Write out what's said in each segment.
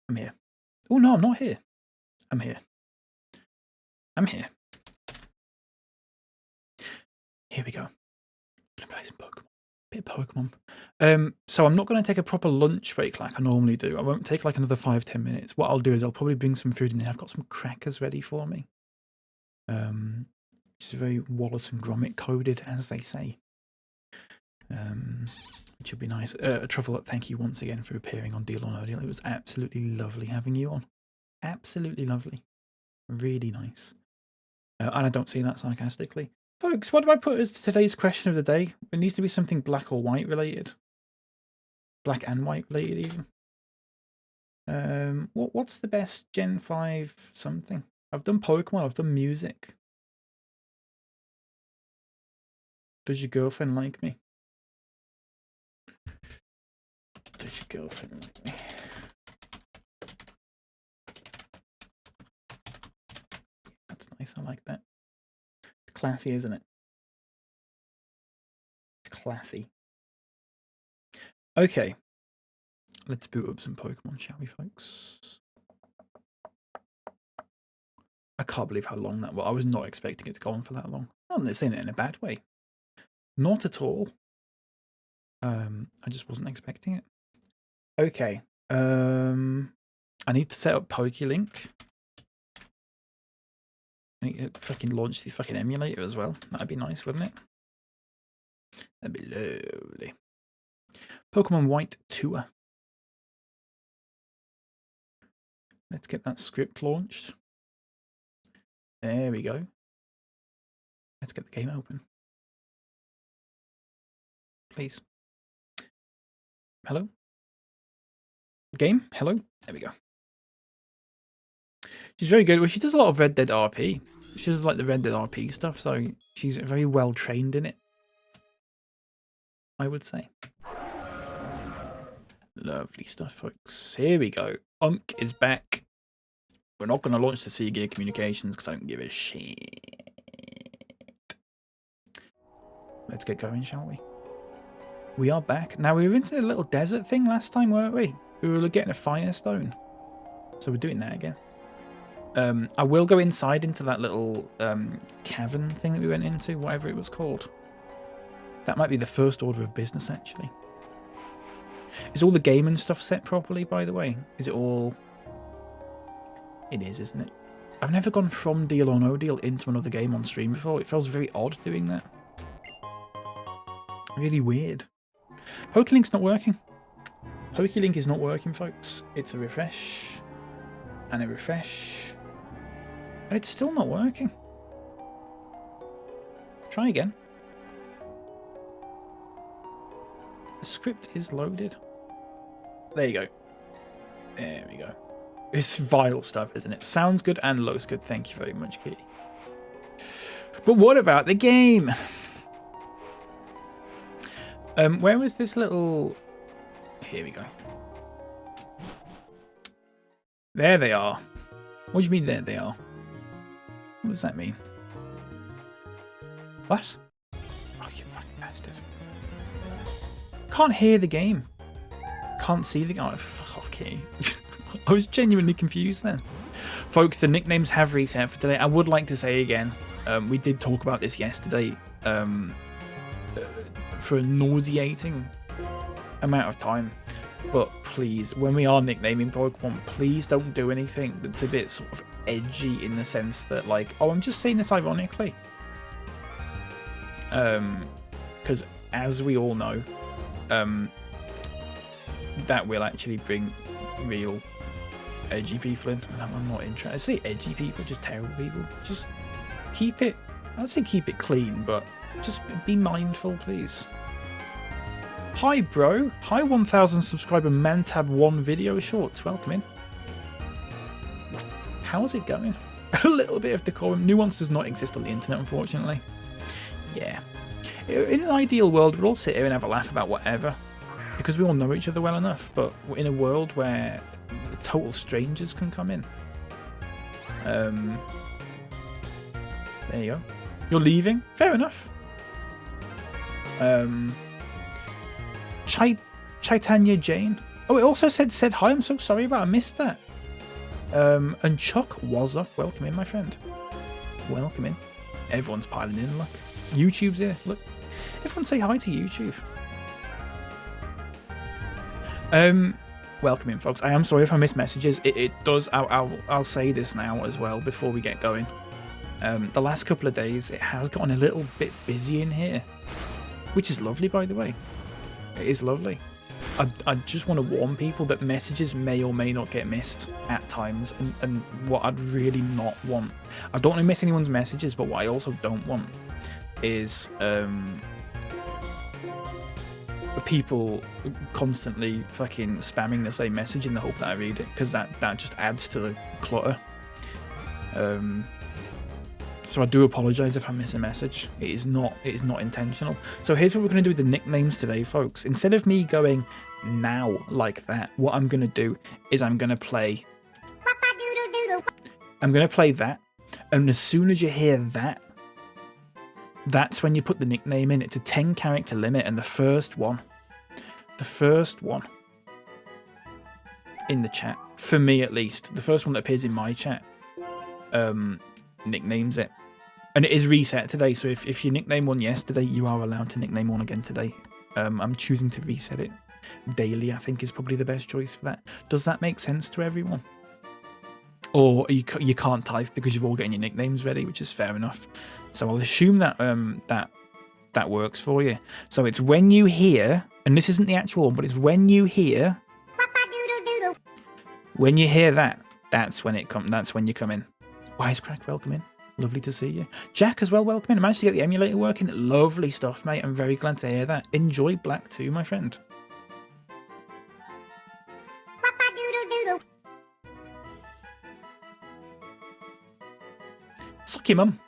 I'm here. Oh, no, I'm not here. I'm here. I'm here. Here we go. Gonna play some Pokemon. Bit of Pokemon. So I'm not going to take a proper lunch break like I normally do. I won't take like another 5-10 minutes. What I'll do is I'll probably bring some food in here. I've got some crackers ready for me. Which is very Wallace and Gromit coded, as they say. Which would be nice. Truffle, thank you once again for appearing on Deal or No Deal. It was absolutely lovely having you on. Absolutely lovely. Really nice. And I don't see that sarcastically. Folks, what do I put as today's question of the day? It needs to be something black or white related. Black and white related, even. What's the best Gen 5 something? I've done Pokemon, I've done music. Does your girlfriend like me? Does your girlfriend like me? That's nice, I like that. It's classy, isn't it? It's classy. Okay. Let's boot up some Pokemon, shall we, folks? I can't believe how long that was. I was not expecting it to go on for that long. I'm not saying it in a bad way. Not at all. I just wasn't expecting it. Okay. I need to set up PokeLink. I need to fucking launch the fucking emulator as well. That'd be nice, wouldn't it? That'd be lovely. Pokemon White Tour. Let's get that script launched. There we go. Let's get the game open. Please. Hello? Game? Hello? There we go. She's very good. Well, she does a lot of Red Dead RP. She does like the Red Dead RP stuff, so she's very well trained in it, I would say. Lovely stuff, folks. Here we go. Unk is back. We're not going to launch the Sea Gear Communications because I don't give a shit. Let's get going, shall we? We are back. Now, we were into the little desert thing last time, weren't we? We were getting a Firestone. So we're doing that again. I will go inside into that little cavern thing that we went into, whatever it was called. That might be the first order of business, actually. Is all the game and stuff set properly, by the way? Is it all... It is, isn't it? I've never gone from Deal or No Deal into another game on stream before. It feels very odd doing that. Really weird. PokeLink's not working. PokeLink is not working, folks. It's a refresh. And a refresh. But it's still not working. Try again. The script is loaded. There you go. There we go. It's vile stuff, isn't it? Sounds good and looks good. Thank you very much, Kitty. But what about the game? Where was this little... Here we go. There they are. What do you mean there they are? What does that mean? What? Oh, you fucking bastard. Can't hear the game. Can't see the game. Oh, fuck off, Kitty. I was genuinely confused then. Folks, the nicknames have reset for today. I would like to say again, we did talk about this yesterday for a nauseating amount of time. But please, when we are nicknaming Pokemon, please don't do anything that's a bit sort of edgy in the sense that, like, oh, I'm just saying this ironically. Because as we all know, that will actually bring real edgy people in, and I'm not interested. I say edgy people, just terrible people. Just keep it, I'd say keep it clean, but just be mindful, please. Hi, bro. Hi, 1,000 subscriber Mantab1 video shorts. Welcome in. How's it going? A little bit of decorum. Nuance does not exist on the internet, unfortunately. Yeah. In an ideal world, we'd all sit here and have a laugh about whatever, because we all know each other well enough, but in a world where total strangers can come in. There you go. You're leaving? Fair enough. Chaitanya Jane. Oh, it also said hi. I'm so sorry about I missed that. And Chuck was up. Welcome in, my friend. Welcome in. Everyone's piling in, look. YouTube's here, look. Everyone say hi to YouTube. Welcome in, folks. I am sorry if I missed messages. It does. I'll say this now as well before we get going. The last couple of days, it has gotten a little bit busy in here, which is lovely, by the way. It is lovely. I just want to warn people that messages may or may not get missed at times, and what I'd really not want, I don't want to miss anyone's messages, but what I also don't want is people constantly fucking spamming the same message in the hope that I read it, because that just adds to the clutter. So I do apologise if I miss a message. It is not intentional. So here's what we're going to do with the nicknames today, folks. Instead of me going now like that, what I'm going to do is I'm going to play that, and as soon as you hear that, that's when you put the nickname in. It's a 10 character limit, and the first one in the chat, for me at least, the first one that appears in my chat, nicknames it. And it is reset today, so if you nicknamed one yesterday, you are allowed to nickname one again today. I'm choosing to reset it daily, I think is probably the best choice for that. Does that make sense to everyone? Or you can't type because you've all getting your nicknames ready, which is fair enough. So I'll assume that that works for you. So it's when you hear, and this isn't the actual one, but it's when you hear that, that's when you come in. Wisecrack, welcome in. Lovely to see you. Jack as well, welcome in. I managed to get the emulator working. Lovely stuff, mate. I'm very glad to hear that. Enjoy Black 2, my friend. Suck your mum.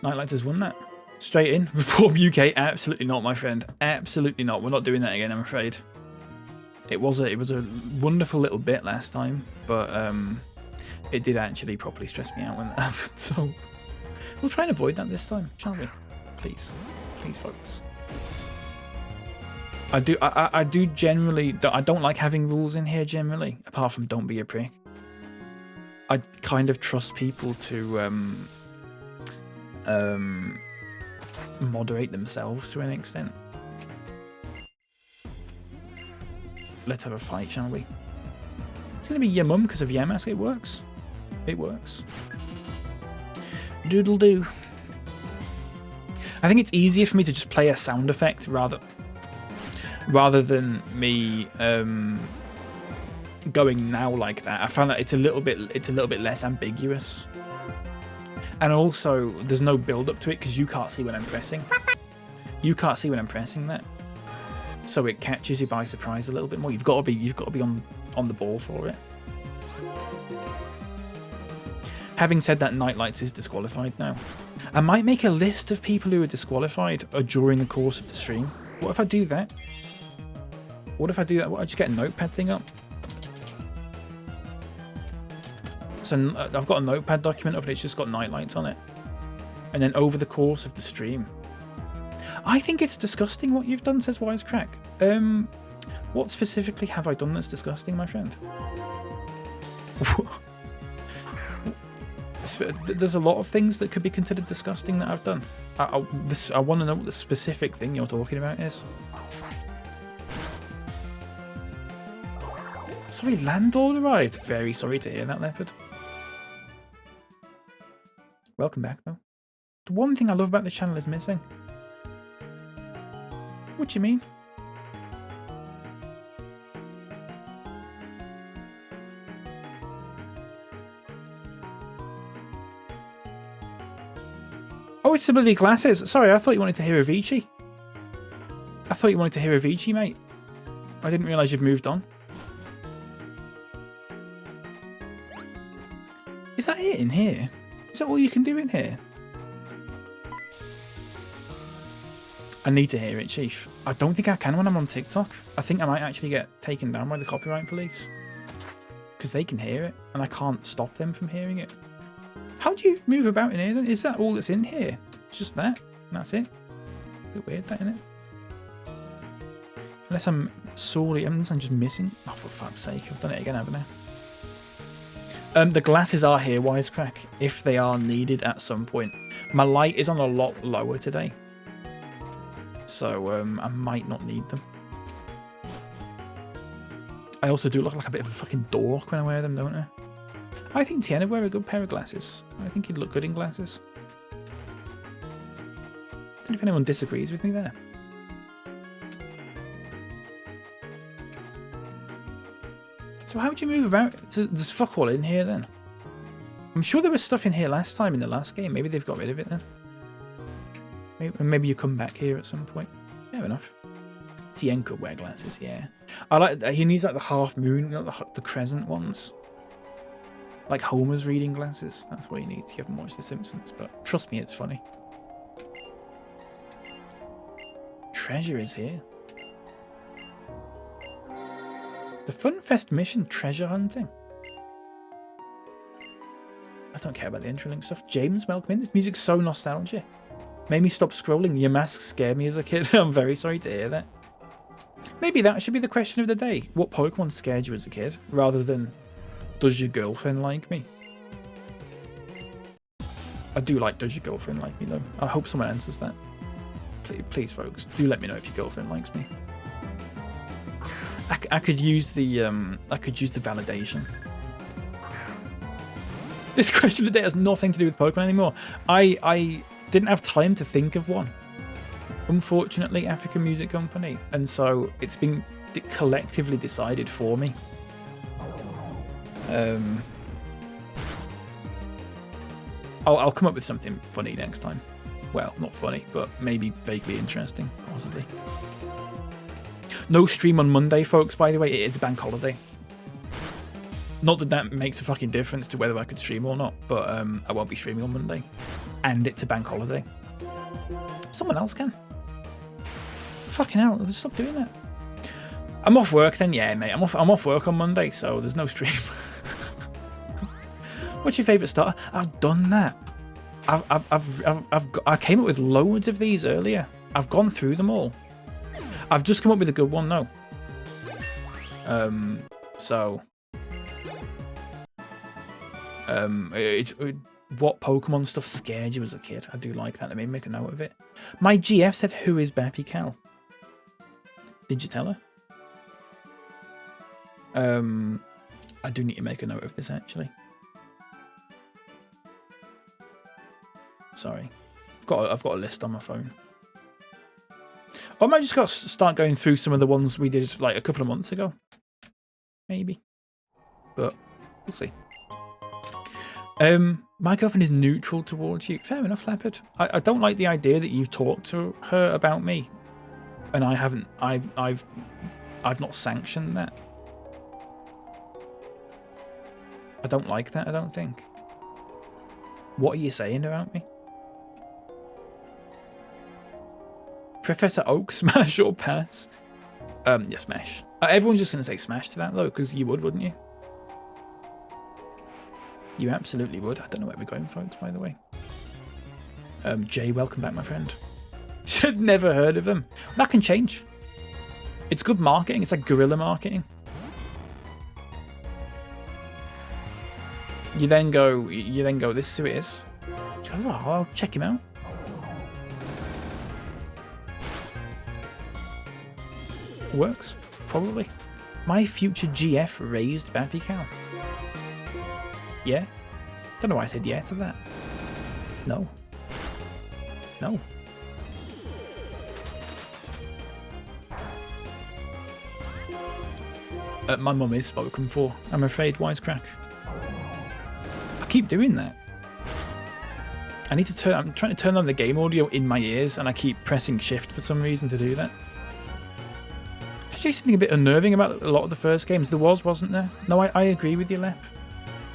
Nightlights has won that. Straight in. Reform UK. Absolutely not, my friend. Absolutely not. We're not doing that again, I'm afraid. It was a wonderful little bit last time, but it did actually properly stress me out when that happened. So we'll try and avoid that this time, shall we? Please, folks. I do generally. I don't like having rules in here generally, apart from don't be a prick. I kind of trust people to moderate themselves to an extent. Let's have a fight, shall we? It's gonna be your mum because of Yamask. It works. It works. Doodle doo. I think it's easier for me to just play a sound effect rather than me going now like that. I found that it's a little bit less ambiguous. And also, there's no build up to it because you can't see when I'm pressing. You can't see when I'm pressing that, so it catches you by surprise a little bit more. You've got to be on the ball for it. Having said that, Nightlights is disqualified now. I might make a list of people who are disqualified during the course of the stream. What if I do that? What if I do that? What, I just get a notepad thing up. So I've got a notepad document up and it's just got Nightlights on it. And then over the course of the stream. I think it's disgusting what you've done, says Wisecrack. What specifically have I done that's disgusting, my friend? There's a lot of things that could be considered disgusting that I've done. I want to know what the specific thing you're talking about is. Sorry, landlord arrived. Very sorry to hear that, Leopard. Welcome back, though. The one thing I love about the channel is missing. What do you mean? Oh, it's the bloody glasses. Sorry, I thought you wanted to hear Avicii. I thought you wanted to hear Avicii, mate. I didn't realise you'd moved on. Is that it in here? Is that all you can do in here? I need to hear it, Chief. I don't think I can when I'm on TikTok. I think I might actually get taken down by the copyright police. Because they can hear it, and I can't stop them from hearing it. How do you move about in here then? Is that all that's in here? It's just that? And that's it? A bit weird, that, isn't it? Unless I'm sorely, unless I'm just missing. Oh, for fuck's sake, I've done it again, haven't I? The glasses are here, Wisecrack, if they are needed at some point. My light is on a lot lower today. So I might not need them. I also do look like a bit of a fucking dork when I wear them, don't I? I think Tiana would wear a good pair of glasses. I think he'd look good in glasses. Don't know if anyone disagrees with me there. So how would you move about? So there's fuck all in here then. I'm sure there was stuff in here last time in the last game. Maybe they've got rid of it then. Maybe you come back here at some point. Fair enough. Tien could wear glasses, yeah. I like. He needs like the half moon, not the crescent ones. Like Homer's reading glasses. That's what he needs. You haven't watched The Simpsons, but trust me, it's funny. Treasure is here. The Funfest mission, treasure hunting. I don't care about the Intralink stuff. James, welcome in. This music's so nostalgic. Made me stop scrolling. Your mask scared me as a kid. I'm very sorry to hear that. Maybe that should be the question of the day. What Pokemon scared you as a kid? Rather than, does your girlfriend like me? I do like, does your girlfriend like me though? I hope someone answers that. Please folks, do let me know if your girlfriend likes me. I could use the validation. This question of the day has nothing to do with Pokemon anymore. I didn't have time to think of one. Unfortunately, African Music Company, and so it's been collectively decided for me. I'll come up with something funny next time. Well, not funny, but maybe vaguely interesting, possibly. No stream on Monday, folks, by the way. It is a bank holiday. Not that that makes a fucking difference to whether I could stream or not, but I won't be streaming on Monday. And it's a bank holiday. Someone else can. Fucking hell, stop doing that. I'm off work then, yeah, mate. I'm off work on Monday, so there's no stream. What's your favourite starter? I've done that. I came up with loads of these earlier. I've gone through them all. I've just come up with a good one though. It's what Pokemon stuff scared you as a kid. I do like that. Let me make a note of it. My GF said, "Who is BapyCal?" Did you tell her? I do need to make a note of this actually. Sorry, I've got a list on my phone. Or I might just start going through some of the ones we did like a couple of months ago. Maybe. But we'll see. My girlfriend is neutral towards you. Fair enough, Leopard. I don't like the idea that you've talked to her about me. And I haven't I've not sanctioned that. I don't like that, I don't think. What are you saying about me? Professor Oak, smash or pass? Yeah, smash. Everyone's just going to say smash to that, though, because you would, wouldn't you? You absolutely would. I don't know where we're going, folks, by the way. Jay, welcome back, my friend. I've never heard of him. That can change. It's good marketing. It's like guerrilla marketing. You then go, this is who it is. Oh, I'll check him out. Works, probably. My future GF raised BapyCal. Yeah? Don't know why I said yeah to that. No. No. My mum is spoken for, I'm afraid, Wisecrack. I keep doing that. I need to turn, I'm trying to turn on the game audio in my ears and I keep pressing shift for some reason to do that. There's actually something a bit unnerving about a lot of the first games. There was, wasn't there? No, I agree with you, Lep.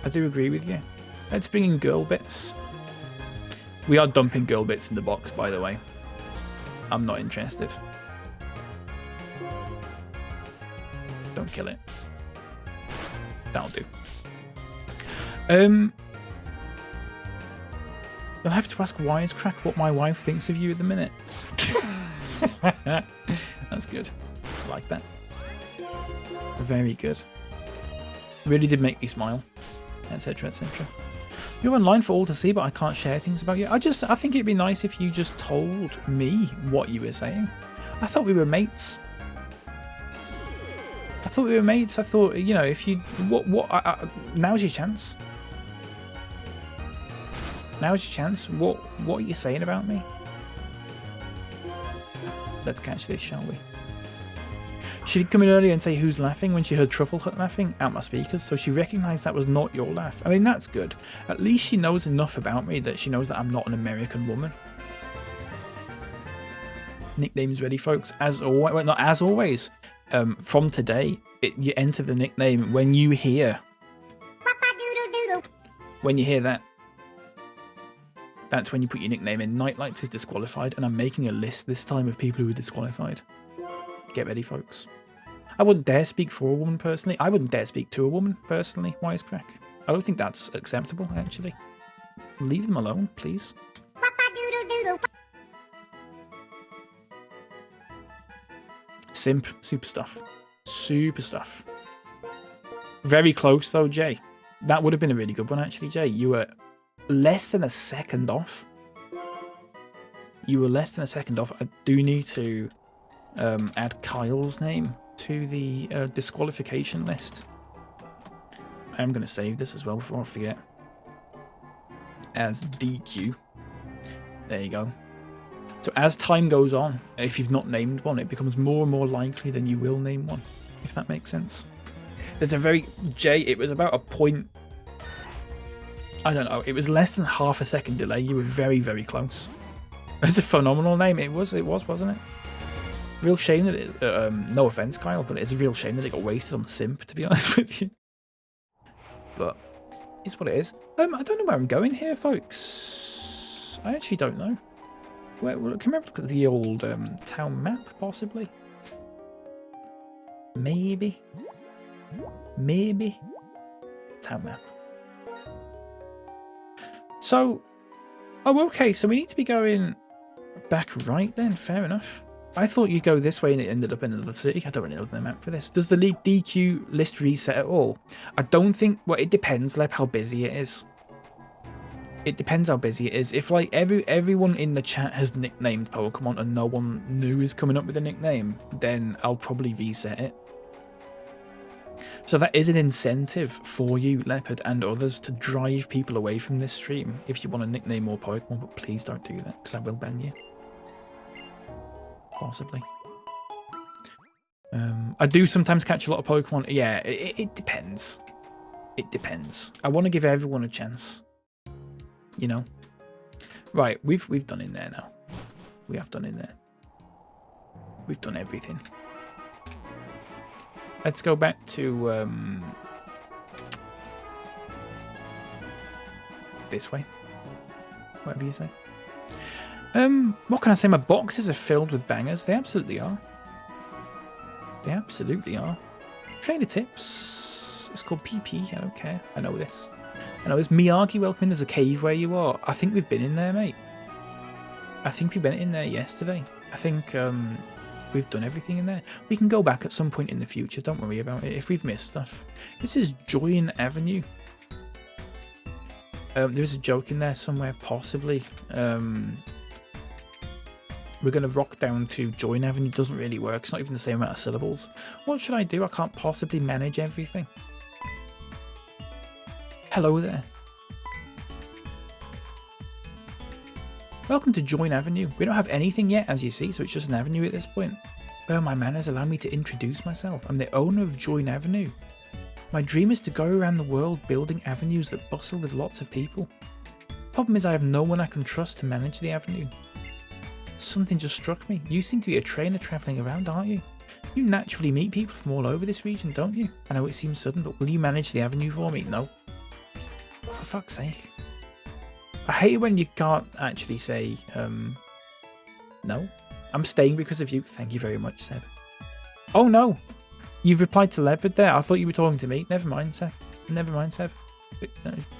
I do agree with you. Let's bring in girl bits. We are dumping girl bits in the box, by the way. I'm not interested. Don't kill it. That'll do. You'll have to ask Wisecrack what my wife thinks of you at the minute. That's good. I like that. Very good. Really did make me smile. Etc, etc. You're online for all to see, but I can't share things about you. I think it'd be nice if you just told me what you were saying. I thought we were mates. I thought, you know, if you... now's your chance. Now's your chance. What are you saying about me? Let's catch this, shall we? She did come in earlier and say who's laughing when she heard Truffle Hut laughing out my speakers, so she recognised that was not your laugh. I mean, that's good. At least she knows enough about me that she knows that I'm not an American woman. Nicknames ready, folks. As always, well, not as always. From today, you enter the nickname when you hear. When you hear that. That's when you put your nickname in. Nightlights is disqualified, and I'm making a list this time of people who are disqualified. Get ready, folks. I wouldn't dare speak for a woman personally. I wouldn't dare speak to a woman personally, Wisecrack. I don't think that's acceptable, actually. Leave them alone, please. Simp, super stuff. Super stuff. Very close, though, Jay. That would have been a really good one, actually, Jay. You were less than a second off. You were less than a second off. I do need to add Kyle's name to the disqualification list. I am going to save this as well before I forget. As DQ. There you go. So as time goes on, if you've not named one, it becomes more and more likely than you will name one, if that makes sense. There's a very... Jay, it was about a point... I don't know, it was less than half a second delay. You were very, very close. It's a phenomenal name. It was, wasn't it? Real shame that it... no offense, Kyle, but it's a real shame that it got wasted on Simp, to be honest with you. But it's what it is. I don't know where I'm going here, folks. I actually don't know. Can we have a look at the old town map, possibly? Maybe. Maybe. Town map. So, oh, okay, so we need to be going back right then, fair enough. I thought you'd go this way and it ended up in another city. I don't really know the map for this. Does the DQ list reset at all? I don't think, well, it depends, like, how busy it is. It depends how busy it is. If, like, everyone in the chat has nicknamed Pokemon and no one new is coming up with a nickname, then I'll probably reset it. So that is an incentive for you, Leopard, and others to drive people away from this stream if you want to nickname more Pokemon, but please don't do that, because I will ban you. Possibly. I do sometimes catch a lot of Pokemon. Yeah, it depends. It depends. I want to give everyone a chance. You know? Right, we've done in there now. We have done in there. We've done everything. Let's go back to this way. Whatever you say. What can I say? My boxes are filled with bangers. They absolutely are. They absolutely are. Trainer tips. It's called PP. I don't care. I know this. I know this. Miyagi, welcome in. There's a cave where you are. I think we've been in there, mate. I think we've been in there yesterday. I think we've done everything in there. We can go back at some point in the future. Don't worry about it if we've missed stuff. This is Join Avenue. There's a joke in there somewhere, possibly. We're going to rock down to Join Avenue. Doesn't really work. It's not even the same amount of syllables. What should I do? I can't possibly manage everything. Hello there. Welcome to Join Avenue. We don't have anything yet, as you see, so it's just an avenue at this point. Well, my manners allow me to introduce myself. I'm the owner of Join Avenue. My dream is to go around the world building avenues that bustle with lots of people. Problem is I have no one I can trust to manage the avenue. Something just struck me. You seem to be a trainer travelling around, aren't you? You naturally meet people from all over this region, don't you? I know it seems sudden, but will you manage the avenue for me? No. Oh, for fuck's sake. I hate it when you can't actually say, no. I'm staying because of you. Thank you very much, Seb. Oh, no. You've replied to Leopard there. I thought you were talking to me. Never mind, Seb. Never mind, Seb.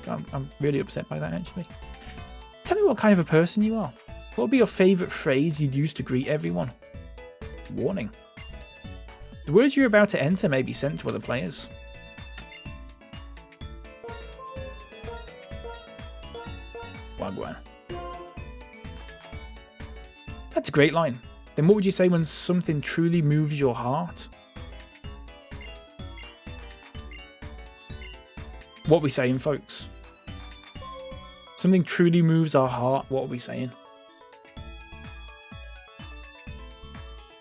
I'm really upset by that, actually. Tell me what kind of a person you are. What would be your favourite phrase you'd use to greet everyone? Warning. The words you're about to enter may be sent to other players. Wagwan. That's a great line. Then what would you say when something truly moves your heart? What are we saying, folks? Something truly moves our heart. What are we saying?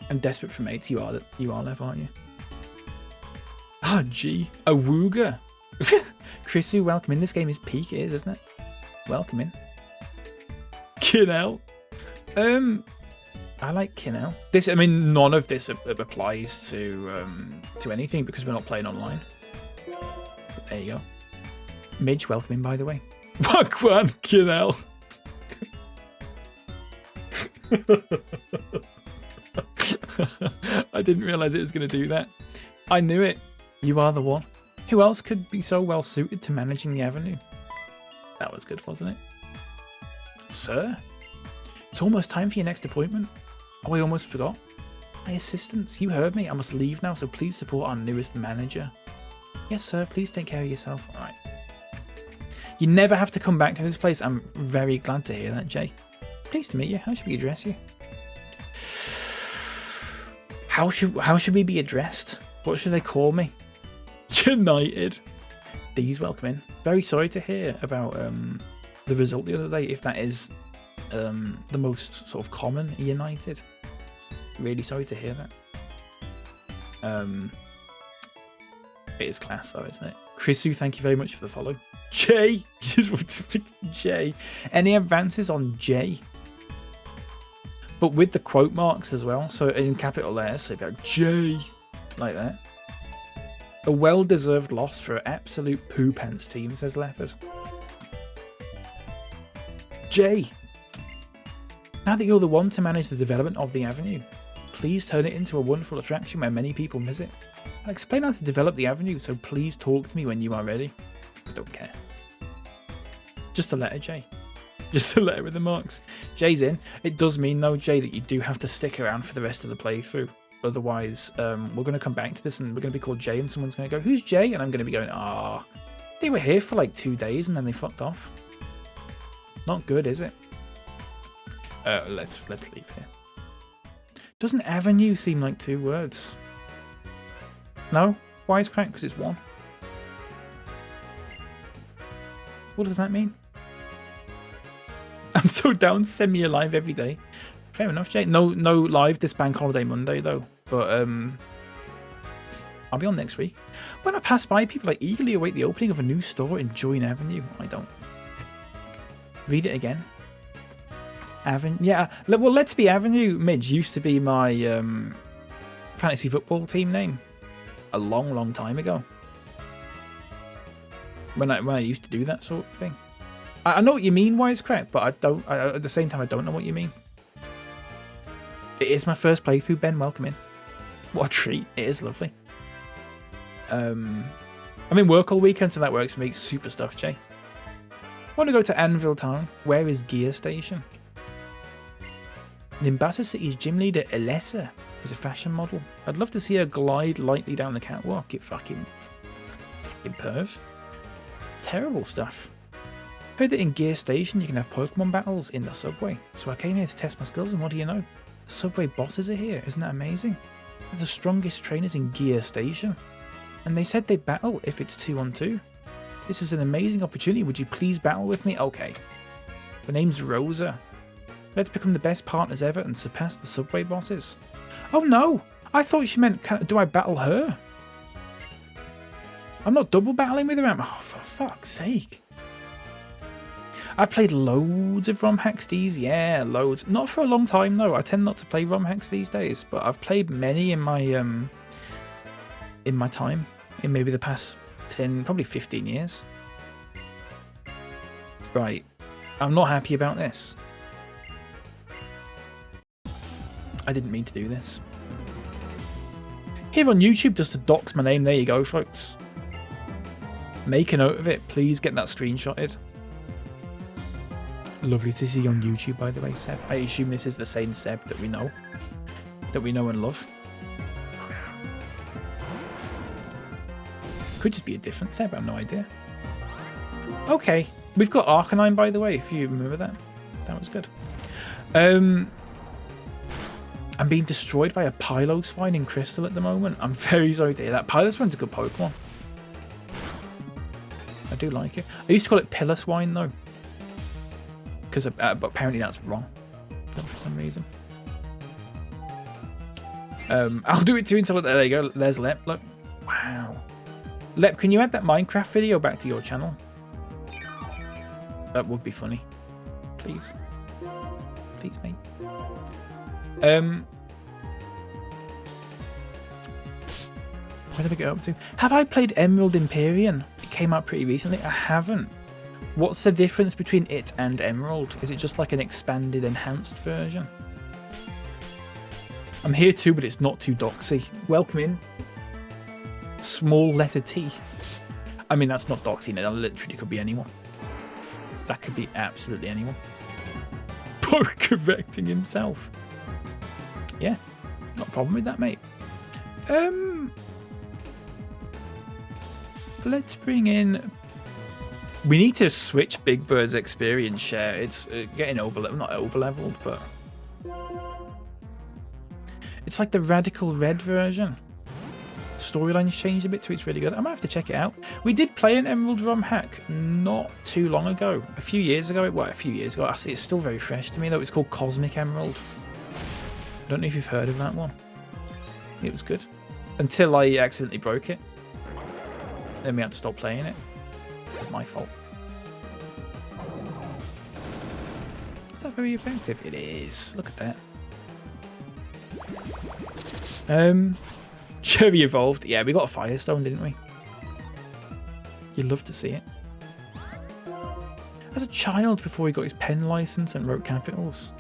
I'm desperate for mates. You are Lep, aren't you? Ah, gee. Awooga. Chrisu, welcome in. This game is peak, it is, isn't it? Welcome in. Kinnell. I like Kinnell. This, I mean, none of this applies to anything because we're not playing online. But there you go. Midge, welcome in, by the way. Wagwan, Kinnell. I didn't realise it was going to do that. I knew it. You are the one. Who else could be so well suited to managing the avenue? That was good, wasn't it? Sir? It's almost time for your next appointment. Oh, I almost forgot. My assistants, you heard me. I must leave now, so please support our newest manager. Yes, sir. Please take care of yourself. All right. You never have to come back to this place. I'm very glad to hear that, Jay. Pleased to meet you. How should we address you? How should we be addressed? What should they call me? United. D's welcome in. Very sorry to hear about the result the other day. If that is the most sort of common United. Really sorry to hear that. It is class though, isn't it? Chrisu, thank you very much for the follow. J. Just want to pick J. Any advances on J? But with the quote marks as well. So in capital letters, so about J. Like that. A well-deserved loss for an absolute poo pants team, says Leopard. J. Now that you're the one to manage the development of the avenue, please turn it into a wonderful attraction where many people visit. I'll explain how to develop the avenue, so please talk to me when you are ready. I don't care. Just a letter, J. Just a letter with the marks. J's in. It does mean, though, Jay, that you do have to stick around for the rest of the playthrough. Otherwise, we're going to come back to this and we're going to be called Jay and someone's going to go, who's Jay? And I'm going to be going, they were here for like 2 days and then they fucked off. Not good, is it? Let's leave here. Doesn't avenue seem like 2 words? No? Wisecrack? Because it's 1. What does that mean? I'm so down to send me a live every day. Fair enough, Jay. No live this bank holiday Monday though. But I'll be on next week. When I pass by, people like eagerly await the opening of a new store in Join Avenue. I don't. Read it again. Avenue. Yeah. Well, Let's Be Avenue, Midge, used to be my fantasy football team name a long time ago. When I used to do that sort of thing. I know what you mean, Wisecrack, but I don't. At the same time, I don't know what you mean. It is my first playthrough, Ben. Welcome in. What a treat! It is lovely. I'm in work all weekend, so that works for me. Super stuff, Jay. Want to go to Anvil Town? Where is Gear Station? Nimbasa City's gym leader, Alessa, is a fashion model. I'd love to see her glide lightly down the catwalk. It fucking perv. Terrible stuff. Heard that in Gear Station you can have Pokemon battles in the subway. So I came here to test my skills, and what do you know? The subway bosses are here. Isn't that amazing? They're the strongest trainers in Gear Station. And they said they'd battle if it's 2-on-2. This is an amazing opportunity. Would you please battle with me? Okay. The name's Rosa. Let's become the best partners ever and surpass the subway bosses. Oh no! I thought she meant, do I battle her? I'm not double battling with her, am I? Oh, for fuck's sake. I've played loads of ROM hacks these, yeah, loads. Not for a long time though. I tend not to play ROM hacks these days, but I've played many in my time, in maybe the past 10, probably 15 years. Right, I'm not happy about this. I didn't mean to do this. Here on YouTube, just to dox my name, there you go, folks. Make a note of it, please get that screenshotted. Lovely to see you on YouTube, by the way, Seb. I assume this is the same Seb that we know and love. Could just be a different Seb, I have no idea. Okay, we've got Arcanine, by the way, if you remember that. That was good. I'm being destroyed by a Piloswine in Crystal at the moment. I'm very sorry to hear that. Piloswine's a good Pokemon. I do like it. I used to call it Piloswine, though. Because but apparently that's wrong for some reason. I'll do it too until there you go. There's Lep. Look, wow. Lep, can you add that Minecraft video back to your channel? That would be funny. Please, please, mate. Where did we get up to? Have I played Emerald Empyrean? It came out pretty recently. I haven't. What's the difference between it and Emerald? Is it just like an expanded, enhanced version? I'm here too, but it's not too doxy. Welcome in. Small letter T. I mean, that's not doxy. That literally could be anyone. That could be absolutely anyone. Correcting himself. Yeah, not a problem with that, mate. Let's bring in... We need to switch Big Bird's experience share. It's getting not over-leveled, but... It's like the Radical Red version. Storyline's changed a bit, so it's really good. I might have to check it out. We did play an Emerald ROM hack not too long ago. A few years ago. Well, a few years ago. It's still very fresh to me, though. It's called Cosmic Emerald. I don't know if you've heard of that one. It was good. Until I accidentally broke it. Then we had to stop playing it. It was my fault. Is that very effective? It is. Look at that. Cherry evolved. Yeah, we got a Firestone, didn't we? You'd love to see it. As a child, before he got his pen license and wrote capitals.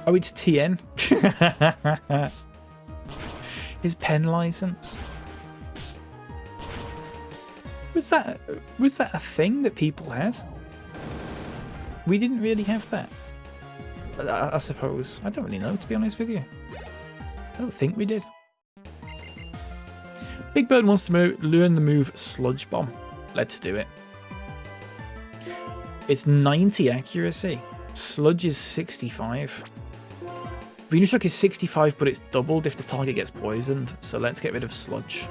Oh, it's TN. His pen license. Was that a thing that people had? We didn't really have that. I suppose. I don't really know, to be honest with you. I don't think we did. Big Bird wants to learn the move Sludge Bomb. Let's do it. It's 90 accuracy. Sludge is 65. Venusaur is 65, but it's doubled if the target gets poisoned. So let's get rid of Sludge.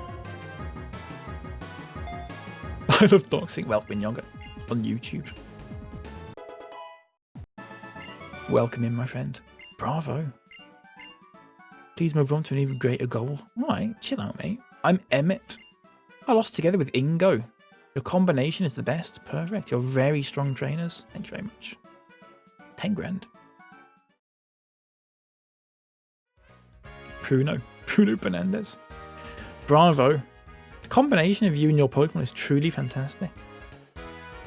I love doxing Welcome in Yogurt on YouTube. Welcome in, my friend. Bravo. Please move on to an even greater goal. Alright, chill out, mate. I'm Emmett. I lost together with Ingo. Your combination is the best. Perfect. You're very strong trainers. Thank you very much. 10 grand. Bruno Fernandez. Bravo. The combination of you and your Pokemon is truly fantastic.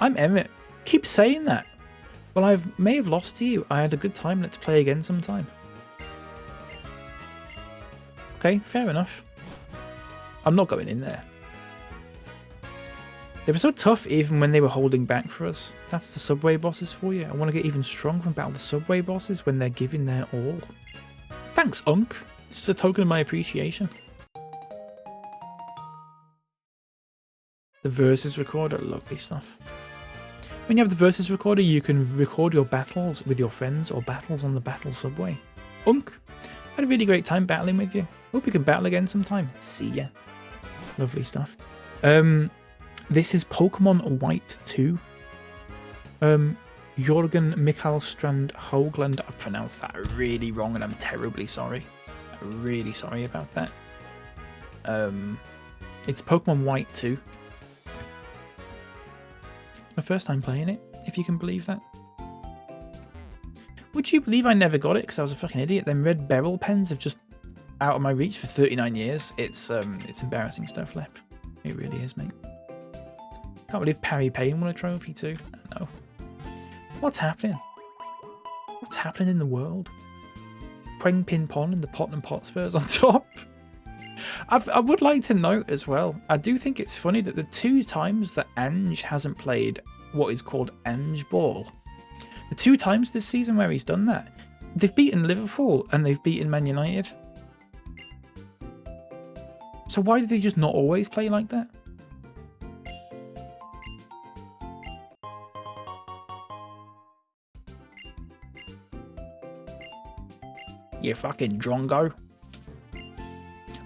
I'm Emmett. Keep saying that. Well, I may have lost to you. I had a good time. Let's play again sometime. Okay, fair enough. I'm not going in there. They were so tough even when they were holding back for us. That's the subway bosses for you. I want to get even stronger and battle the subway bosses when they're giving their all. Thanks, Unk. It's a token of my appreciation. The Versus Recorder, lovely stuff. When you have the Versus Recorder, you can record your battles with your friends or battles on the battle subway. Unk, I had a really great time battling with you. Hope we can battle again sometime. See ya. Lovely stuff. This is Pokemon White 2. Jorgen Mikael Strand Hoagland. I've pronounced that really wrong and I'm terribly sorry. I'm really sorry about that. It's Pokemon White 2. My first time playing it, if you can believe that. Would you believe I never got it because I was a fucking idiot? Them red beryl pens have just out of my reach for 39 years. It's embarrassing stuff, Lep. It really is, mate. Can't believe Parry Payne won a trophy too. I know. What's happening? What's happening in the world? Preng Pin Pon and the Pot and Pot Spurs on top. I would like to note as well, I do think it's funny that the 2 times that Ange hasn't played what is called Ange Ball. The 2 times this season where he's done that, they've beaten Liverpool and they've beaten Man United. So why do they just not always play like that? You fucking drongo.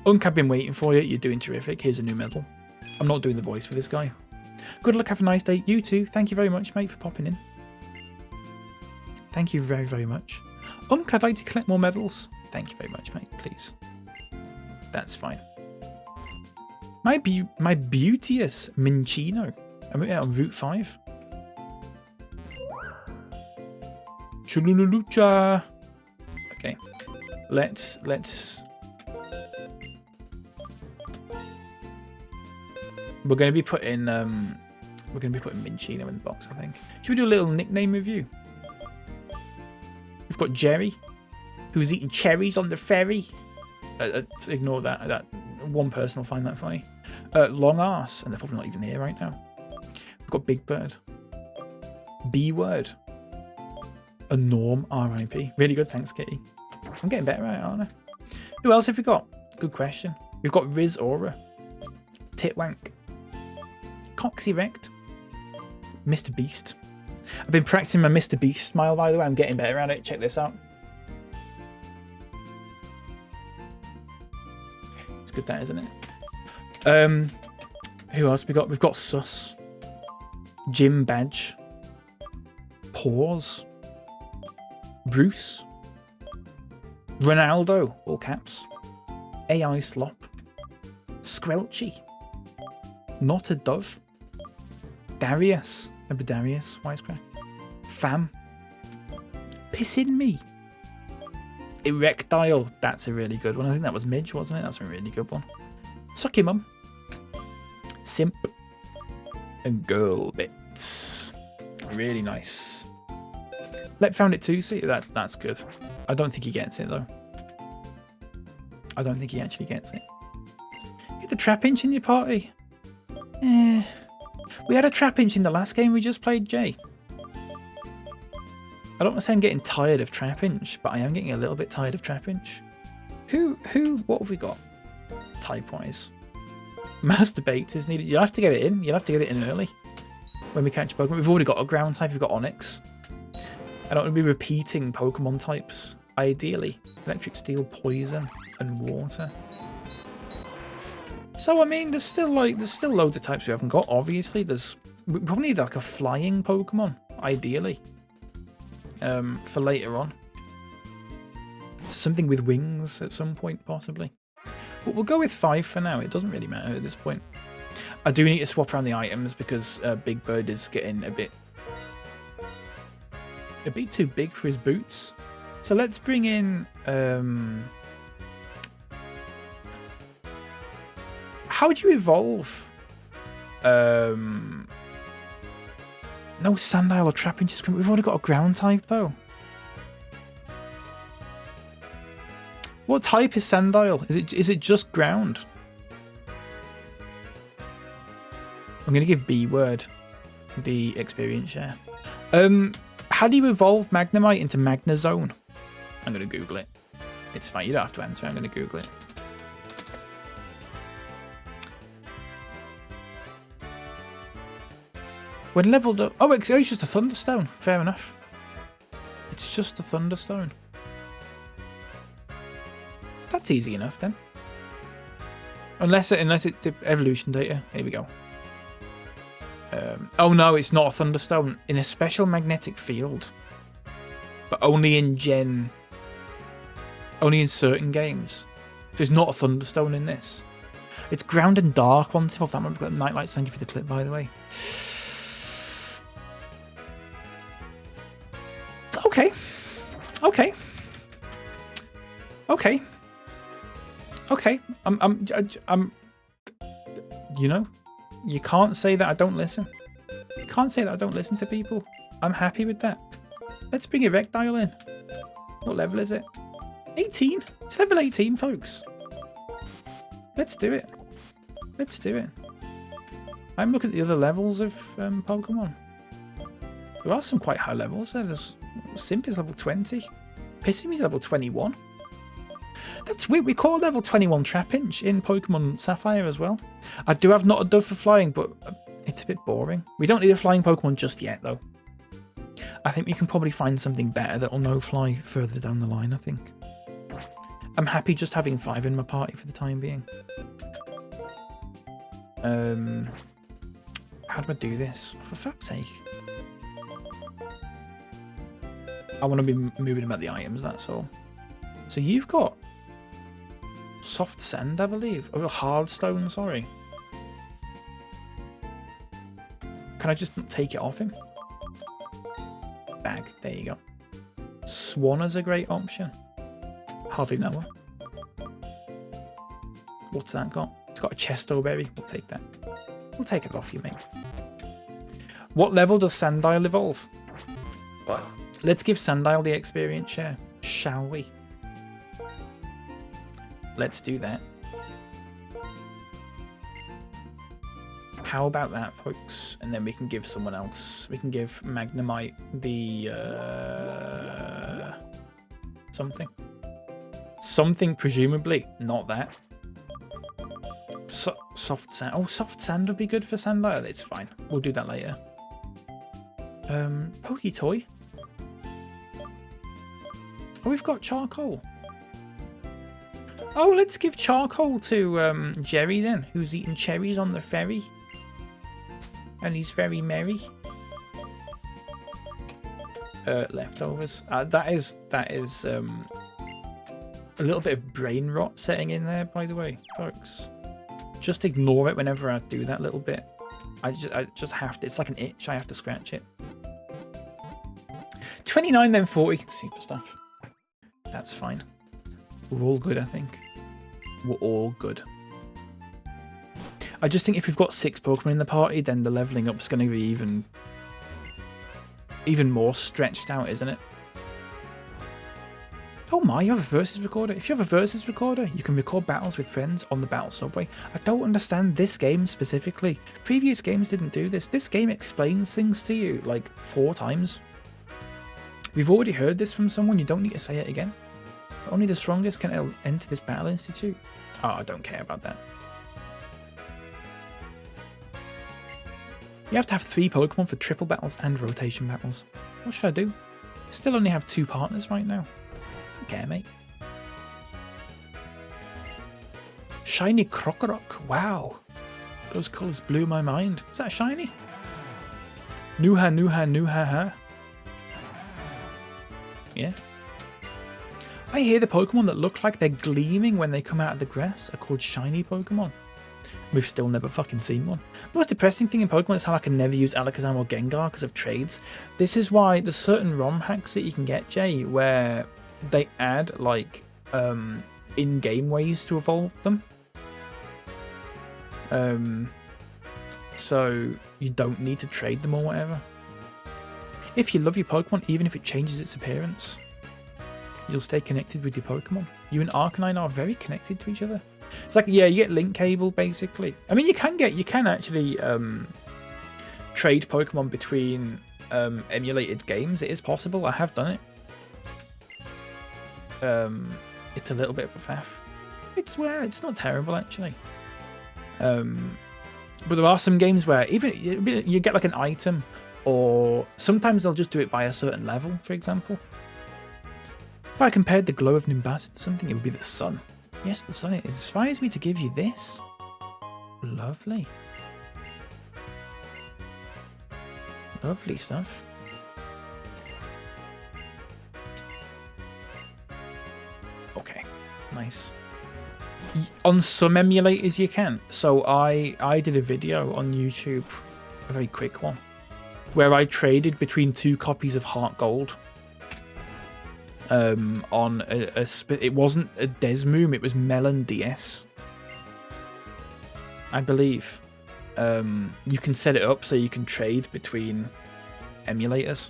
Unk, I've been waiting for you. You're doing terrific. Here's a new medal. I'm not doing the voice for this guy. Good luck. Have a nice day. You too. Thank you very much, mate, for popping in. Thank you very, very much. Unk, I'd like to collect more medals. Thank you very much, mate. Please. That's fine. My beauteous Minchino. I'm on Route 5. Chulululucha. Okay. Let's we're going to be putting Minchino in the box, I think. Should we do a little nickname review? We've got Jerry, who's eating cherries on the ferry. Ignore that. That one person will find that funny. Long Arse, and they're probably not even here right now. We've got Big Bird. B Word. A Norm, R.I.P. Really good, thanks, Kitty. I'm getting better at it, aren't I? Who else have we got? Good question. We've got Riz Aura. Titwank. Cox Erect. Mr. Beast. I've been practicing my Mr. Beast smile, by the way. I'm getting better at it. Check this out. It's good, that, isn't it? Who else we got? We've got Sus. Jim Badge. Pause. Bruce. Ronaldo, all caps. AI Slop. Squelchy. Not a Dove. Darius. Remember Darius? Wisecrack. Fam. Pissing Me. Erectile. That's a really good one. I think that was Midge, wasn't it? That's a really good one. Sucky Mum. Simp. And Girl Bits. Really nice. Lep found it too. See, that's good. I don't think he gets it though. I don't think he actually gets it. Get the Trapinch in your party. We had a Trapinch in the last game we just played, Jay. I don't want to say I'm getting tired of Trapinch, but I am getting a little bit tired of Trapinch. What have we got? Type-wise. Masturbate is needed. You'll have to get it in. You'll have to get it in early. When we catch Pokemon. We've already got a ground type. We've got Onix. I don't want to be repeating Pokemon types. Ideally. Electric, Steel, Poison, and Water. So, I mean, there's still loads of types we haven't got. Obviously, we probably need like a flying Pokemon. Ideally. For later on. So something with wings at some point, possibly. But we'll go with 5 for now. It doesn't really matter at this point. I do need to swap around the items because Big Bird is getting a bit too big for his boots. So let's bring in... how would you evolve? No Sandile or Trapinch. We've already got a ground type though. What type is Sandile? Is it just ground? I'm going to give B Word the experience share. How do you evolve Magnemite into Magnezone? I'm going to Google it. It's fine. You don't have to answer. I'm going to Google it. When leveled up... Oh, it's just a Thunderstone. Fair enough. It's just a Thunderstone. That's easy enough then. Unless it's evolution data. Here we go. Oh no, it's not a Thunderstone. In a special magnetic field. But only in certain games. So it's not a Thunderstone in this. It's Ground and Dark once. If that might be Nightlights. Thank you for the clip, by the way. Okay. Okay. Okay. Okay. I'm. You know, you can't say that I don't listen. You can't say that I don't listen to people. I'm happy with that. Let's bring Erectile in. What level is it? 18. It's level 18, folks. Let's do it. Let's do it. I'm looking at the other levels of Pokemon. There are some quite high levels there. There's Simp is level 20. Pissimy's level 21. That's weird. We call level 21 Trapinch in Pokemon Sapphire as well. I do have not a dove for flying, but it's a bit boring. We don't need a flying Pokemon just yet, though. I think we can probably find something better that will no fly further down the line, I think. I'm happy just having 5 in my party for the time being. How do I do this? For fuck's sake. I want to be moving about the items, that's all. So you've got soft sand, I believe. Oh, hard stone, sorry. Can I just take it off him? Bag, there you go. Swanna's a great option. Hardly know her. What's that got? It's got a Chesto berry. We'll take that. We'll take it off you, mate. What level does Sandile evolve? What? Let's give Sandile the experience share, shall we? Let's do that. How about that, folks? And then we can give someone else. We can give Magnemite the something. Something, presumably. Not that. Soft sand. Oh, soft sand would be good for Sandile. It's fine. We'll do that later. Poketoy. Oh, we've got charcoal. Oh, let's give charcoal to Jerry then, who's eating cherries on the ferry. And he's very merry. Leftovers. That is a little bit of brain rot setting in there, by the way, folks. Just ignore it whenever I do that little bit. I just have to. It's like an itch. I have to scratch it. 29 then 40. Super stuff. That's fine. We're all good, I think. We're all good. I just think if we've got 6 Pokemon in the party, then the leveling up is going to be even more stretched out, isn't it? Oh my, you have a versus recorder. If you have a versus recorder, you can record battles with friends on the battle subway. I don't understand this game specifically. Previous games didn't do this. This game explains things to you like 4 times. We've already heard this from someone. You don't need to say it again. Only the strongest can enter this battle institute. Oh, I don't care about that. You have to have 3 Pokemon for triple battles and rotation battles. What should I do? Still only have 2 partners right now. Don't care, mate. Shiny Krokorok. Wow. Those colours blew my mind. Is that a shiny? Nuha. Yeah. I hear the Pokemon that look like they're gleaming when they come out of the grass are called shiny Pokemon. We've still never fucking seen one. The most depressing thing in Pokemon is how I can never use Alakazam or Gengar because of trades. This is why there's certain ROM hacks that you can get, Jay, where they add like in-game ways to evolve them. So you don't need to trade them or whatever. If you love your Pokemon, even if it changes its appearance, you'll stay connected with your Pokemon. You and Arcanine are very connected to each other. It's like, yeah, you get link cable basically. I mean, you can actually trade Pokemon between emulated games. It is possible. I have done it. It's a little bit of a faff. It's not terrible actually. But there are some games where even you get like an item, or sometimes they'll just do it by a certain level, for example. If I compared the glow of Nimbasa to something, it would be the sun. Yes, the sun. It inspires me to give you this. Lovely. Lovely stuff. Okay, nice. On some emulators you can. So I did a video on YouTube, a very quick one, where I traded between 2 copies of Heart Gold. On it wasn't a Desmoom, it was Melon DS, I believe. You can set it up so you can trade between emulators.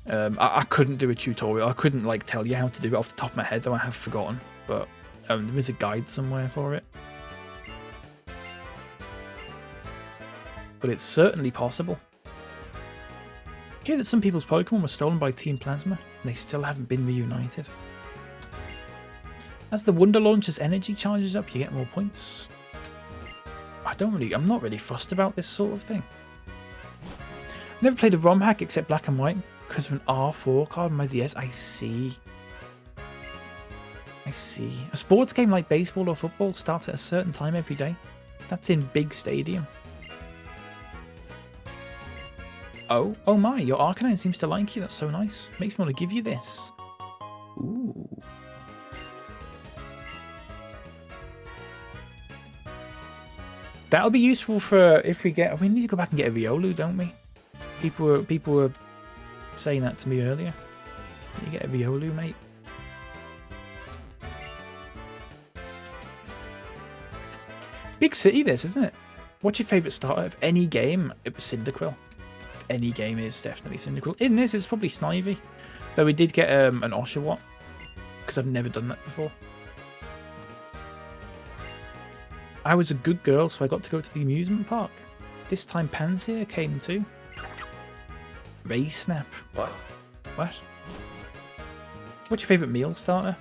I couldn't do a tutorial. I couldn't like tell you how to do it off the top of my head, though I have forgotten. But there is a guide somewhere for it. But it's certainly possible. Hear that some people's Pokemon were stolen by Team Plasma, and they still haven't been reunited. As the Wonder Launcher's energy charges up, you get more points. I'm not really fussed about this sort of thing. I've never played a ROM hack except Black and White because of an R4 card on my DS. I see. A sports game like baseball or football starts at a certain time every day. That's in big stadium. Oh my, your Arcanine seems to like you. That's so nice. Makes me want to give you this. Ooh. That'll be useful for if we get... We need to go back and get a Riolu, don't we? People were saying that to me earlier. You get a Riolu, mate. Big city this, isn't it? What's your favourite starter of any game? It was Cyndaquil. If any game is definitely Cyndaquil. In this, it's probably Snivy. Though we did get an Oshawott. Because I've never done that before. I was a good girl, so I got to go to the amusement park. This time Pansear came too. Ray Snap. What? What? What's your favourite meal starter?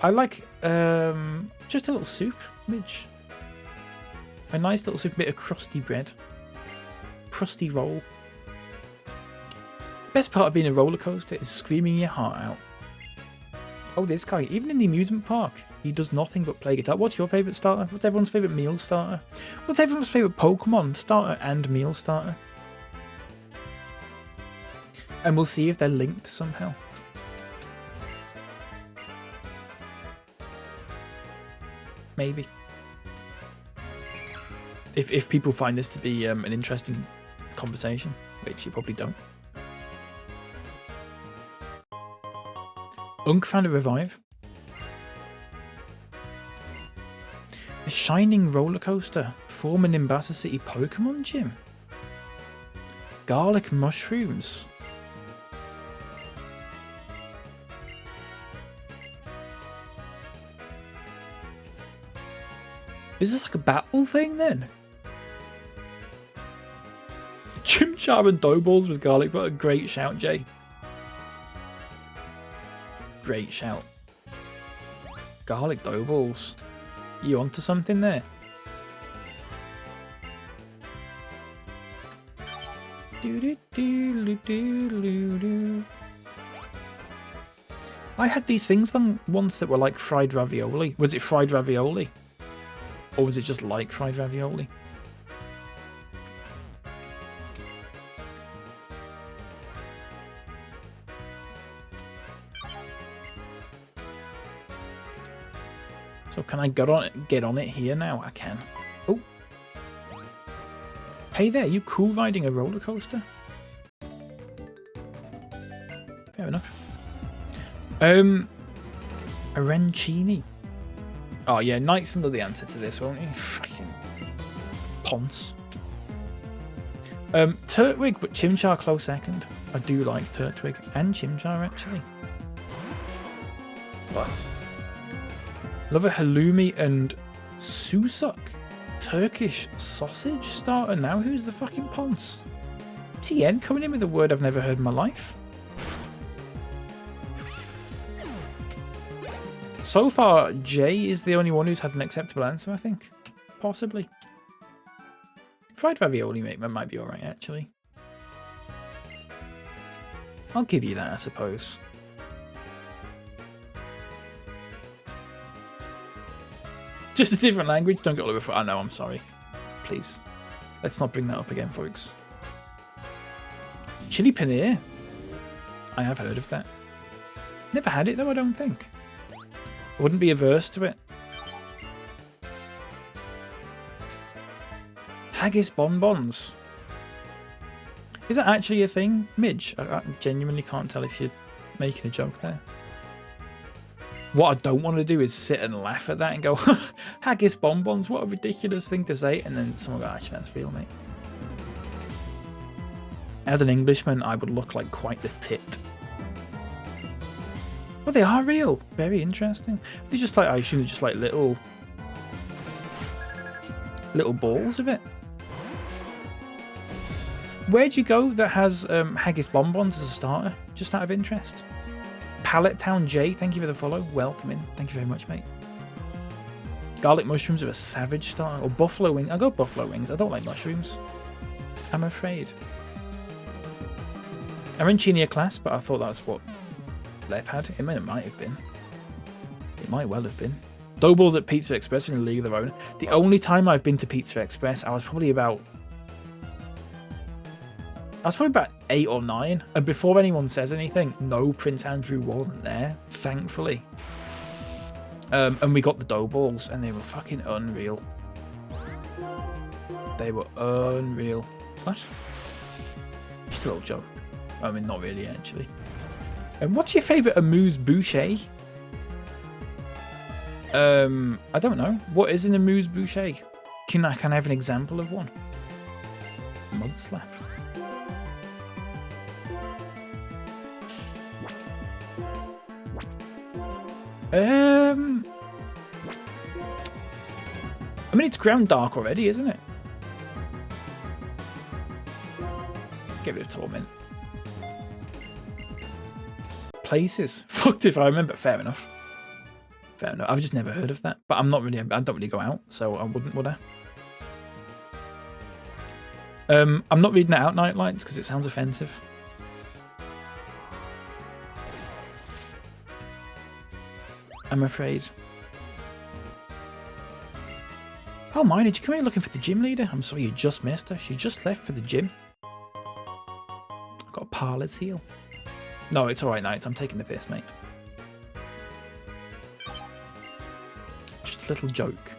I like just a little soup, Midge. A nice little soup, bit of crusty bread. Crusty roll. Best part of being a roller coaster is screaming your heart out. Oh, this guy, even in the amusement park, he does nothing but play guitar. What's your favourite starter? What's everyone's favourite meal starter? What's everyone's favourite Pokemon starter and meal starter? And we'll see if they're linked somehow. Maybe. If people find this to be an interesting conversation, which you probably don't. Unk found a revive. A shining roller coaster form an Nimbasa City Pokemon gym. Garlic mushrooms. Is this like a battle thing then? Chimchar and Doughballs with garlic butter. Great shout, Jay. Great shout. Garlic Doughballs. You onto something there? I had these things once that were like fried ravioli. Was it fried ravioli? Or was it just like fried ravioli? So can I get on it here now? I can. Oh. Hey there, you cool riding a roller coaster? Fair enough. A Rencini. Oh yeah, Knight's under the answer to this, won't he? Fucking Ponce. Turtwig, but Chimchar close second. I do like Turtwig and Chimchar actually. What? Love a halloumi and susuk. Turkish sausage starter. Now who's the fucking Ponce? TN coming in with a word I've never heard in my life. So far, Jay is the only one who's had an acceptable answer, I think. Possibly. Fried ravioli might be alright, actually. I'll give you that, I suppose. Just a different language? Don't get all over it. I know, I'm sorry. Please. Let's not bring that up again, folks. Chili paneer? I have heard of that. Never had it, though, I don't think. I wouldn't be averse to it. Haggis bonbons. Is that actually a thing? Midge, I genuinely can't tell if you're making a joke there. What I don't want to do is sit and laugh at that and go, haggis bonbons, what a ridiculous thing to say. And then someone go, actually, that's real, mate. As an Englishman, I would look like quite the tit. Well, they are real. Very interesting. They're just like, I assume they're just like little balls of it. Where'd you go that has haggis bonbons as a starter? Just out of interest. Pallet Town J, thank you for the follow. Welcome in. Thank you very much, mate. Garlic mushrooms are a savage starter. Or buffalo wings. I'll go buffalo wings. I don't like mushrooms. I'm afraid. I'm in Chinia class, but I thought that's what Lep had. It might have been. It might well have been. Doughballs at Pizza Express in a league of their own. The only time I've been to Pizza Express, I was probably about 8 or 9. And before anyone says anything, no, Prince Andrew wasn't there, thankfully. And we got the dough balls, and they were fucking unreal. They were unreal. What? Just a little joke. I mean, not really, actually. And what's your favourite amuse-bouche? I don't know. What is an amuse-bouche? Can I have an example of one? Mud slap. I mean, it's ground dark already, isn't it? Give it a torment. Places. Fucked if I remember. Fair enough. Fair enough. I've just never heard of that. But I don't really go out, so I wouldn't, would I? I'm not reading it out, Nightlights, because it sounds offensive. I'm afraid. Oh my, did you come here looking for the gym leader? I'm sorry you just missed her. She just left for the gym. I've got a parlor's heel. No, it's alright, Knight. I'm taking the piss, mate. Just a little joke.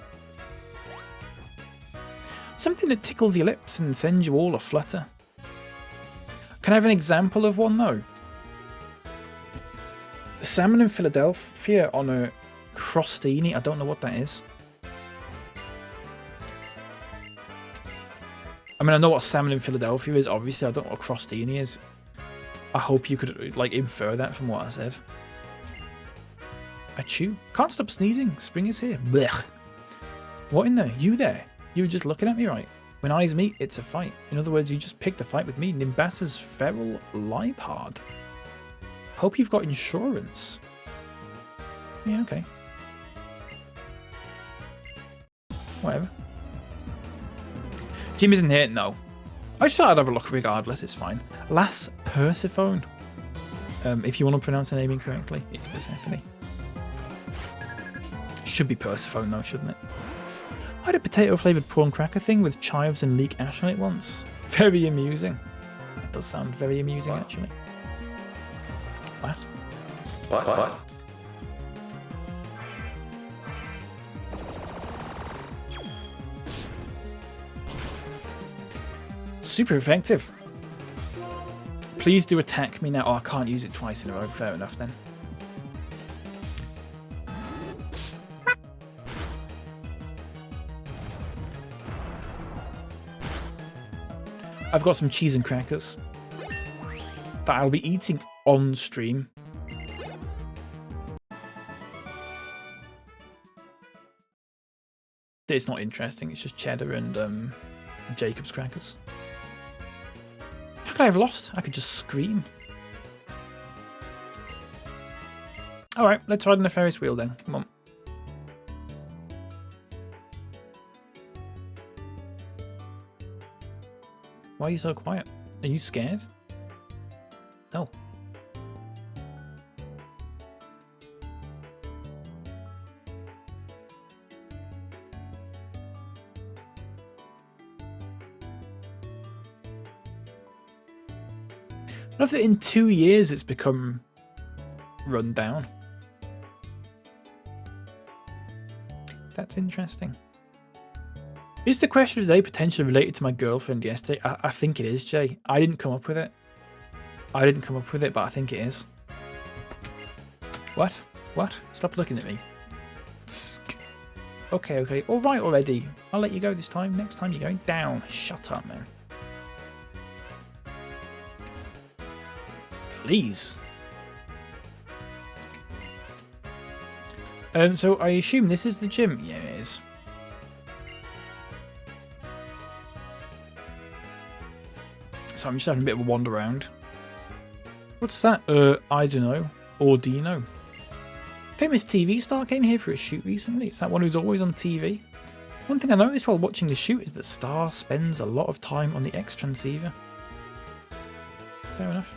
Something that tickles your lips and sends you all aflutter. Can I have an example of one, though? Salmon in Philadelphia on a crostini. I don't know what that is. I mean, I know what salmon in Philadelphia is. Obviously, I don't know what a crostini is. I hope you could, like, infer that from what I said. Achoo. Can't stop sneezing. Spring is here. Blech. What in there? You there? You were just looking at me, right? When eyes meet, it's a fight. In other words, you just picked a fight with me, Nimbas's feral Lipard. Hope you've got insurance. Yeah, okay. Whatever. Jim isn't here? No. I just thought I'd have a look regardless, it's fine. Lass Persephone. If you want to pronounce the name incorrectly, it's Persephone. Should be Persephone though, shouldn't it? I had a potato-flavoured prawn cracker thing with chives and leek ash on it once. Very amusing. It does sound very amusing, actually. What? What? Super effective. Please do attack me now. Oh, I can't use it twice in a row. Fair enough then. I've got some cheese and crackers that I'll be eating on stream. It's not interesting. It's just cheddar and Jacob's crackers. How could I have lost? I could just scream. Alright, let's ride on the Ferris wheel then. Come on. Why are you so quiet? Are you scared? No. I love that in 2 years it's become run down. That's interesting. Is the question of the day potentially related to my girlfriend yesterday? I think it is, Jay. I didn't come up with it. I didn't come up with it, but I think it is. What? What? Stop looking at me. Okay, okay. All right already. I'll let you go this time. Next time you're going down. Shut up, man. Please. So I assume this is the gym. Yeah, it is. So I'm just having a bit of a wander around. What's that? I don't know. Ordino. Famous TV star came here for a shoot recently. It's that one who's always on TV. One thing I noticed while watching the shoot is that Star spends a lot of time on the X transceiver. Fair enough.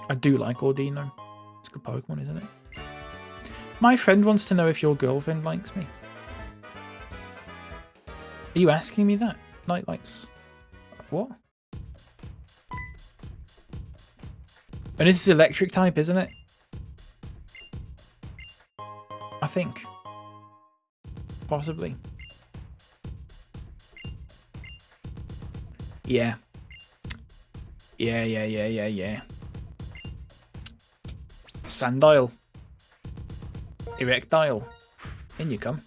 I do like Ordino. It's a good Pokemon, isn't it? My friend wants to know if your girlfriend likes me. Are you asking me that? Nightlights. What? And this is electric type, isn't it? I think. Possibly. Yeah. Yeah. Sandile. Erectile. In you come.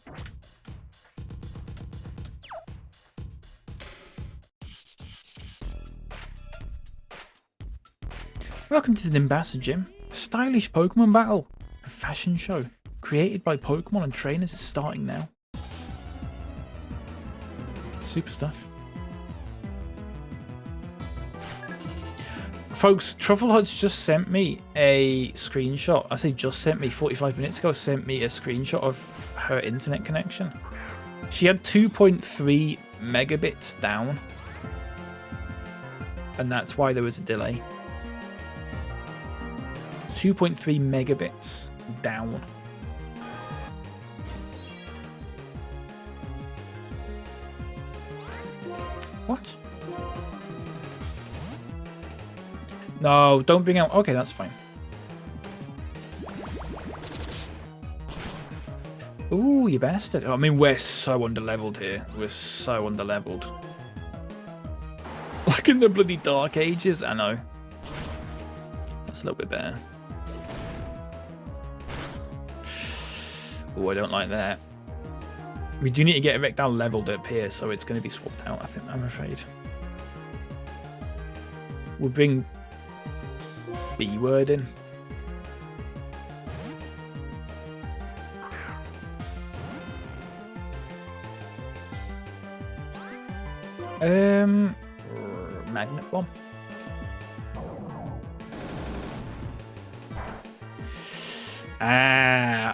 Welcome to the Nimbasa Gym. A stylish Pokemon battle. A fashion show created by Pokemon and trainers is starting now. Super stuff. Folks, Trufflehuds just sent me a screenshot. I say just sent me, 45 minutes ago, sent me a screenshot of her internet connection. She had 2.3 megabits down. And that's why there was a delay. 2.3 megabits down. What? No, don't bring out... Okay, that's fine. Ooh, you bastard. I mean, we're so underleveled here. We're so underleveled. Like in the bloody Dark Ages, I know. That's a little bit better. Oh, I don't like that. We do need to get Erectile leveled up here, so it's going to be swapped out, I think, I'm afraid. We'll bring B-word in. Magnet Bomb.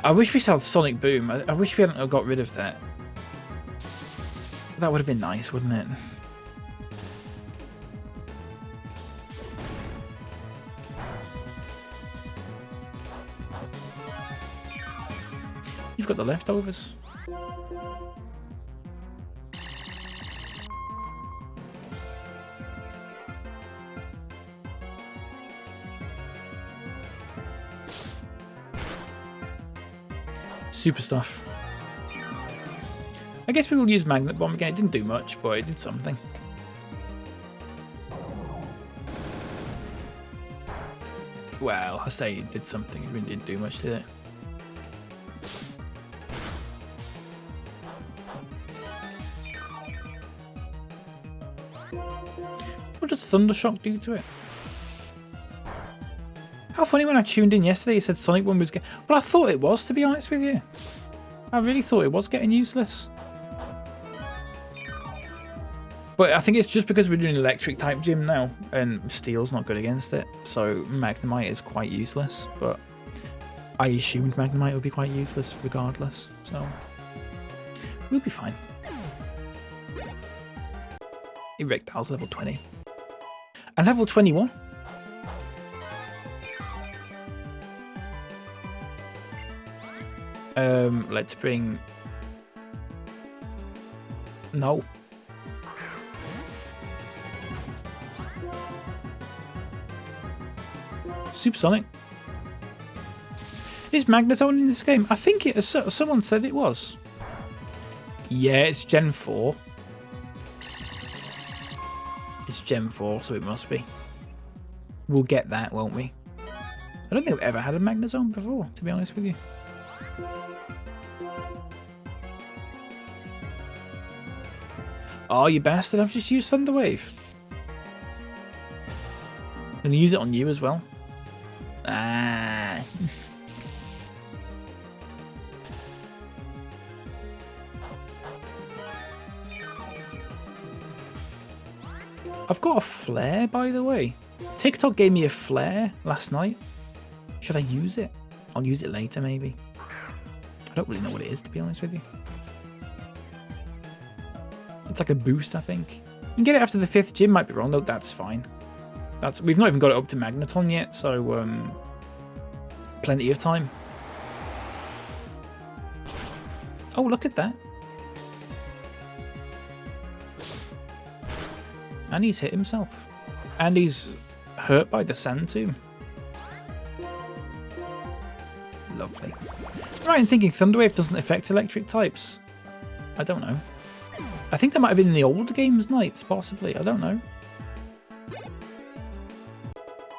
I wish we still had Sonic Boom. I wish we hadn't got rid of that. That would have been nice, wouldn't it? You've got the leftovers. Super stuff. I guess we'll use Magnet Bomb again. It didn't do much, but it did something. Well, I say it did something. It really didn't do much, did it? What does Thundershock do to it? How funny when I tuned in yesterday it said Sonic Boom was getting... Well, I thought it was, to be honest with you. I really thought it was getting useless. But I think it's just because we're doing electric type gym now and Steel's not good against it. So Magnemite is quite useless. But I assumed Magnemite would be quite useless regardless. So we'll be fine. Erectile's level 20. And level 21. Let's bring... No. Supersonic. Is Magnezone in this game? I think it. Someone said it was. Yeah, it's Gen 4. It's Gen 4, so it must be. We'll get that, won't we? I don't think I've ever had a Magnezone before, to be honest with you. Oh, you bastard, I've just used Thunder Wave. I'm going to use it on you as well. Ah. I've got a flare, by the way. TikTok gave me a flare last night. Should I use it? I'll use it later, maybe. I don't really know what it is, to be honest with you. It's like a boost, I think. You can get it after the 5th gym. Might be wrong, though. That's fine. We've not even got it up to Magneton yet, so plenty of time. Oh, look at that. And he's hit himself. And he's hurt by the sand tomb. Lovely. Right, I'm thinking Thunderwave doesn't affect electric types. I don't know. I think that might have been in the old games nights, possibly. I don't know.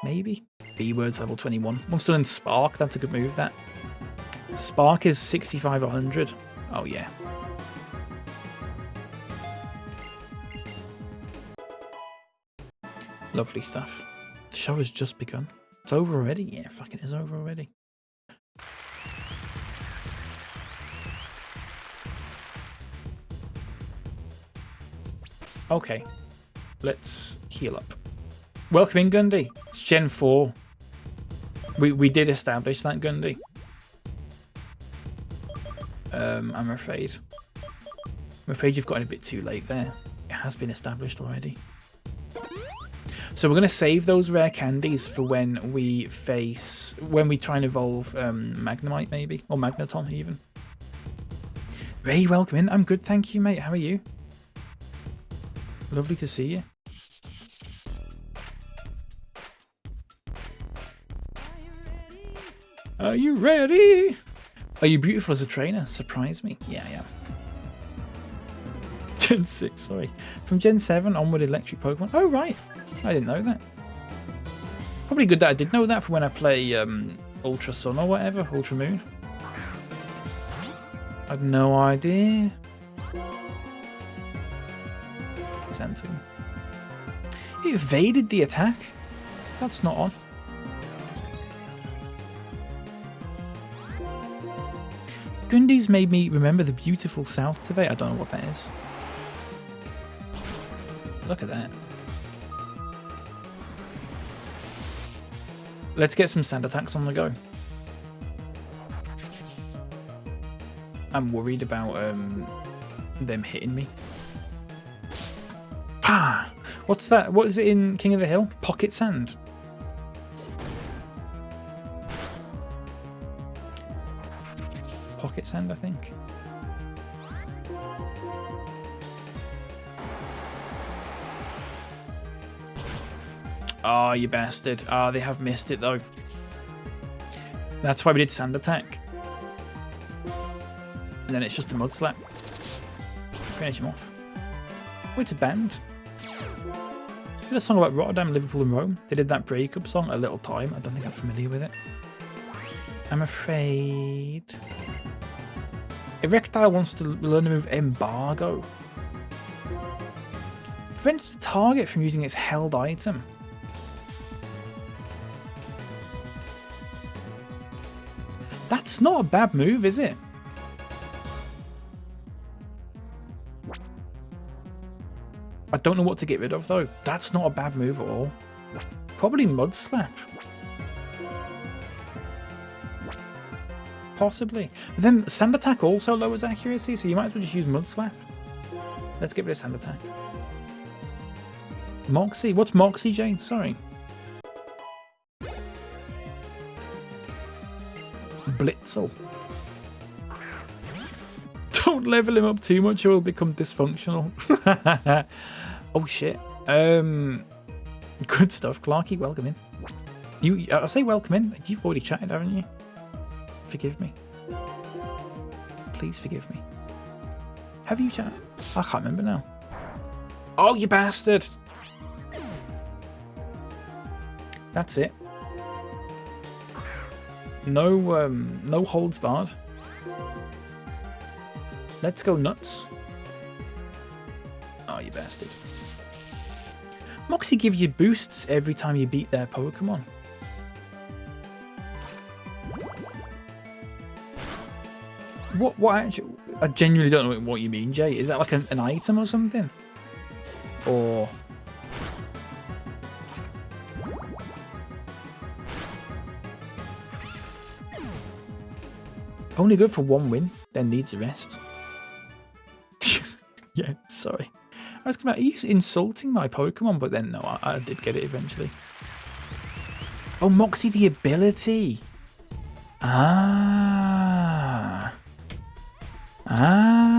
Maybe. B-Word's level 21. Once done in Spark, that's a good move, that. Spark is 65 or 100. Oh, yeah. Lovely stuff. The show has just begun. It's over already? Yeah, fucking is over already. Okay. Let's heal up. Welcome in, Gundy. It's Gen 4. We did establish that, Gundy. I'm afraid. I'm afraid you've gotten a bit too late there. It has been established already. So we're going to save those rare candies for when we try and evolve Magnemite, maybe, or Magneton even. Ray, welcome in. I'm good, thank you, mate. How are you? Lovely to see you. Are you ready? Are you beautiful as a trainer? Surprise me. Yeah, I am. Gen 6, sorry. From Gen 7 onward, electric Pokemon. Oh, right. I didn't know that. Probably good that I did know that for when I play Ultra Sun or whatever, Ultra Moon. I had no idea. Xantum. It evaded the attack. That's not on. Gundy's made me remember the beautiful South today. I don't know what that is. Look at that. Let's get some sand attacks on the go. I'm worried about them hitting me. Ah! What's that? What is it in King of the Hill? Pocket sand. Pocket sand, I think. Oh, you bastard. Oh, they have missed it, though. That's why we did sand attack. And then it's just a mud slap. Finish him off. Oh, it's a band. They did a song about Rotterdam, Liverpool and Rome. They did that breakup song, A Little Time. I don't think I'm familiar with it. I'm afraid... Erectile wants to learn the move Embargo. Prevents the target from using its held item. That's not a bad move, is it? I don't know what to get rid of, though. That's not a bad move at all. Probably Mud Slap. Possibly. But then Sand Attack also lowers accuracy, so you might as well just use Mud Slap. Let's get rid of Sand Attack. Moxie? What's Moxie, Jay? Sorry. Blitzel. Don't level him up too much or he'll become dysfunctional. Oh shit. Good stuff. Clarky, welcome in. I say welcome in. You've already chatted, haven't you? Forgive me. Please forgive me. Have you chatted? I can't remember now. Oh, you bastard. That's it. No, no holds barred. Let's go nuts. Oh, you bastard. Moxie gives you boosts every time you beat their Pokemon. What actually... I genuinely don't know what you mean, Jay. Is that like an item or something? Or... Only good for one win, then needs a rest. Yeah, sorry. I was going to be insulting my Pokemon, but then no, I did get it eventually. Oh, Moxie the ability. Ah. Ah.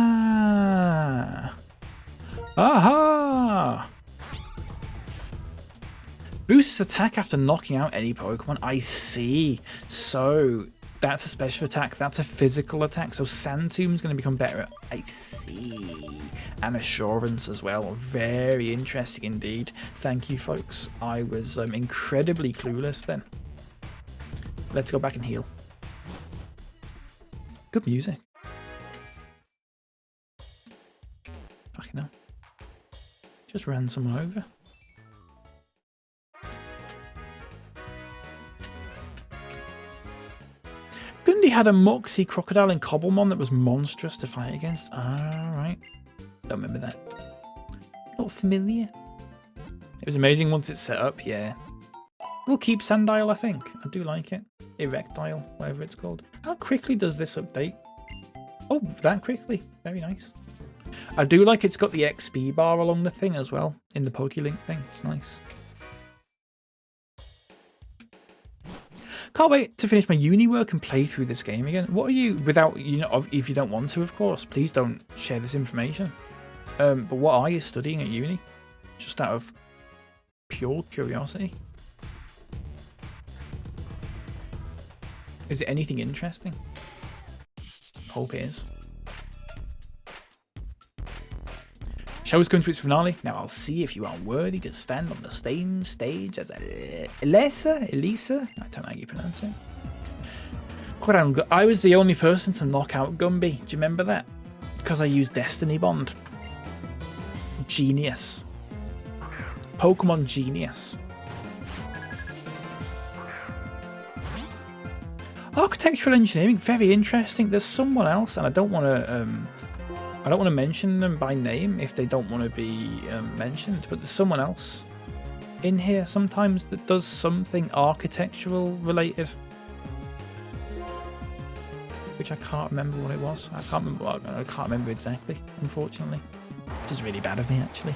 Aha. Boosts attack after knocking out any Pokemon. I see. So that's a special attack. That's a physical attack. So Sandtomb's going to become better. I see. And Assurance as well. Very interesting indeed. Thank you, folks. I was incredibly clueless then. Let's go back and heal. Good music. Fucking hell. Just ran someone over. Gundy had a Moxie Crocodile and Cobblemon that was monstrous to fight against. Alright. Don't remember that. Not familiar. It was amazing once it's set up, yeah. We'll keep Sandile, I think. I do like it. Erectile, whatever it's called. How quickly does this update? Oh, that quickly. Very nice. I do like it's got the XP bar along the thing as well. In the PokeLink thing. It's nice. Can't wait to finish my uni work and play through this game again. What are you, without, you know, if you don't want to, of course, please don't share this information. But what are you studying at uni? Just out of pure curiosity. Is it anything interesting? Hope it is. Show's come to its finale. Now I'll see if you are worthy to stand on the same stage as Elisa? I don't know how you pronounce it. I was the only person to knock out Gumby. Do you remember that? Because I used Destiny Bond. Genius. Pokemon genius. Architectural engineering, very interesting. There's someone else, and I don't want to mention them by name if they don't want to be mentioned, but there's someone else in here sometimes that does something architectural related, which I can't remember what it was. I can't remember exactly, unfortunately, which is really bad of me actually.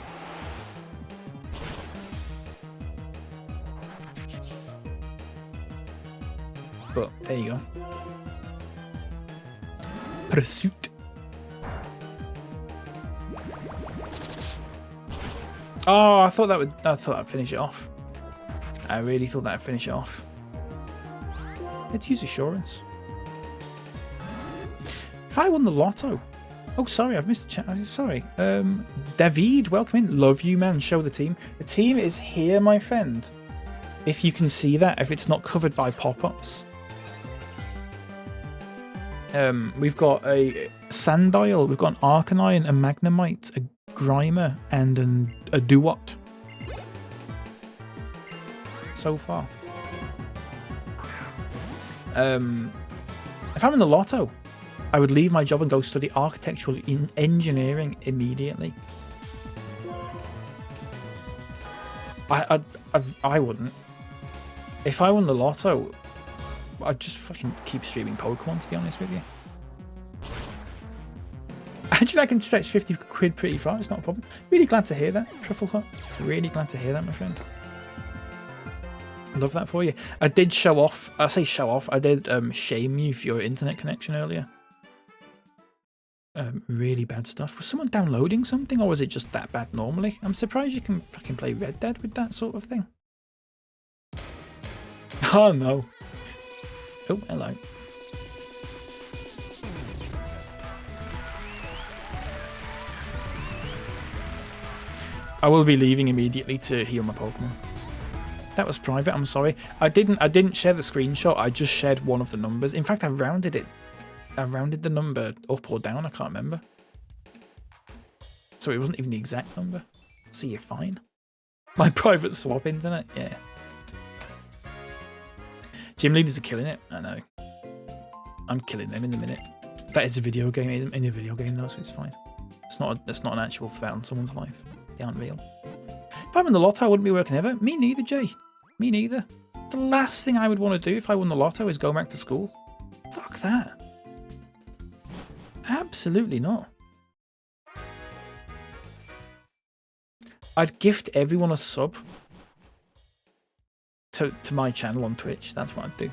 But there you go. Pursuit. Oh, I thought that'd finish it off. I really thought that'd finish it off. Let's use Assurance. If I won the lotto. Oh, sorry, I've missed the chat. Sorry. David, welcome in. Love you, man. Show the team. The team is here, my friend. If you can see that, if it's not covered by pop-ups. We've got a Sandile, we've got an Arcanine, a Magnemite, a Grimer, and a Duot. So far. If I'm in the lotto, I would leave my job and go study architectural engineering immediately. I wouldn't. If I won the lotto, I'd just fucking keep streaming Pokemon, to be honest with you. Actually, I can stretch 50 quid pretty far. It's not a problem. Really glad to hear that, Truffle Hut. Really glad to hear that, my friend. Love that for you. I did show off. I say show off. I did shame you for your internet connection earlier. Really bad stuff. Was someone downloading something, or was it just that bad normally? I'm surprised you can fucking play Red Dead with that sort of thing. Oh no. Oh, hello. I will be leaving immediately to heal my Pokemon. That was private, I'm sorry. I didn't share the screenshot, I just shared one of the numbers. In fact, I rounded it. I rounded the number up or down, I can't remember. So it wasn't even the exact number. So you're fine. My private swap internet, yeah. Gym leaders are killing it, I know. I'm killing them in a minute. That is a video game, in a video game though, so it's fine. It's not an actual threat on someone's life. They aren't real. If I'm in the lotto, I wouldn't be working ever. Me neither, Jay. Me neither. The last thing I would want to do if I won the lotto is go back to school. Fuck that. Absolutely not. I'd gift everyone a sub to my channel on Twitch. That's what I'd do.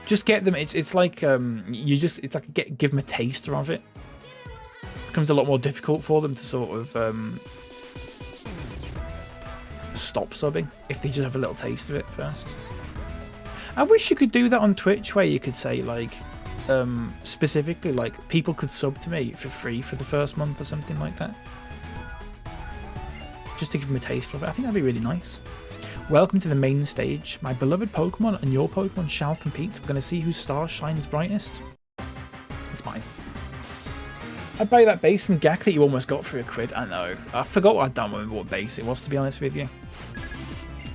Just get them. It's like it's like give them a taster of it. It becomes a lot more difficult for them to sort of stop subbing if they just have a little taste of it first. I wish you could do that on Twitch, where you could say like specifically like people could sub to me for free for the first month or something like that. Just to give them a taste of it. I think that'd be really nice. Welcome to the main stage. My beloved Pokemon and your Pokemon shall compete. We're going to see whose star shines brightest. It's mine. I'd buy that base from Gak that you almost got for £1. I know. I forgot what I don't remember what base it was, to be honest with you.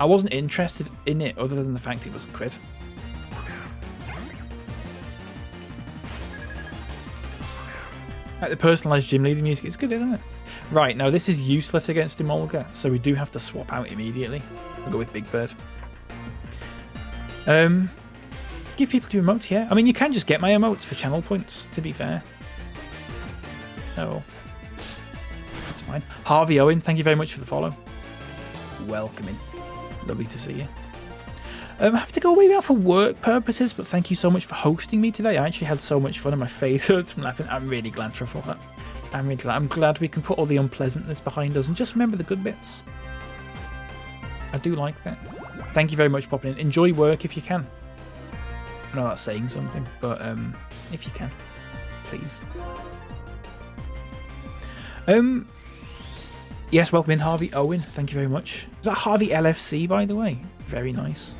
I wasn't interested in it other than the fact it was £1. Like the personalised gym leader music, it's good, isn't it? Right, now this is useless against Emolga, so we do have to swap out immediately. We'll go with Big Bird. Give people to emotes, yeah. I mean, you can just get my emotes for channel points, to be fair. So, that's fine. Harvey Owen, thank you very much for the follow. Welcome in. Lovely to see you. I have to go away now for work purposes, but thank you so much for hosting me today. I actually had so much fun and my face hurts from laughing. I'm really glad for that. I'm really glad. I'm glad we can put all the unpleasantness behind us and just remember the good bits. I do like that. Thank you very much for popping in. Enjoy work if you can. I know that's saying something, but if you can, please. Yes, welcome in, Harvey Owen. Thank you very much. Is that Harvey LFC, by the way? Very nice.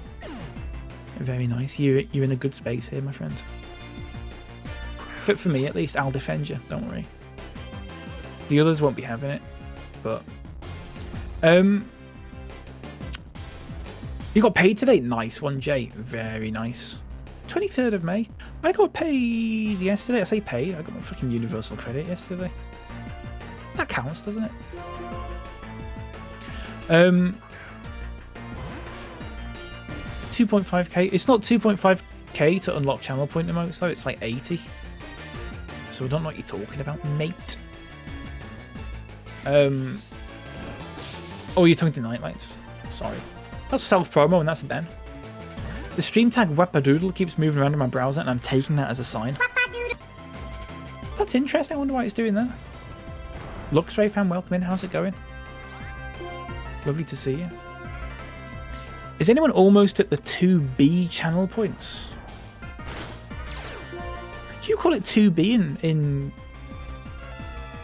Very nice. You're in a good space here, my friend. For me, at least, I'll defend you. Don't worry. The others won't be having it, but you got paid today. Nice one, Jay. Very nice. 23rd of May. I got paid yesterday. I say paid. I got my fucking universal credit yesterday. That counts, doesn't it? 2.5k. It's not 2.5k to unlock channel point emotes though. It's like 80. So I don't know what you're talking about, mate. Oh, you're talking to Nightlights. Sorry. That's self-promo and that's a Ben. The stream tag Wappadoodle keeps moving around in my browser and I'm taking that as a sign. That's interesting. I wonder why it's doing that. Luxray fan, welcome in. How's it going? Lovely to see you. Is anyone almost at the 2B channel points? Do you call it 2B in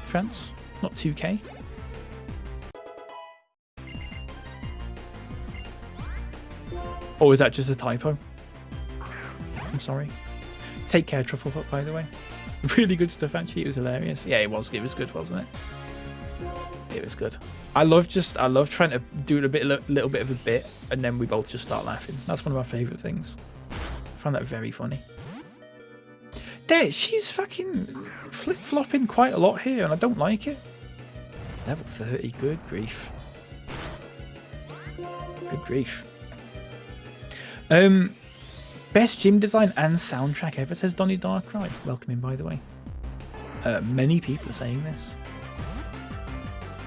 France? Not 2K? Or is that just a typo? I'm sorry. Take care, Trufflepop, by the way. Really good stuff, actually. It was hilarious. Yeah, it was. It was good, wasn't it? It was good. I love trying to do a little bit of a bit, and then we both just start laughing. That's one of my favourite things. I find that very funny. There, she's fucking flip-flopping quite a lot here, and I don't like it. Level 30, good grief. Good grief. Best gym design and soundtrack ever, says Donny Darkrai. Welcome in, by the way. Many people are saying this.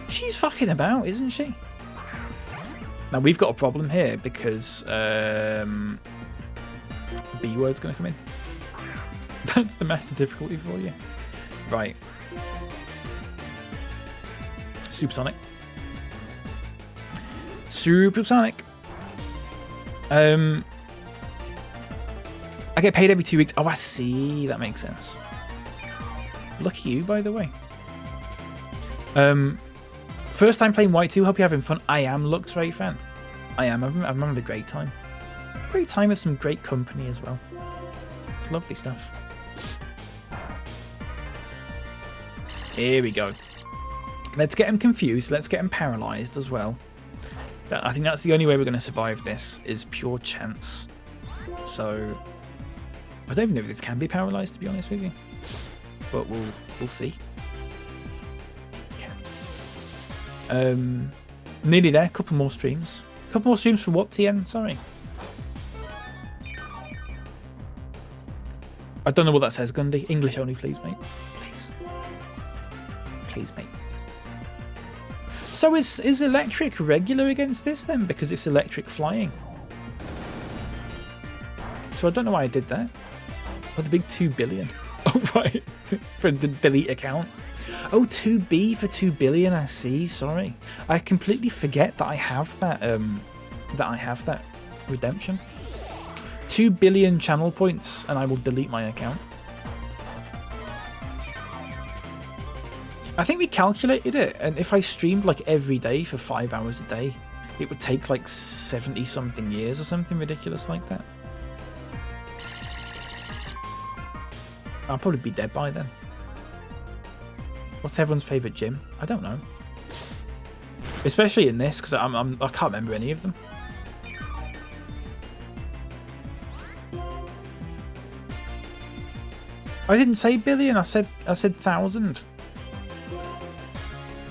She's fucking about, isn't she? Now, we've got a problem here because B-word's going to come in. That's the master difficulty for you. Right. Supersonic. Supersonic. I get paid every 2 weeks. Oh, I see. That makes sense. Lucky you, by the way. First time playing White 2. Hope you're having fun. I am Luxray fan. I am. I'm having a great time. Great time with some great company as well. It's lovely stuff. Here we go. Let's get him confused. Let's get him paralyzed as well. I think that's the only way we're going to survive this, is pure chance. So, I don't even know if this can be paralyzed, to be honest with you. But we'll see. Okay. Nearly there. Couple more streams. Couple more streams for what, TN? Sorry. I don't know what that says, Gundy. English only, please, mate. Please. Please, mate. So is electric regular against this then? Because it's electric flying. So I don't know why I did that. Oh, the big 2 billion. Oh, right. For the delete account. Oh, 2B for 2 billion, I see. Sorry. I completely forget that I have that, redemption. 2 billion channel points and I will delete my account. I think we calculated it, and if I streamed like every day for 5 hours a day, it would take like 70 something years or something ridiculous like that. I'll probably be dead by then. What's everyone's favourite gym? I don't know. Especially in this, because I can't remember any of them. I didn't say billion. I said 1,000.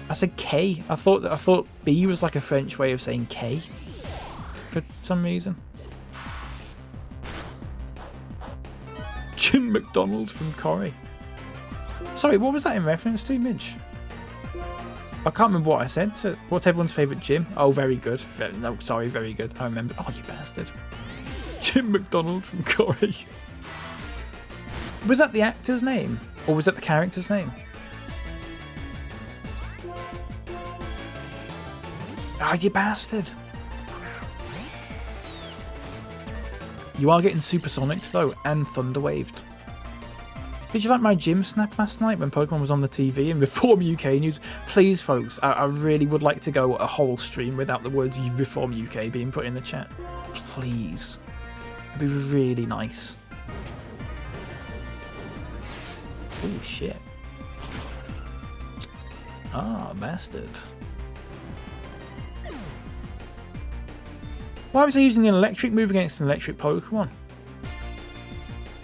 I said K. I thought B was like a French way of saying K for some reason. Jim McDonald from Corrie. Sorry, what was that in reference to, Midge? I can't remember what I said. So, what's everyone's favourite gym? Oh, very good. No, sorry, very good. I remember. Oh, you bastard. Jim McDonald from Corrie. Was that the actor's name? Or was that the character's name? Oh, you bastard. You are getting supersonic though, and thunderwaved. Did you like my gym snap last night when Pokemon was on the TV and Reform UK News? Please, folks, I really would like to go a whole stream without the words Reform UK being put in the chat. Please. It'd be really nice. Oh, shit. Ah, bastard. Why was I using an electric move against an electric Pokemon?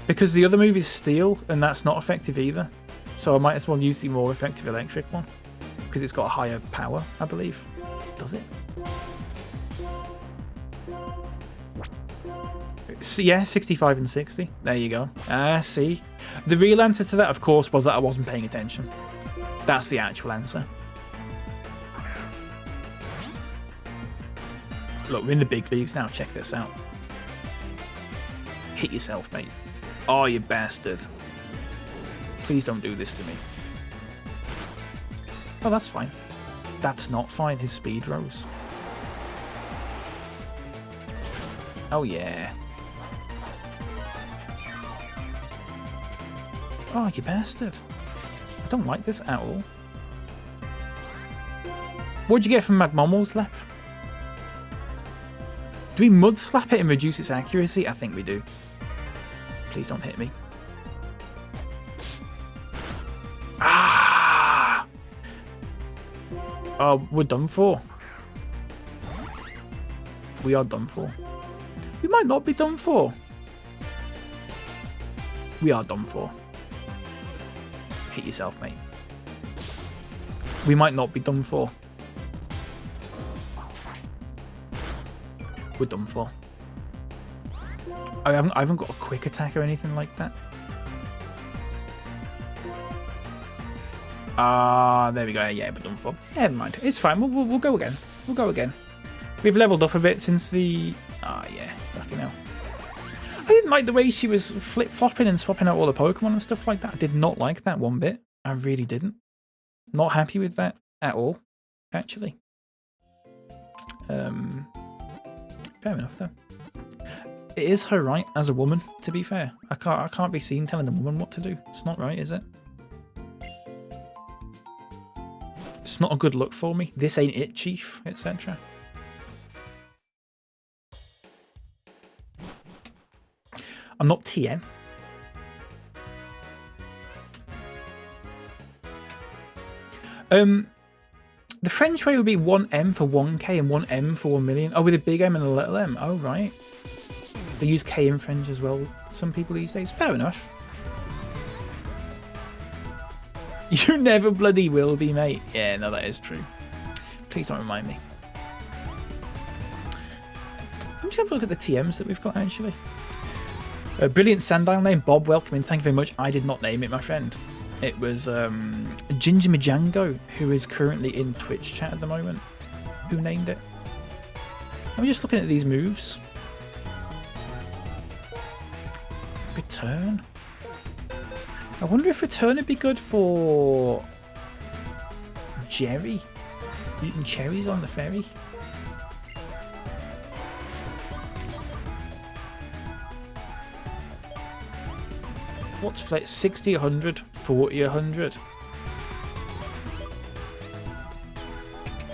Because the other move is Steel, and that's not effective either. So I might as well use the more effective electric one. Because it's got a higher power, I believe. Does it? So, yeah, 65 and 60. There you go. Ah, see. The real answer to that, of course, was that I wasn't paying attention. That's the actual answer. Look, we're in the big leagues now. Check this out. Hit yourself, mate. Oh, you bastard. Please don't do this to me. Oh, that's fine. That's not fine. His speed rose. Oh, yeah. Oh, you bastard. I don't like this at all. What'd you get from Magmommel's lap? Do we mud slap it and reduce its accuracy? I think we do. Please don't hit me. Ah! Oh, we're done for. We are done for. We might not be done for. We are done for. Hit yourself, mate. We might not be done for. We're done for. I haven't got a quick attack or anything like that. There we go. Yeah, we're done for. Never mind. It's fine. We'll go again. We'll go again. We've leveled up a bit since the... yeah. Fucking hell. I didn't like the way she was flip-flopping and swapping out all the Pokemon and stuff like that. I did not like that one bit. I really didn't. Not happy with that at all, actually. Fair enough, though. It is her right as a woman, to be fair. I can't be seen telling a woman what to do. It's not right, is it? It's not a good look for me. This ain't it, Chief, etc. I'm not TM. The French way would be 1M for 1K and 1M for 1 million. Oh, with a big M and a little m. Oh, right. They use K in French as well, some people these days. Fair enough. You never bloody will be, mate. Yeah, no, that is true. Please don't remind me. I'm just going to look at the TMs that we've got, actually. A brilliant Sandile name, Bob. Welcome in. Thank you very much. I did not name it, my friend. It was Ginger Majango, who is currently in Twitch chat at the moment, who named it. I'm just looking at these moves. Return. I wonder if return would be good for Jerry. Eating cherries on the ferry. What's flex? 60, 100, 40, 100.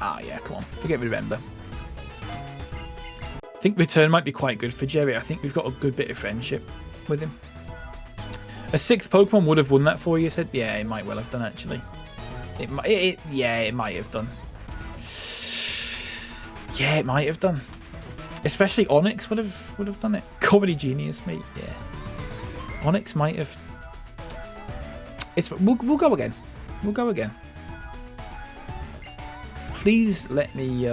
Ah, yeah, come on. Forget remember. I think return might be quite good for Jerry. I think we've got a good bit of friendship with him. A 6th Pokemon would have won that for you, said. Yeah, it might well have done, actually. It might have done. Yeah, it might have done. Especially Onyx would have done it. Comedy genius, mate. Yeah. Onyx might have. We'll go again. We'll go again. Please let me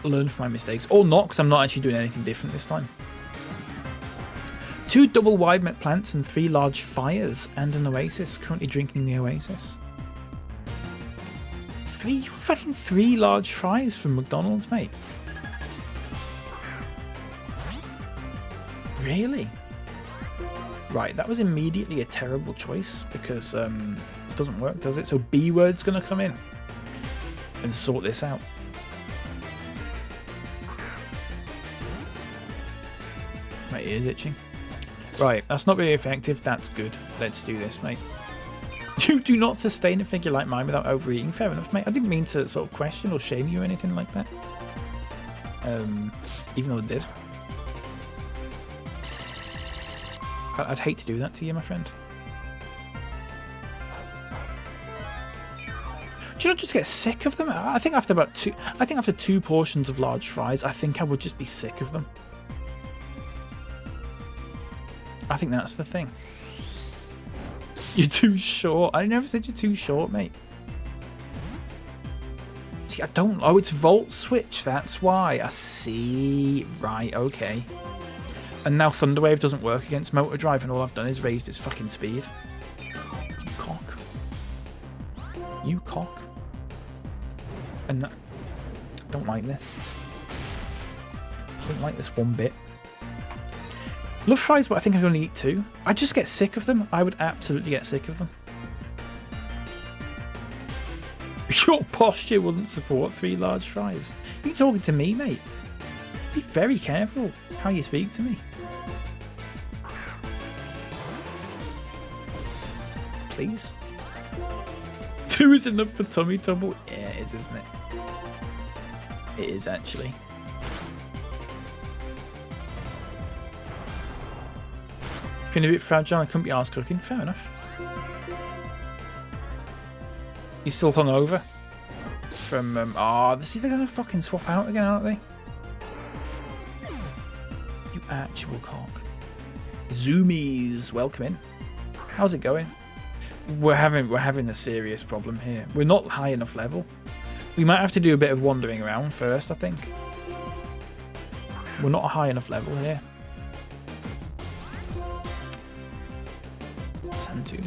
learn from my mistakes, or not, because I'm not actually doing anything different this time. 2 double wide met plants and 3 large fires and an oasis. Currently drinking the oasis. 3 large fries from McDonald's, mate. Really? Right, that was immediately a terrible choice because it doesn't work, does it? So B word's gonna come in and sort this out. My ear's itching. Right, that's not very effective. That's good. Let's do this, mate. You do not sustain a figure like mine without overeating. Fair enough, mate. I didn't mean to sort of question or shame you or anything like that. Even though I did. I'd hate to do that to you, my friend. Do you not just get sick of them? I think after about after 2 portions of large fries, I think I would just be sick of them. I think that's the thing. You're too short. I never said you're too short, mate. See, I don't. Oh, it's Volt Switch. That's why. I see. Right. Okay. And now Thunderwave doesn't work against Motor Drive, and all I've done is raised its fucking speed. You cock. You cock. And that, I don't like this. I don't like this one bit. Love fries, but I think I'm going to eat 2. I just get sick of them. I would absolutely get sick of them. Your posture wouldn't support 3 large fries. You're talking to me, mate. Be very careful how you speak to me. Please. 2 is enough for tummy trouble. Yeah, it is, isn't it? It is, actually. Feeling a bit fragile, I couldn't be arsed cooking. Fair enough. You still hungover? From, see, they're gonna fucking swap out again, aren't they? You actual cock. Zoomies, welcome in. How's it going? We're having a serious problem here. We're not high enough level. We might have to do a bit of wandering around first, I think. We're not a high enough level here. Sand 2.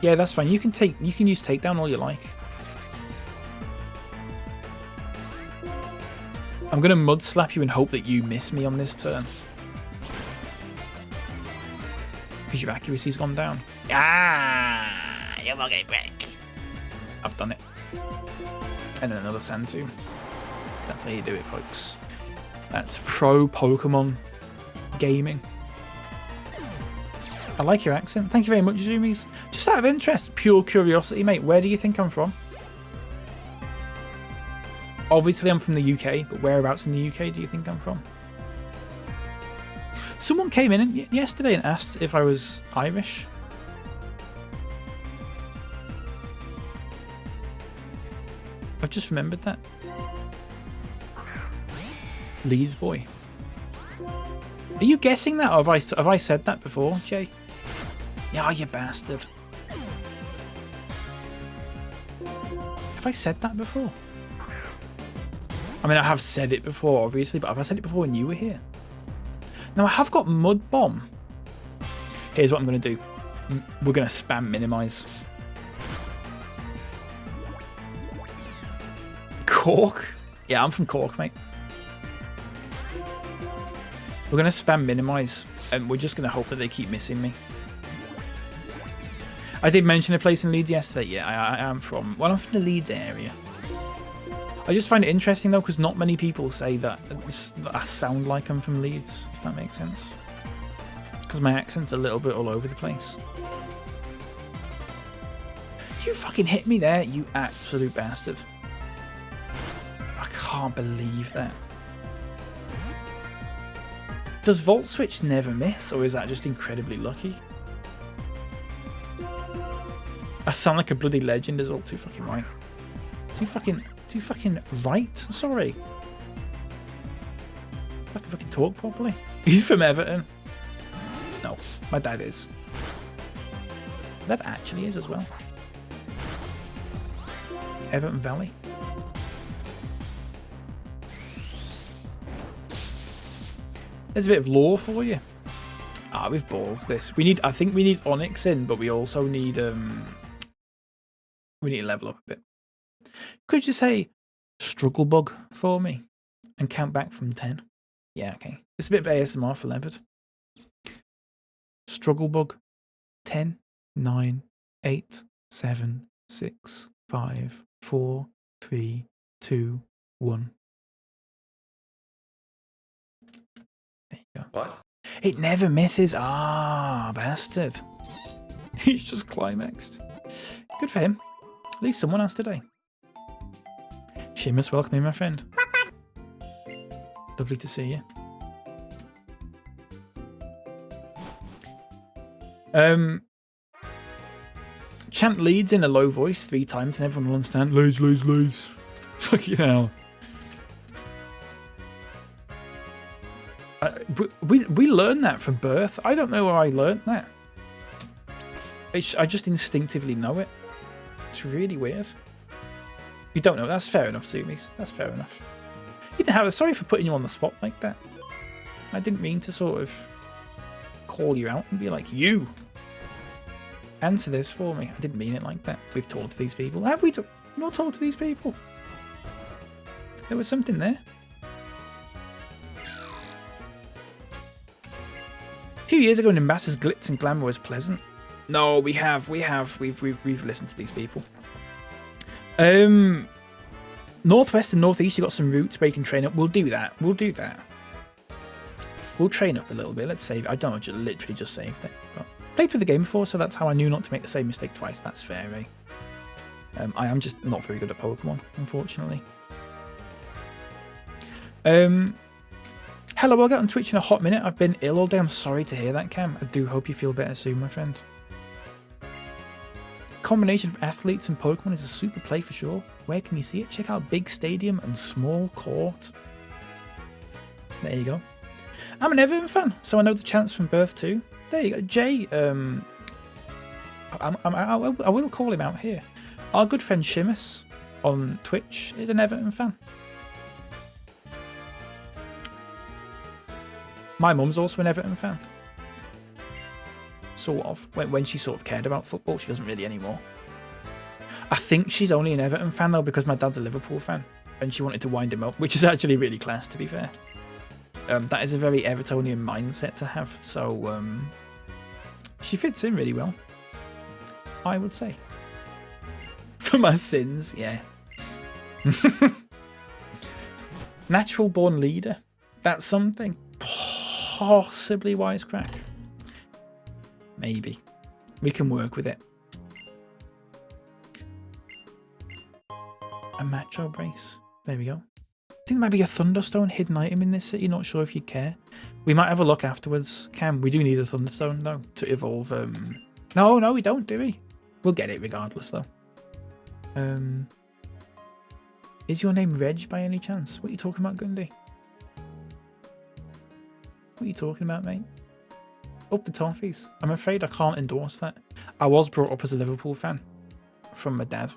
Yeah, that's fine. You can use takedown all you like. I'm gonna mud slap you and hope that you miss me on this turn. Because your accuracy's gone down. Ah, you're not getting back. I've done it. And then another Sand 2. That's how you do it, folks. That's pro Pokemon gaming. I like your accent. Thank you very much, Zoomies. Just out of interest, pure curiosity, mate, where do you think I'm from? Obviously, I'm from the UK, but whereabouts in the UK do you think I'm from? Someone came in yesterday and asked if I was Irish. I've just remembered that. Leeds boy. Are you guessing that, or have I said that before, Jay? Yeah, you bastard. Have I said that before? I mean, I have said it before, obviously, but have I said it before when you were here? Now, I have got Mud Bomb. Here's what I'm going to do. We're going to spam minimize. Cork? Yeah, I'm from Cork, mate. We're going to spam minimize, and we're just going to hope that they keep missing me. I did mention a place in Leeds yesterday. Yeah, I am from... Well, I'm from the Leeds area. I just find it interesting, though, because not many people say that I sound like I'm from Leeds, if that makes sense. Because my accent's a little bit all over the place. You fucking hit me there, you absolute bastard. I can't believe that. Does Volt Switch never miss, or is that just incredibly lucky? I sound like a bloody legend as well, too fucking right. Too fucking right? Sorry. I can fucking talk properly. He's from Everton. No, my dad is. That actually is as well. Everton Valley. There's a bit of lore for you. Ah, with balls. This I think we need Onyx in, but we also need we need to level up a bit. Could you say struggle bug for me and count back from 10? Yeah, okay. It's a bit of ASMR for Leopard. Struggle bug. 10, 9, 8, 7, 6, 5, 4, 3, 2, 1. There you go. What? It never misses. Ah, bastard. He's just climaxed. Good for him. At least someone has today. Seamus, welcome in, my friend. Lovely to see you. Chant Leeds in a low voice 3 times and everyone will understand. Leeds, Leeds, Leeds. Fucking hell. We learned that from birth. I don't know where I learned that. I just instinctively know it. It's really weird. You don't know. That's fair enough, Sumis. That's fair enough. You didn't have. Sorry for putting you on the spot like that. I didn't mean to sort of call you out and be like, you answer this for me. I didn't mean it like that. We've talked to these people. Have we not talked to these people? There was something there. A few years ago, Nimbas's glitz and glamour was pleasant. No, we've listened to these people. Northwest and northeast, you got some routes where you can train up. We'll do that. We'll train up a little bit. Let's save it. I don't know, just literally just saved it. But played through the game before, so that's how I knew not to make the same mistake twice. That's fair, eh? I am just not very good at Pokemon, unfortunately. Hello, I'll get on Twitch in a hot minute. I've been ill all day. I'm sorry to hear that, Cam. I do hope you feel better soon, my friend. Combination of athletes and Pokemon is a super play for sure. Where can you see it? Check out Big Stadium and Small Court. There you go. I'm an Everton fan, so I know the chants from birth too. There you go. Jay, I will call him out here. Our good friend Seamus on Twitch is an Everton fan. My mum's also an Everton fan. Sort of. When she sort of cared about football, she doesn't really anymore. I think she's only an Everton fan though because my dad's a Liverpool fan and she wanted to wind him up, which is actually really class, to be fair. That is a very Evertonian mindset to have, so she fits in really well, I would say. For my sins, yeah. Natural born leader. That's something. Possibly wisecrack. Maybe. We can work with it. A macho brace. There we go. I think there might be a Thunderstone hidden item in this city. Not sure if you'd care. We might have a look afterwards. Cam, we do need a Thunderstone though to evolve. No, we don't, do we? We'll get it regardless though. Is your name Reg by any chance? What are you talking about, Gundy? What are you talking about, mate? Up the toffees. I'm afraid I can't endorse that. I was brought up as a Liverpool fan from my dad.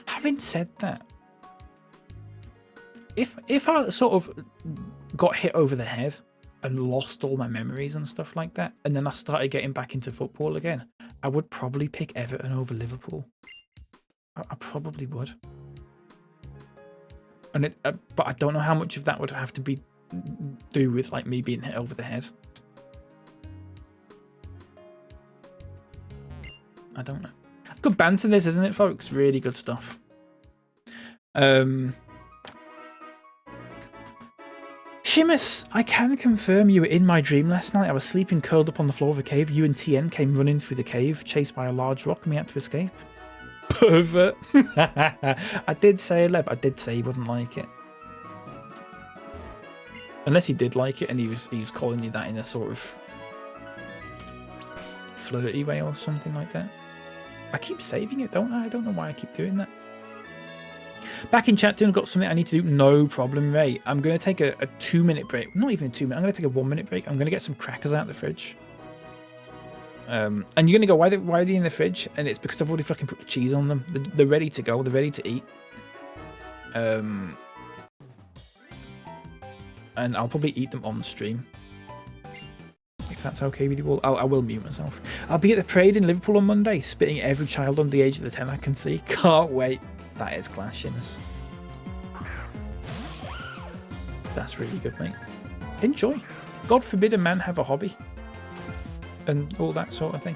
Having said that, if I sort of got hit over the head and lost all my memories and stuff like that, and then I started getting back into football again, I would probably pick Everton over Liverpool. I probably would. And but I don't know how much of that would have to be do with like me being hit over the head. I don't know. Good banter this, isn't it, folks? Really good stuff. Shimus, I can confirm you were in my dream last night. I was sleeping curled up on the floor of a cave. You and TN came running through the cave, chased by a large rock, and we had to escape. Pervert. I did say, Leb, I did say he wouldn't like it. Unless he did like it and he was calling you that in a sort of flirty way or something like that. I keep saving it, don't I? I don't know why I keep doing that. Back in chat, I've got something I need to do. No problem, Ray. I'm going to take a 2-minute break. Not even a 2 minute. I'm going to take a 1-minute break. I'm going to get some crackers out of the fridge. And you're going to go, why are they in the fridge? And it's because I've already fucking put the cheese on them. They're ready to go. They're ready to eat. And I'll probably eat them on stream. If that's okay with you all. I will mute myself. I'll be at the parade in Liverpool on Monday, spitting at every child under the age of the 10 I can see. Can't wait. That is class, Shimus. That's really good, mate. Enjoy. God forbid a man have a hobby. And all that sort of thing.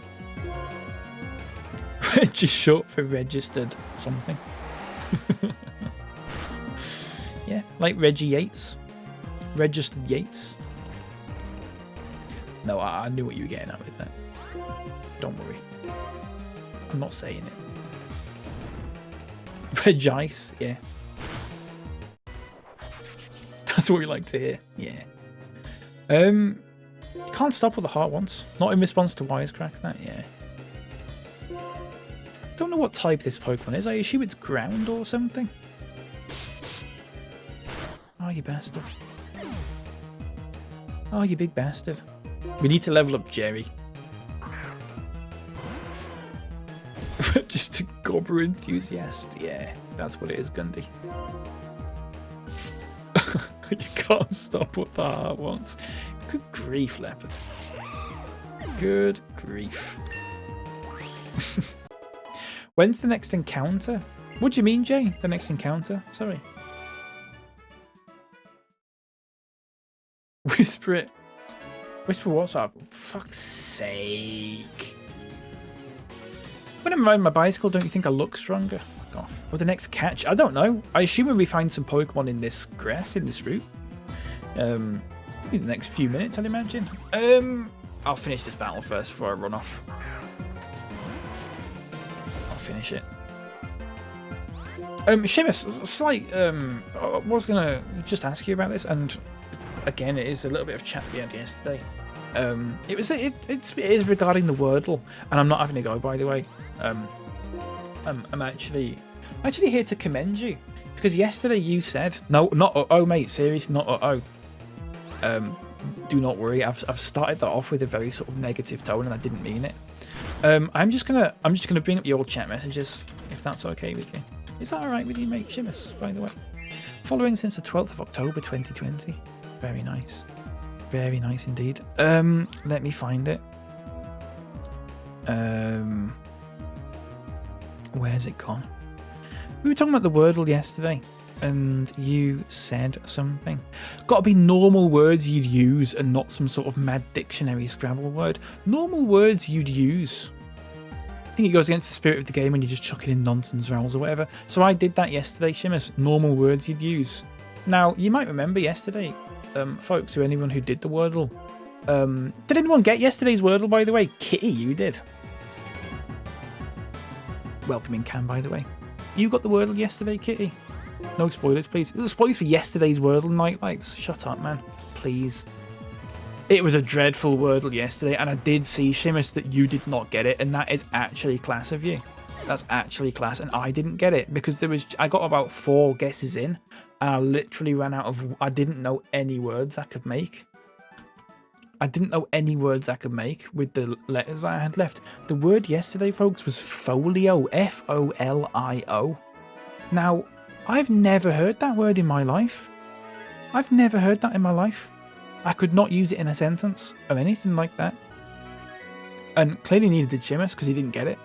Just short for registered something. Yeah, like Reggie Yates. Registered Yates. No, I knew what you were getting at with that. Don't worry. I'm not saying it. Reg Ice, yeah. That's what we like to hear. Yeah. Can't stop what the heart wants. Not in response to Wisecrack, that, yeah. Don't know what type this Pokemon is. I assume it's ground or something. Oh, you bastard. Oh, you big bastard. We need to level up Jerry. Just a gobber enthusiast. Yeah, that's what it is, Gundy. You can't stop what the heart wants. Good grief, Leopard. Good grief. When's the next encounter? What do you mean, Jay? The next encounter? Sorry. Whisper it. Whisper what's up? Fuck's sake. When I'm riding my bicycle, don't you think I look stronger? Fuck off. Or the next catch? I don't know. I assume when we find some Pokemon in this grass, in this route. In the next few minutes, I'd imagine. I'll finish this battle first before I run off. I'll finish it. Shimus, slight, I was gonna just ask you about this, and again, it is a little bit of chat we had yesterday. It is regarding the Wordle, and I'm not having a go, by the way. I'm actually here to commend you, because yesterday you said no, not uh-oh, mate, seriously, not uh-oh. Do not worry, I've started that off with a very sort of negative tone, and I didn't mean it. I'm just gonna bring up your chat messages, if that's okay with you. Is that alright with you, mate? Shimus, by the way. Following since the 12th of October 2020. Very nice. Very nice indeed. Let me find it. Where's it gone? We were talking about the Wordle yesterday, and you said something. Got to be normal words you'd use and not some sort of mad dictionary Scrabble word. Normal words you'd use. I think it goes against the spirit of the game when you're just chucking in nonsense rolls or whatever. So I did that yesterday, Shimus. Normal words you'd use. Now, you might remember yesterday, folks, or anyone who did the Wordle. Did anyone get yesterday's Wordle, by the way? Kitty, you did. Welcome in, Cam, by the way. You got the Wordle yesterday, Kitty? No spoilers, please. Spoilers for yesterday's Wordle Nightlights. Shut up, man. Please. It was a dreadful Wordle yesterday, and I did see, Shimus, that you did not get it, and that is actually class of you. That's actually class, and I didn't get it because I got about 4 guesses in, and I literally ran out of. I didn't know any words I could make. I didn't know any words I could make with the letters I had left. The word yesterday, folks, was folio. Folio. Now, I've never heard that word in my life. I've never heard that in my life. I could not use it in a sentence or anything like that. And clearly neither did Shimus because he didn't get it,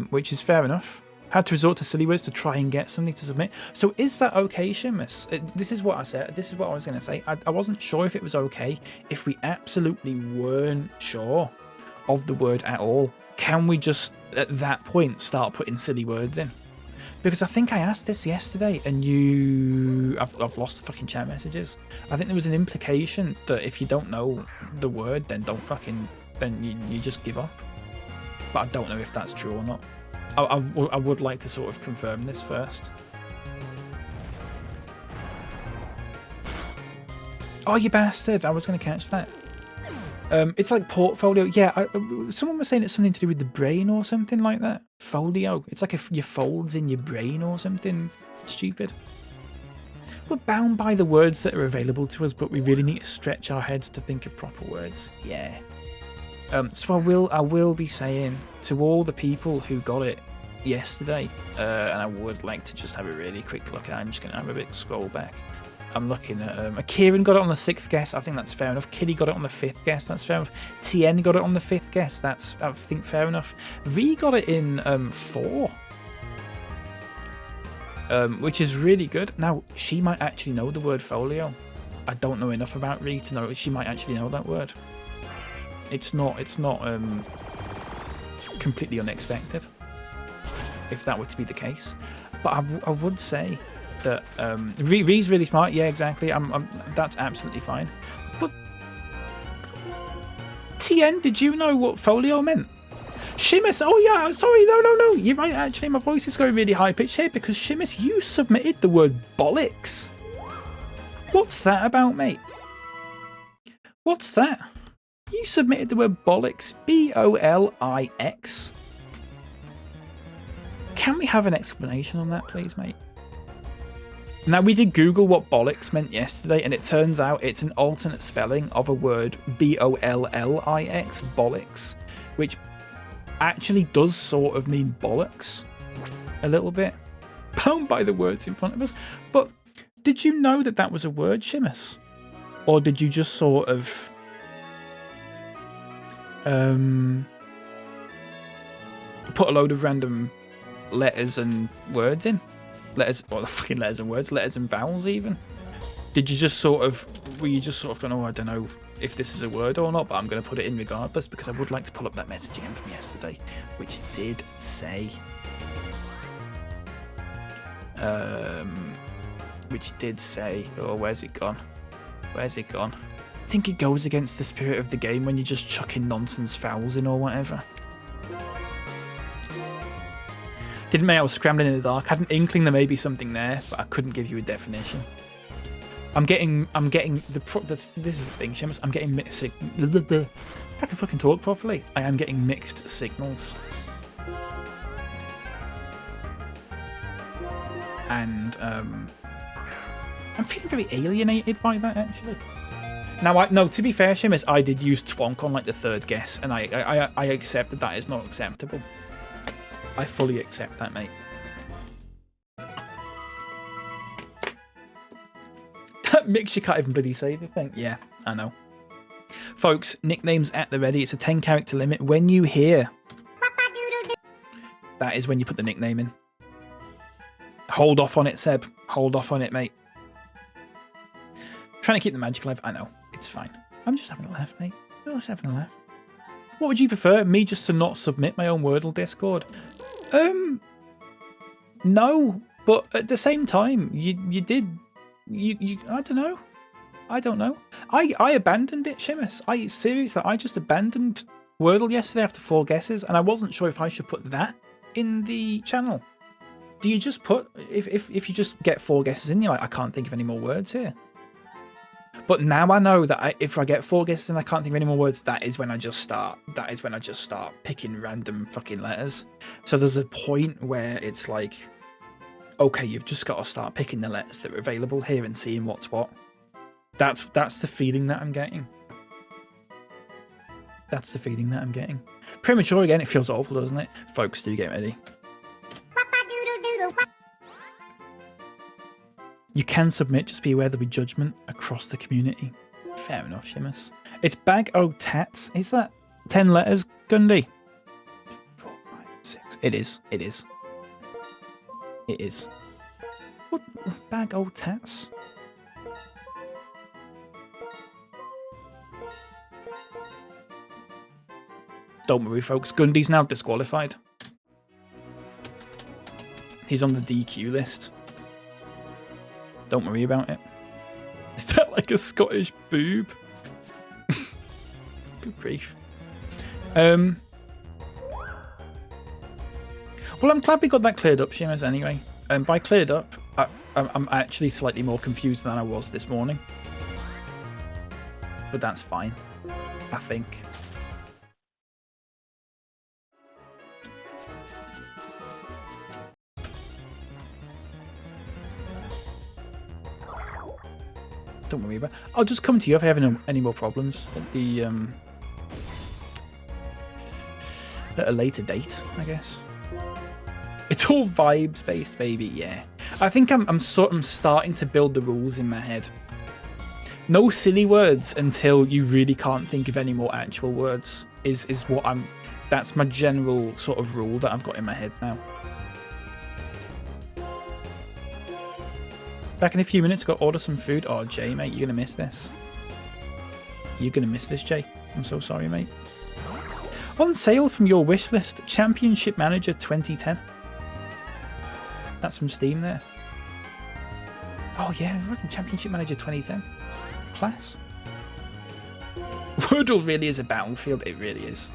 which is fair enough. Had to resort to silly words to try and get something to submit. So is that okay, Shimus? This is what I said. This is what I was going to say. I wasn't sure if it was okay if we absolutely weren't sure of the word at all. Can we just, at that point, start putting silly words in? Because I think I asked this yesterday and I've lost the fucking chat messages. I think there was an implication that if you don't know the word, then you just give up. But I don't know if that's true or not. I would like to sort of confirm this first. Oh, you bastard. I was going to catch that. It's like portfolio. Yeah, someone was saying it's something to do with the brain or something like that. Folio. It's like your folds in your brain or something stupid. We're bound by the words that are available to us, but we really need to stretch our heads to think of proper words. Yeah. So I will be saying to all the people who got it yesterday, and I would like to just have a really quick look at it. I'm just going to have a big scroll back. I'm looking at Kieran got it on the 6th guess. I think that's fair enough. Kitty got it on the 5th guess. That's fair enough. Tien got it on the 5th guess. That's, I think, fair enough. Ree got it in 4, which is really good. Now, she might actually know the word folio. I don't know enough about Ree to know she might actually know that word. It's not completely unexpected, if that were to be the case. But I would say that Ree's really smart. Yeah, exactly. That's absolutely fine. But Tien, did you know what folio meant? Shimus, oh yeah, sorry, no. You're right, actually. My voice is going really high-pitched here because Shimus, you submitted the word bollocks. What's that about, mate? What's that? You submitted the word bollocks. B-O-L-I-X. Can we have an explanation on that, please, mate? Now, we did Google what bollocks meant yesterday, and it turns out it's an alternate spelling of a word, B-O-L-L-I-X, bollocks, which actually does sort of mean bollocks a little bit, bound by the words in front of us. But did you know that that was a word, Shimus? Or did you just sort of put a load of random letters and words in? Letters, or the fucking letters and words, letters and vowels even. Were you just sort of going, oh, I don't know if this is a word or not, but I'm going to put it in regardless because I would like to pull up that message again from yesterday, which did say, oh, where's it gone? I think it goes against the spirit of the game when you just chuck in nonsense vowels in or whatever. Didn't mean I was scrambling in the dark. Had an inkling there may be something there, but I couldn't give you a definition. I'm getting this is the thing, Shimus. I'm getting mixed signals. If I can fucking talk properly, I am getting mixed signals. And I'm feeling very alienated by that, actually. Now, no, to be fair, Shimus, I did use twonk on like the 3rd guess, and I accept that is not acceptable. I fully accept that, mate. That mix, you can't even bloody say the thing. Yeah, I know. Folks, nicknames at the ready. It's a 10-character limit. When you hear, that is when you put the nickname in. Hold off on it, Seb. Hold off on it, mate. Trying to keep the magic alive. I know. It's fine. I'm just having a laugh, mate. I'm just having a laugh. What would you prefer? Me just to not submit my own Wordle Discord? No, but at the same time, you did. I don't know. I abandoned it, Shimus. I just abandoned Wordle yesterday after 4 guesses, and I wasn't sure if I should put that in the channel. Do you just put if you just get 4 guesses in, you're like, I can't think of any more words here. But now I know that if I get 4 guesses and I can't think of any more words, that is when I just start. That is when I just start picking random fucking letters. So there's a point where it's like, okay, you've just got to start picking the letters that are available here and seeing what's what. That's the feeling that I'm getting. That's the feeling that I'm getting. Premature again, it feels awful, doesn't it? Folks, do get ready. You can submit, just be aware there'll be judgment across the community. Fair enough, Shimus. It's Bag O Tats. Is that 10 letters, Gundy? 4, 5, 6. It is. It is. It is. What? Bag O Tats? Don't worry, folks. Gundy's now disqualified. He's on the DQ list. Don't worry about it. Is that like a Scottish boob? Good grief. Well, I'm glad we got that cleared up, Shimas, anyway. By cleared up, I'm actually slightly more confused than I was this morning. But that's fine, I think. Don't worry about it. I'll just come to you if I have any more problems at the at a later date, I guess. It's all vibes based, baby. Yeah, I think I'm starting to build the rules in my head. No silly words until you really can't think of any more actual words. Is what I'm. That's my general sort of rule that I've got in my head now. Back in a few minutes, got to order some food. Oh, Jay, mate, you're going to miss this. You're going to miss this, Jay. I'm so sorry, mate. On sale from your wish list, Championship Manager 2010. That's from Steam there. Oh, yeah, fucking Championship Manager 2010. Class. Wordle really is a battlefield. It really is.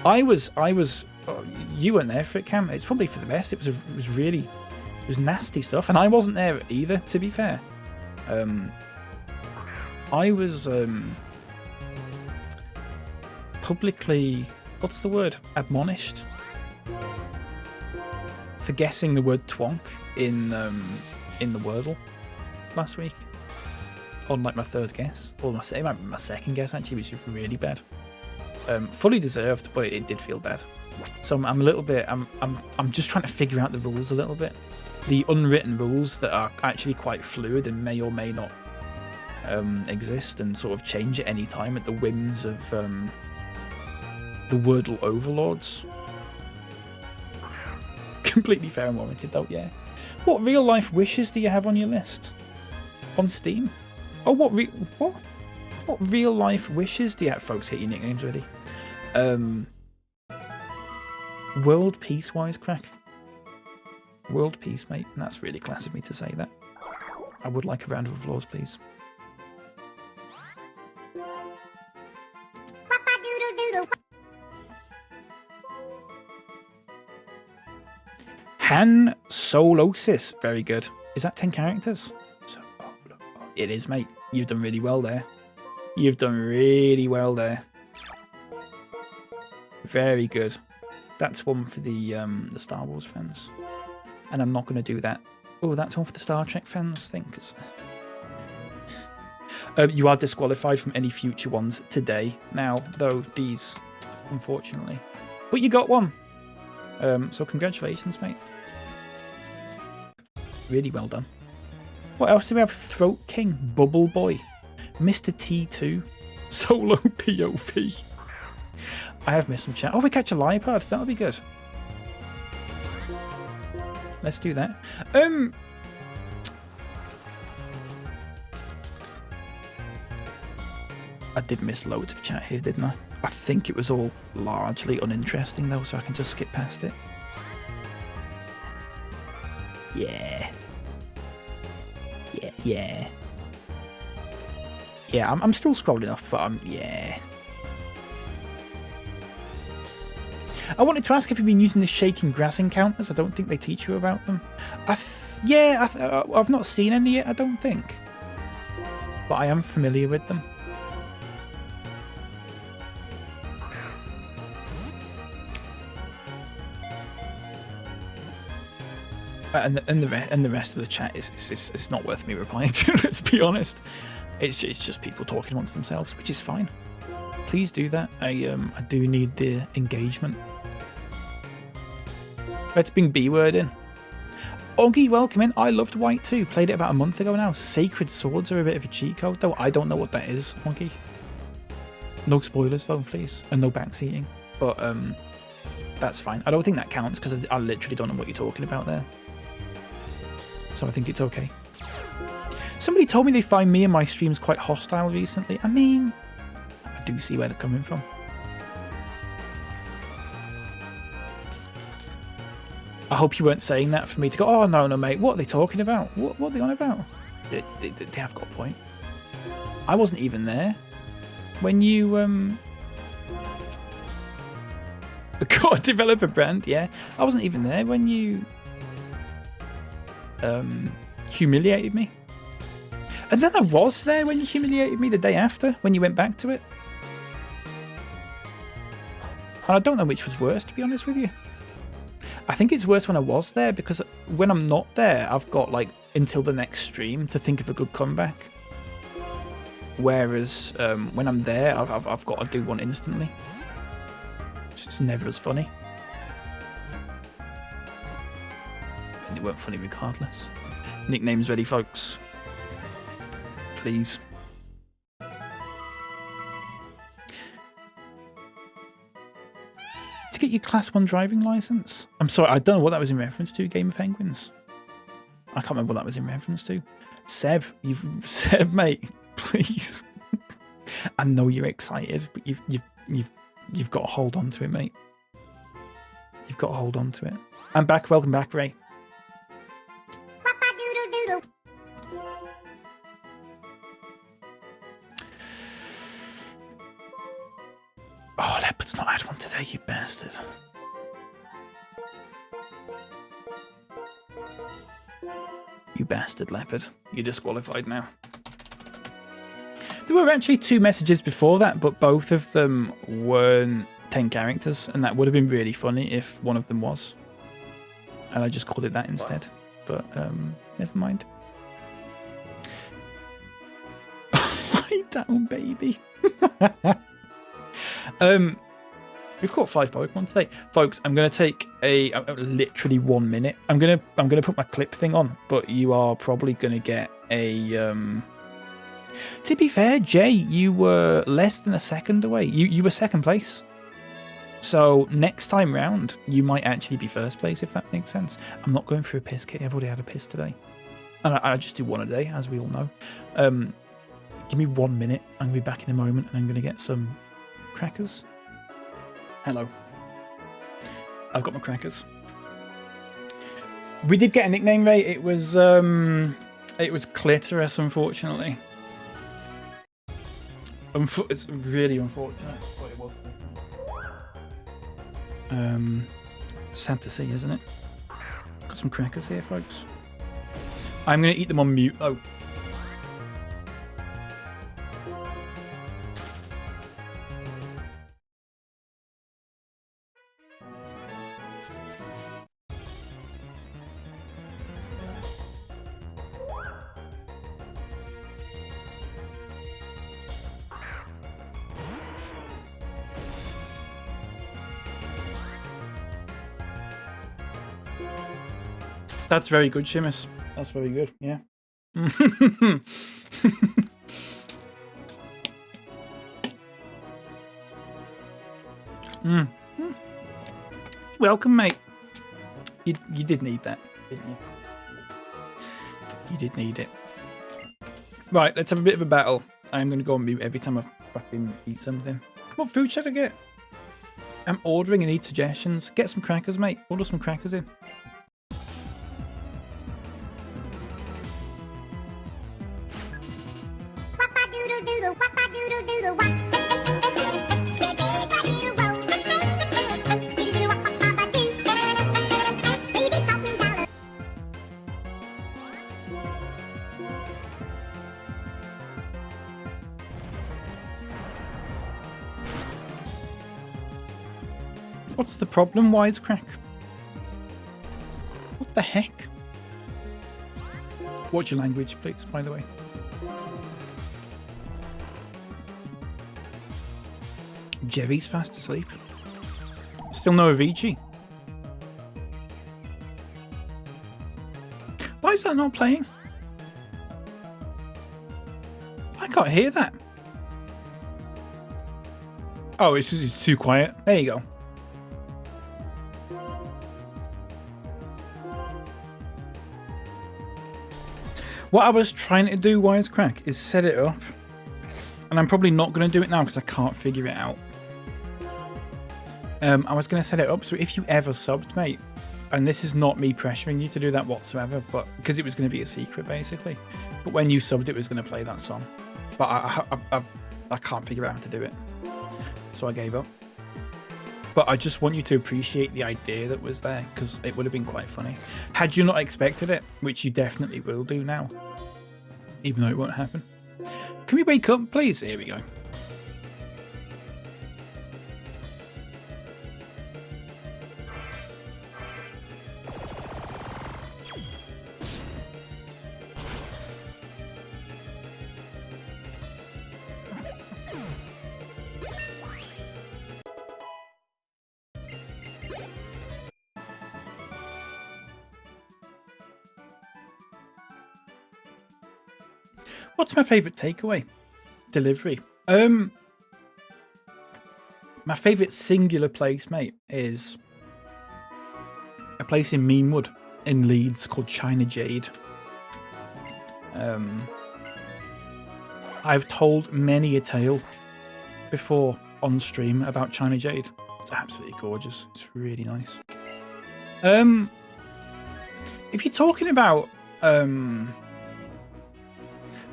I was. Oh, you weren't there for it, Cam. It's probably for the best. It was really. It was nasty stuff, and I wasn't there either, to be fair. I was publicly, what's the word? Admonished for guessing the word twonk in the Wordle last week. On like my third guess, or my second guess actually, which was really bad. Fully deserved, but it did feel bad. So I'm a little bit. I'm just trying to figure out the rules a little bit. The unwritten rules that are actually quite fluid and may or may not exist and sort of change at any time at the whims of the Wordle overlords. Completely fair and warranted though, yeah. What real life wishes do you have on your list? On Steam? Oh, what real life wishes do you have? Folks, hit your nicknames ready. World peace wisecrack. World peace, mate. That's really class of me to say that. I would like a round of applause, please. Han Solosis. Very good. Is that 10 characters? It is, mate. You've done really well there. You've done really well there. Very good. That's one for the Star Wars fans. And I'm not going to do that. Oh, that's one for the Star Trek fans, I think. You are disqualified from any future ones today. Now, though, these, unfortunately. But you got one. So congratulations, mate. Really well done. What else do we have? Throat King, Bubble Boy, Mr. T2, Solo POV. I have missed some chat. Oh, we catch a Lipard. That'll be good. Let's do that. I did miss loads of chat here, didn't I? I think it was all largely uninteresting though, so I can just skip past it. Yeah. Yeah. Yeah, I'm still scrolling up, but yeah. I wanted to ask if you've been using the shaking grass encounters. I don't think they teach you about them. I've not seen any yet, I don't think. But I am familiar with them. And the rest of the chat is not worth me replying to. Let's be honest. It's just people talking amongst themselves, which is fine. Please do that. I do need the engagement. Let's bring B word in. Oggy, welcome in. I loved White 2. Played it about a month ago now. Sacred Swords are a bit of a cheat code, though. I don't know what that is, Oggy. No spoilers, though, please. And no backseating. But, that's fine. I don't think that counts, because I literally don't know what you're talking about there. So I think it's okay. Somebody told me they find me and my streams quite hostile recently. I mean, I do see where they're coming from. I hope you weren't saying that for me to go, oh, no, mate, what are they talking about? What are they on about? They have got a point. I wasn't even there when you, got a developer brand, yeah. I wasn't even there when you, humiliated me. And then I was there when you humiliated me the day after, when you went back to it. And I don't know which was worse, to be honest with you. I think it's worse when I was there, because when I'm not there, I've got like until the next stream to think of a good comeback. Whereas when I'm there, I've got to do one instantly. It's never as funny. And it weren't funny regardless. Nicknames ready, folks. Please. To get your Class 1 driving license? I'm sorry, I don't know what that was in reference to, Game of Penguins. I can't remember what that was in reference to. Seb, Seb, mate, please. I know you're excited, but you've got to hold on to it, mate. You've got to hold on to it. I'm back. Welcome back, Ray. Oh, Leopard's not had one today, you bastard. You bastard, Leopard. You're disqualified now. There were actually 2 messages before that, but both of them weren't 10 characters, and that would have been really funny if one of them was. And I just called it that instead. But, never mind. Lie down, baby. We've caught 5 Pokemon today, folks. I'm gonna take a literally 1 minute. I'm gonna put my clip thing on, but you are probably gonna get a. To be fair, Jay, you were less than a second away. You were second place. So next time round, you might actually be first place, if that makes sense. I'm not going for a piss kit. I've already had a piss today, and I just do one a day, as we all know. Give me 1 minute. I'm gonna be back in a moment, and I'm gonna get some crackers. Hello. I've got my crackers. We did get a nickname, Ray. It was Clitoris, unfortunately. It's really unfortunate. But it was. Sad to see, isn't it? Got some crackers here, folks. I'm gonna eat them on mute. Oh. That's very good, Shimus. That's very good, yeah. Welcome, mate. You did need that, didn't you? You did need it. Right, let's have a bit of a battle. I'm going to go on mute every time I fucking eat something. What food should I get? I'm ordering and need suggestions. Get some crackers, mate. Order some crackers in. What's the problem, Wisecrack? What the heck? Watch your language, please, by the way. Jerry's fast asleep. Still no Avicii. Why is that not playing? I can't hear that. Oh, it's too quiet. There you go. What I was trying to do, Wisecrack, is set it up. And I'm probably not going to do it now because I can't figure it out. I was going to set it up so if you ever subbed, mate, and this is not me pressuring you to do that whatsoever, but because it was going to be a secret, basically. But when you subbed, it was going to play that song. But I can't figure out how to do it. So I gave up. But I just want you to appreciate the idea that was there, because it would have been quite funny. Had you not expected it, which you definitely will do now, even though it won't happen. Can we wake up, please? Here we go. What's my favourite takeaway? Delivery. My favourite singular place, mate, is a place in Meanwood in Leeds called China Jade. I've told many a tale before on stream about China Jade. It's absolutely gorgeous. It's really nice. If you're talking about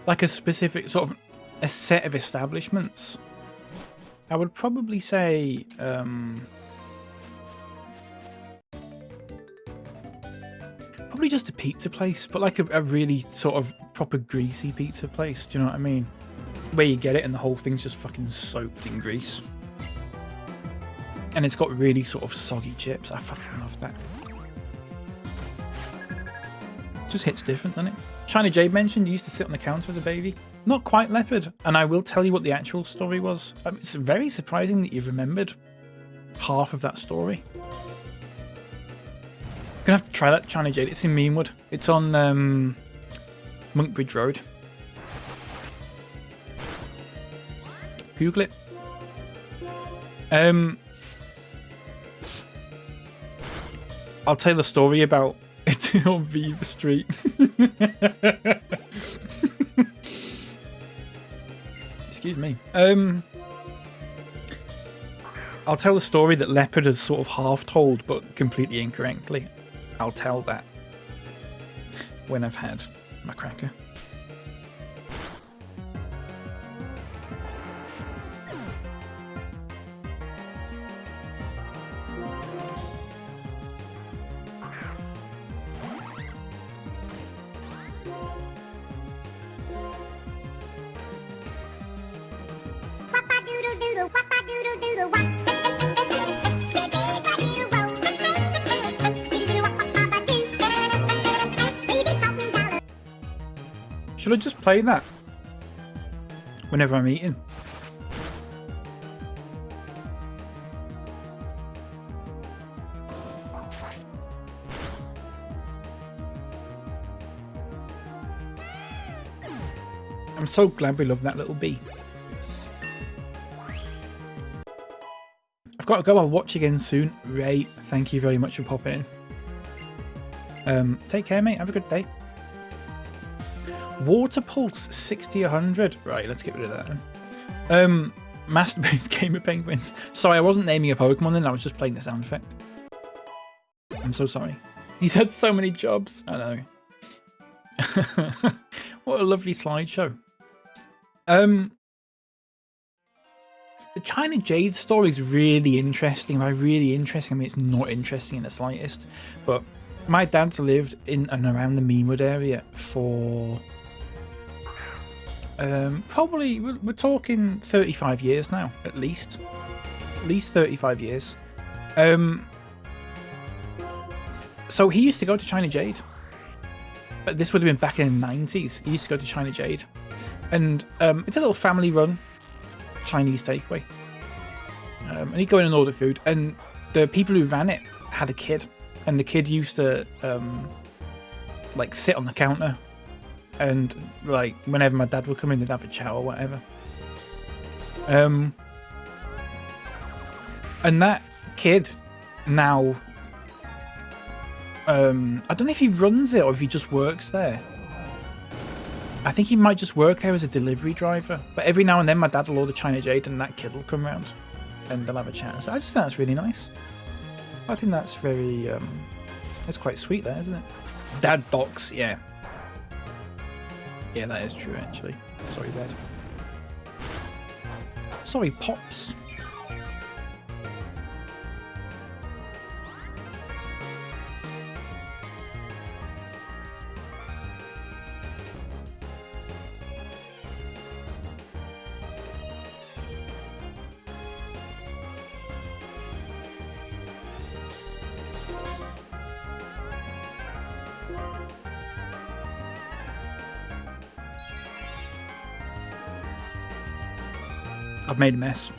like a specific sort of a set of establishments, I would probably say probably just a pizza place, but like a really sort of proper greasy pizza place. Do you know what I mean? Where you get it and the whole thing's just fucking soaked in grease. And it's got really sort of soggy chips. I fucking love that. Just hits different, doesn't it? China Jade mentioned you used to sit on the counter as a baby. Not quite, Leopard. And I will tell you what the actual story was. It's very surprising that you've remembered half of that story. Gonna have to try that, China Jade. It's in Meanwood. It's on Monkbridge Road. Google it. I'll tell the story about it on Viva Street. Excuse me. I'll tell the story that Leopard has sort of half told, but completely incorrectly. I'll tell that when I've had my cracker. Should I just play that whenever I'm eating? I'm so glad we love that little bee. I've got to go. I'll watch again soon. Ray, thank you very much for popping in. Take care, mate. Have a good day. Water Pulse 60-100. Right, let's get rid of that then. Master-based Gamer Penguins. Sorry, I wasn't naming a Pokemon then. I was just playing the sound effect. I'm so sorry. He's had so many jobs. I know. What a lovely slideshow. The China Jade story is really interesting. By really interesting, I mean it's not interesting in the slightest. But my dad's lived in and around the Meanwood area for probably we're talking 35 years now, at least 35 years. So he used to go to China Jade. But this would have been back in the 90s. He used to go to China Jade. And it's a little family-run Chinese takeaway. And he'd go in and order food. And the people who ran it had a kid. And the kid used to like sit on the counter, and like whenever my dad would come in, they'd have a chat or whatever. And that kid now, I don't know if he runs it or if he just works there. I think he might just work there as a delivery driver. But every now and then my dad will order China Jade and that kid will come round and they'll have a chat. So I just think that's really nice. I think that's very, that's quite sweet there, isn't it? Dad docs, yeah. Yeah, that is true actually. Sorry, Dad. Sorry, Pops. I've made a mess.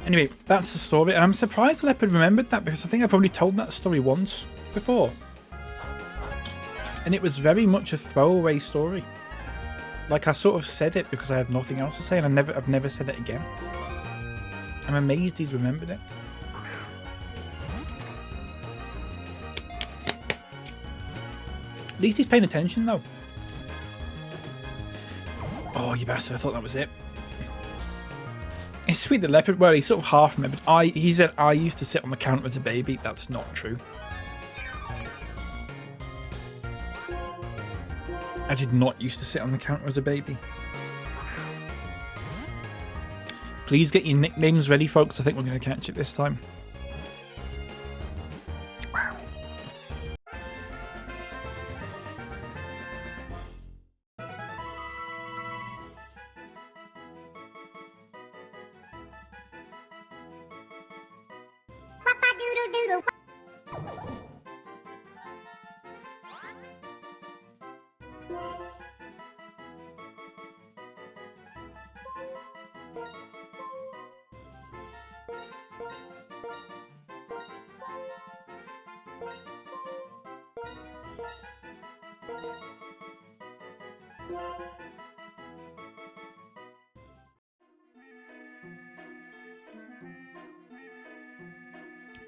Anyway, that's the story, and I'm surprised Leopard remembered that because I think I've only told that story once before. And it was very much a throwaway story. Like, I sort of said it because I had nothing else to say, and I've never said it again. I'm amazed he's remembered it. At least he's paying attention, though. Oh, you bastard, I thought that was it. It's sweet that Leopard, well, he sort of half remembered. He said, I used to sit on the counter as a baby. That's not true. I did not used to sit on the counter as a baby. Please get your nicknames ready, folks. I think we're going to catch it this time. Wow.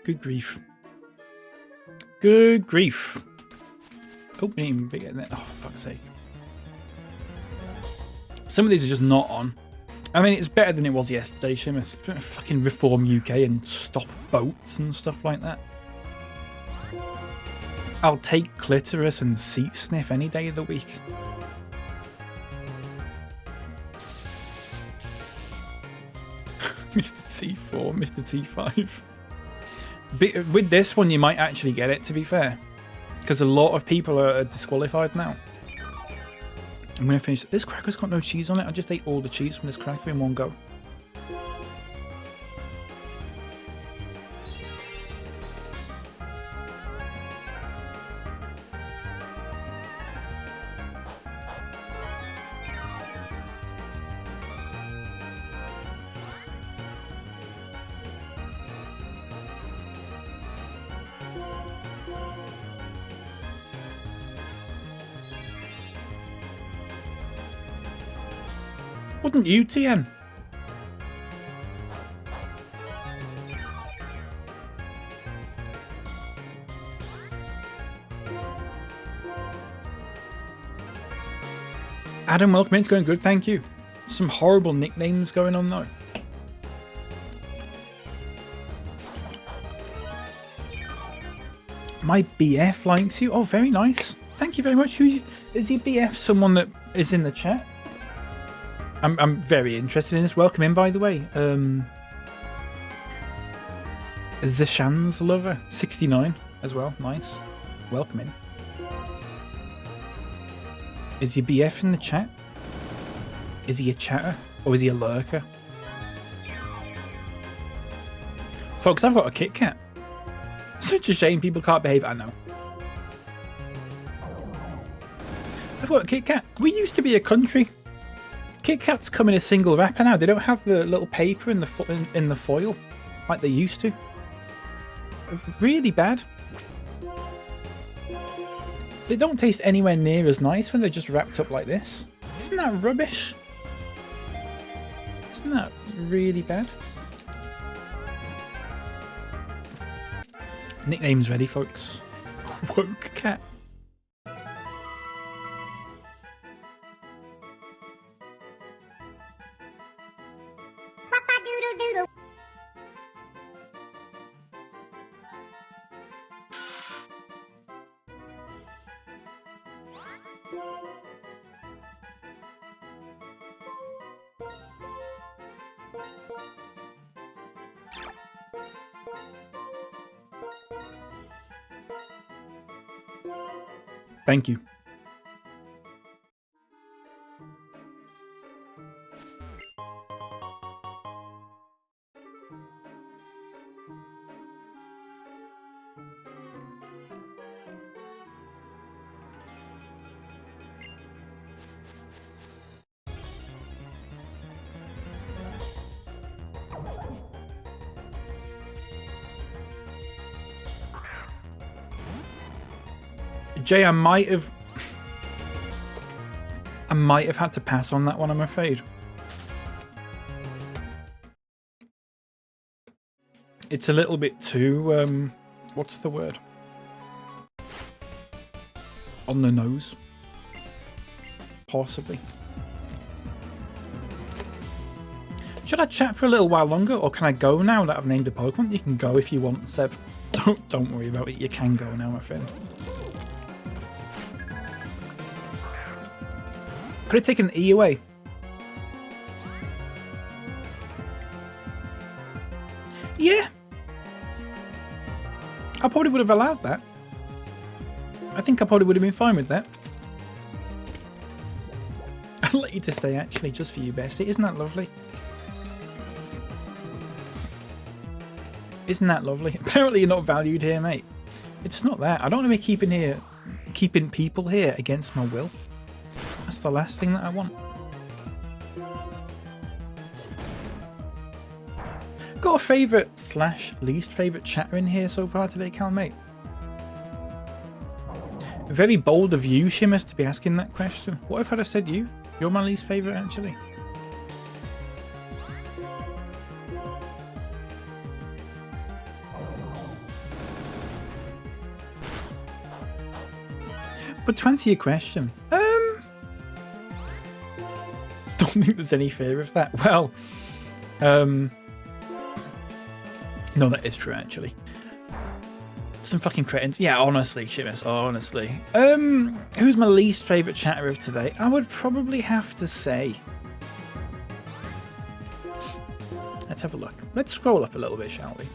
Good grief. Good grief. Oh, we didn't even get that. Oh, for fuck's sake. Some of these are just not on. I mean, it's better than it was yesterday, Seamus. Fucking reform UK and stop boats and stuff like that. I'll take clitoris and seat sniff any day of the week. Mr. T4, Mr. T5. With this one, you might actually get it, to be fair. Because a lot of people are disqualified now. I'm going to finish. This cracker's got no cheese on it. I just ate all the cheese from this cracker in one go. Wouldn't you, TN? Adam, welcome in. It's going good, thank you. Some horrible nicknames going on though. My BF likes you. Oh, very nice. Thank you very much. Is your BF someone that is in the chat? I'm very interested in this. Welcome in, by the way. Zishan's lover, 69 as well. Nice. Welcome in. Is your BF in the chat? Is he a chatter or is he a lurker? Folks, I've got a Kit Kat. Such a shame people can't behave. I know. I've got a Kit Kat. We used to be a country. Kit Kats come in a single wrapper now. They don't have the little paper in the foil like they used to. Really bad. They don't taste anywhere near as nice when they're just wrapped up like this. Isn't that rubbish? Isn't that really bad? Nicknames ready, folks. Woke cat. Thank you. Jay, I might have had to pass on that one, I'm afraid. It's a little bit too, what's the word? On the nose. Possibly. Should I chat for a little while longer, or can I go now that I've named a Pokemon? You can go if you want, Seb. Don't worry about it, you can go now, my friend. Could have taken the E away. Yeah. I probably would have allowed that. I think I probably would have been fine with that. I'll let you to stay, actually, just for you, Bestie. Isn't that lovely? Isn't that lovely? Apparently you're not valued here, mate. It's not that. I don't want to be keeping people here against my will. That's the last thing that I want. Got a favourite / least favourite chatter in here so far today, Cal, mate? Very bold of you, Shimmers, to be asking that question. What if I'd have said you? You're my least favourite, actually. But to answer your question, don't think there's any fear of that. Well, no, that is true, actually. Some fucking cretins. Yeah, honestly, Shimus, honestly. Who's my least favourite chatter of today? I would probably have to say... Let's have a look. Let's scroll up a little bit, shall we?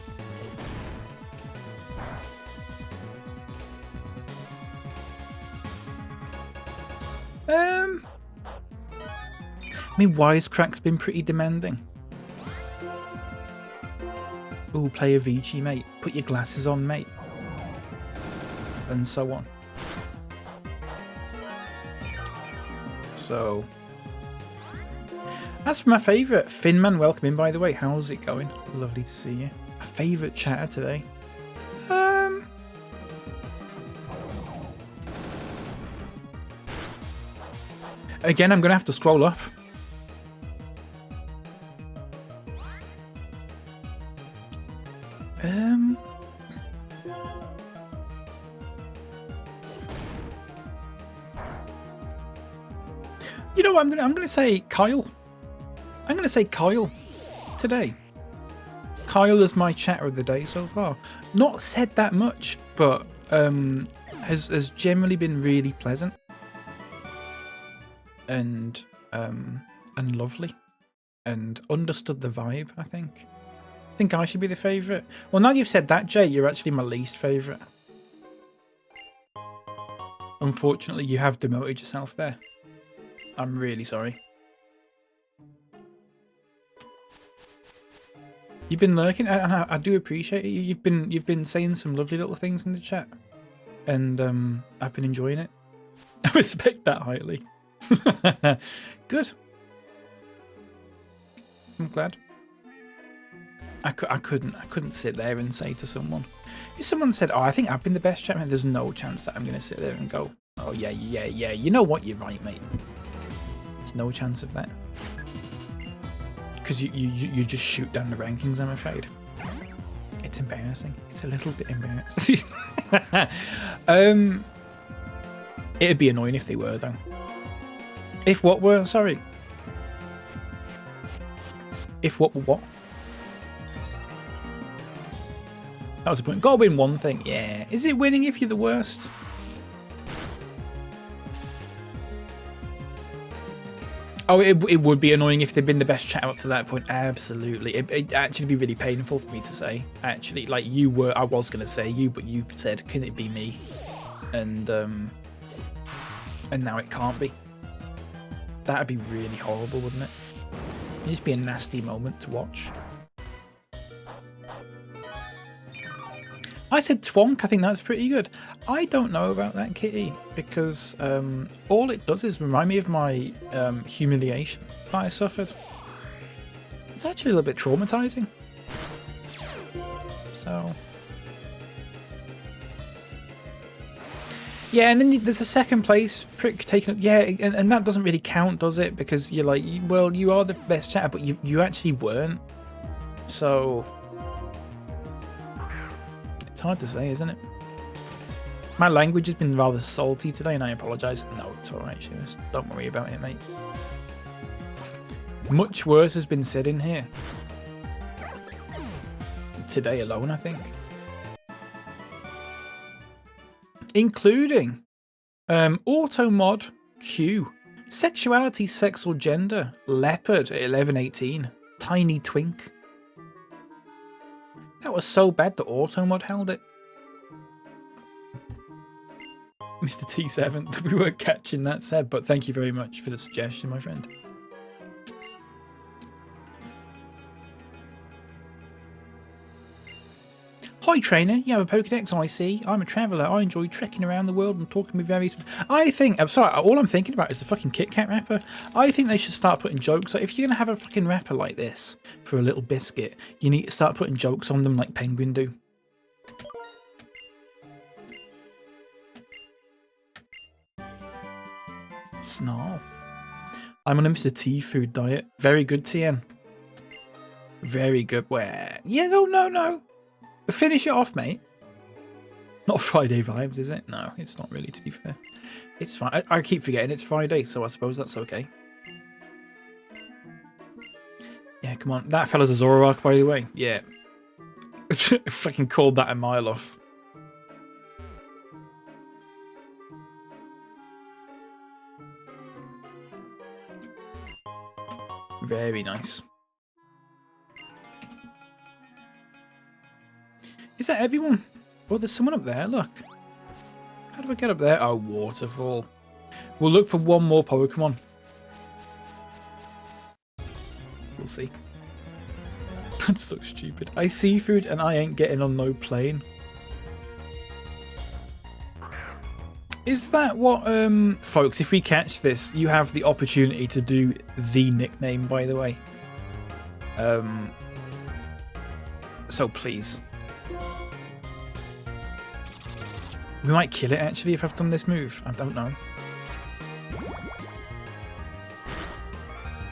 I mean, Wisecrack's been pretty demanding. Ooh, play a VG, mate. Put your glasses on, mate. And so on. So... As for my favourite, Finman, welcome in, by the way. How's it going? Lovely to see you. My favourite chatter today. Again, I'm going to have to scroll up. You know what? I'm going to say Kyle. I'm going to say Kyle today. Kyle is my chatter of the day so far. Not said that much, but has generally been really pleasant and lovely and understood the vibe, I think. Think I should be the favourite? Well, now you've said that, Jay, you're actually my least favourite. Unfortunately, you have demoted yourself there. I'm really sorry. You've been lurking, and I do appreciate it. You've been saying some lovely little things in the chat, and I've been enjoying it. I respect that highly. Good. I'm glad. I couldn't sit there and say to someone, if someone said, "Oh, I think I've been the best chat," there's no chance that I'm going to sit there and go, "Oh yeah, you know what, you're right, mate." There's no chance of that. Because you just shoot down the rankings, I'm afraid. It's embarrassing. It's a little bit embarrassing. It'd be annoying if they were, though. If what were? Sorry. If what were what? That was the point. Gotta win one thing. Yeah. Is it winning if you're the worst? Oh, it would be annoying if they'd been the best chat up to that point. Absolutely. It'd actually be really painful for me to say. Actually, like you were, I was going to say you, but you've said, can it be me? And now it can't be. That'd be really horrible, wouldn't it? It'd just be a nasty moment to watch. I said twonk. I think that's pretty good. I don't know about that kitty because all it does is remind me of my humiliation that I suffered. It's actually a little bit traumatizing. So yeah, and then there's a second place prick taken. Yeah, and that doesn't really count, does it? Because you're like, well, you are the best chatter, but you actually weren't. So it's hard to say, isn't it? My language has been rather salty today, and I apologise. No, it's alright, Seamus. Don't worry about it, mate. Much worse has been said in here. Today alone, I think. Including auto mod Q, sexuality, sex or gender, leopard at 11:18, tiny twink. That was so bad the auto mod held it. Mr. T7, we weren't catching that, Seb, but thank you very much for the suggestion, my friend. Hi trainer, you have a Pokédex, I see. I'm a traveller, I enjoy trekking around the world and talking with various... I think, I'm sorry, all I'm thinking about is the fucking Kit Kat wrapper. I think they should start putting jokes. So if you're going to have a fucking wrapper like this for a little biscuit, you need to start putting jokes on them like Penguin do. Snarl. I'm on a Mr. T food diet. Very good, TN. Very good. Where? Yeah, no. Finish it off, mate. Not Friday vibes, is it? No, it's not really, to be fair. It's fine. I keep forgetting it's Friday, so I suppose that's okay. Yeah, come on. That fella's a Zoroark, by the way. Yeah. Fucking called that a mile off. Very nice. Is that everyone? Oh, there's someone up there, look. How do I get up there? Oh, waterfall. We'll look for one more Pokemon. We'll see. That's so stupid. I seafood and I ain't getting on no plane. Is that what, folks, if we catch this, you have the opportunity to do the nickname, by the way. So please. We might kill it, actually, if I've done this move. I don't know.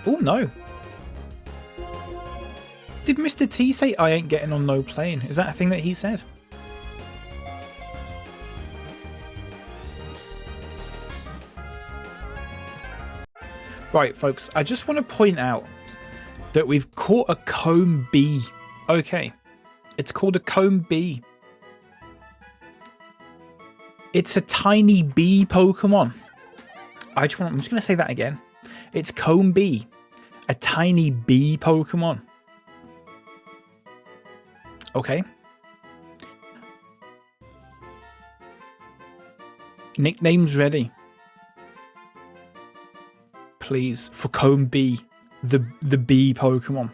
Oh, no. Did Mr. T say, I ain't getting on no plane? Is that a thing that he said? Right, folks, I just want to point out that we've caught a comb bee. Okay. It's called a comb bee. It's a tiny bee Pokemon. I'm just going to say that again. It's comb bee, a tiny bee Pokemon. Okay. Nicknames ready. Please, for Comb B, the bee Pokemon.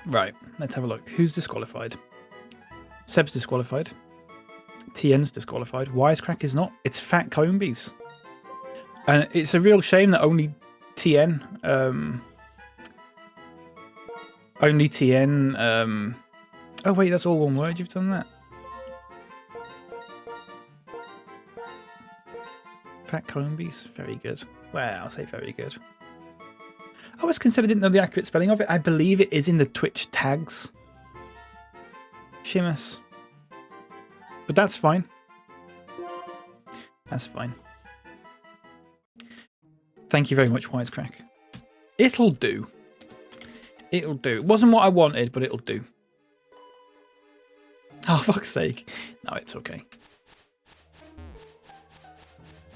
Right, let's have a look. Who's disqualified? Seb's disqualified. TN's disqualified. Wisecrack is not. It's Fat Combies. And it's a real shame that only TN... only TN... oh wait, that's all one word. You've done that. Fat Combies. Very good. Well, I'll say very good. I was considered didn't know the accurate spelling of it. I believe it is in the Twitch tags. Shimus. But that's fine. That's fine. Thank you very much, Wisecrack. It'll do. It'll do. It wasn't what I wanted, but it'll do. Oh, fuck's sake. No, it's okay.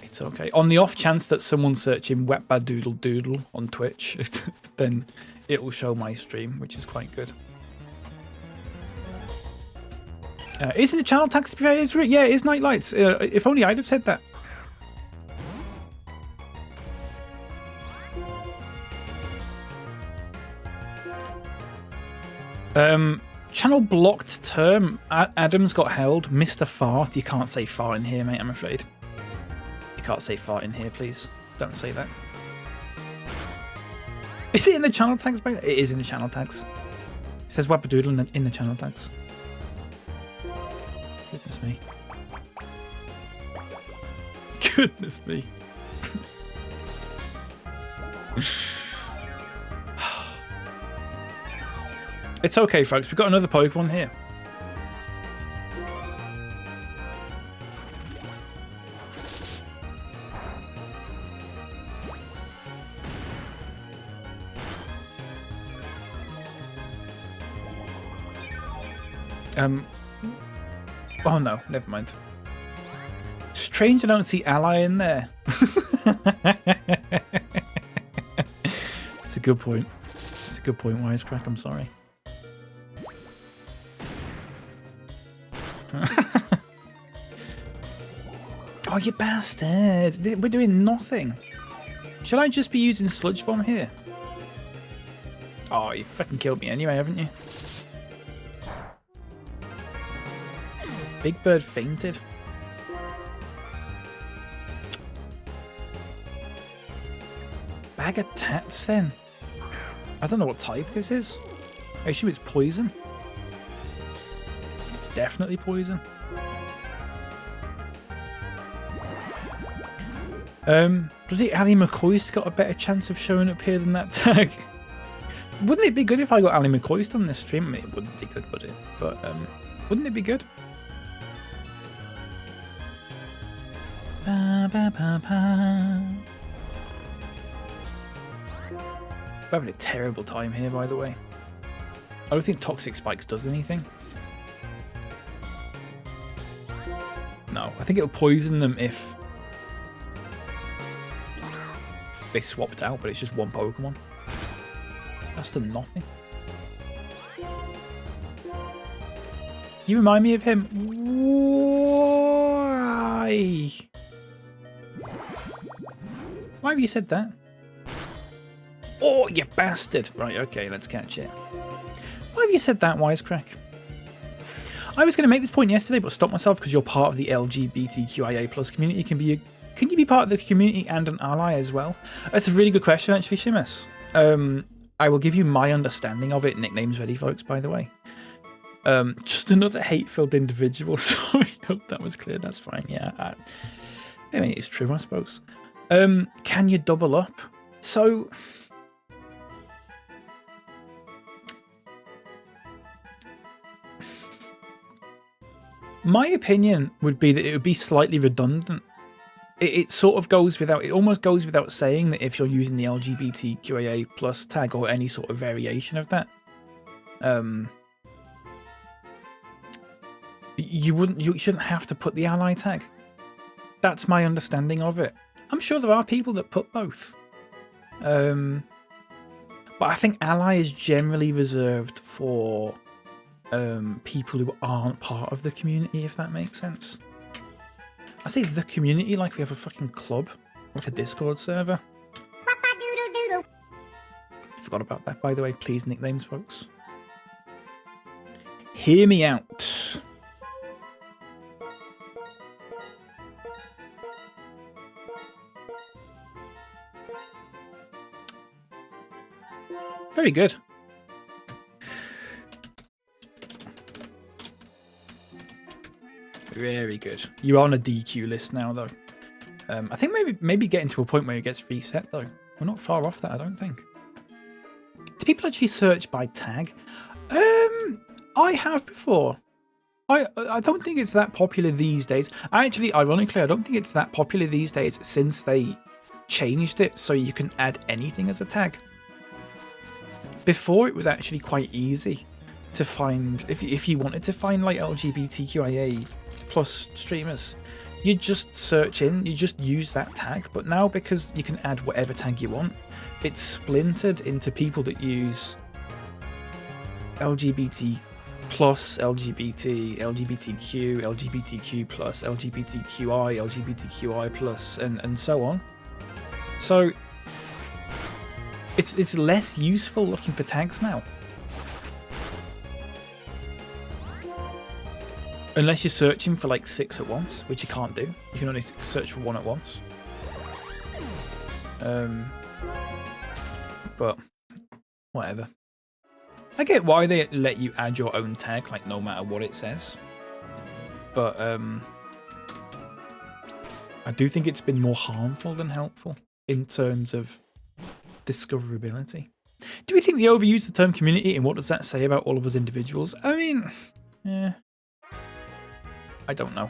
It's okay. On the off chance that someone's searching Wetbadoodle Doodle on Twitch, then it'll show my stream, which is quite good. Isn't the channel tax to be fair? Yeah, it is Night Lights. If only I'd have said that. Channel blocked term. Adam's got held. Mr. Fart. You can't say fart in here, mate, I'm afraid. You can't say fart in here, please. Don't say that. Is it in the channel tags? It is in the channel tags. It says Wappadoodle in the channel tags. Goodness me. Goodness me. It's okay, folks. We've got another Pokemon here. Oh no, never mind. Strange I don't see Ally in there. It's a good point. It's a good point, Wisecrack. I'm sorry. Oh, you bastard. We're doing nothing. Should I just be using Sludge Bomb here? Oh, you fucking killed me anyway, haven't you? Big Bird fainted. Bag of tats then. I don't know what type this is. I assume it's poison. It's definitely poison. Bloody Ali McCoy's got a better chance of showing up here than that tag. Wouldn't it be good if I got Ali McCoy's on this stream? I mean, it wouldn't be good, would it? But wouldn't it be good? Ba, ba, ba, ba. We're having a terrible time here, by the way. I don't think Toxic Spikes does anything. No, I think it'll poison them if they swapped out, but it's just one Pokemon. That's done nothing. You remind me of him. Why? Why have you said that? Oh, you bastard. Right, okay, let's catch it. Why have you said that, Wisecrack? I was going to make this point yesterday, but stopped myself because you're part of the LGBTQIA+ community. Can you be part of the community and an ally as well? That's a really good question, actually, Shimus. I will give you my understanding of it. Nicknames ready, folks, by the way. Just another hate-filled individual. Sorry, hope that was clear. That's fine, yeah. I mean, it's true, I suppose. Can you double up? So... my opinion would be that it would be slightly redundant. it sort of goes without, it almost goes without saying that if you're using the LGBTQIA plus tag or any sort of variation of that, you shouldn't have to put the ally tag. That's my understanding of it. I'm sure there are people that put both. But I think ally is generally reserved for people who aren't part of the community, if that makes sense. I say the community like we have a fucking club, like a Discord server. Forgot about that, by the way. Please, nicknames, folks. Hear me out. Very good. Very good. You're on a DQ list now, though. I think maybe getting to a point where it gets reset, though. We're not far off that, I don't think. Do people actually search by tag? I have before. I don't think it's that popular these days. Actually, ironically, I don't think it's that popular these days since they changed it so you can add anything as a tag. Before, it was actually quite easy to find, if you wanted to find like LGBTQIA plus streamers, you just search in, you just use that tag. But now, because you can add whatever tag you want, it's splintered into people that use LGBT plus, LGBT, LGBTQ, LGBTQ plus, LGBTQI, LGBTQI plus, and so on. So it's less useful looking for tags now. Unless you're searching for like 6 at once, which you can't do. You can only search for 1 at once. But whatever. I get why they let you add your own tag, like no matter what it says. But I do think it's been more harmful than helpful in terms of discoverability. Do we think they overuse the term community, and what does that say about all of us individuals? I mean, yeah. I don't know.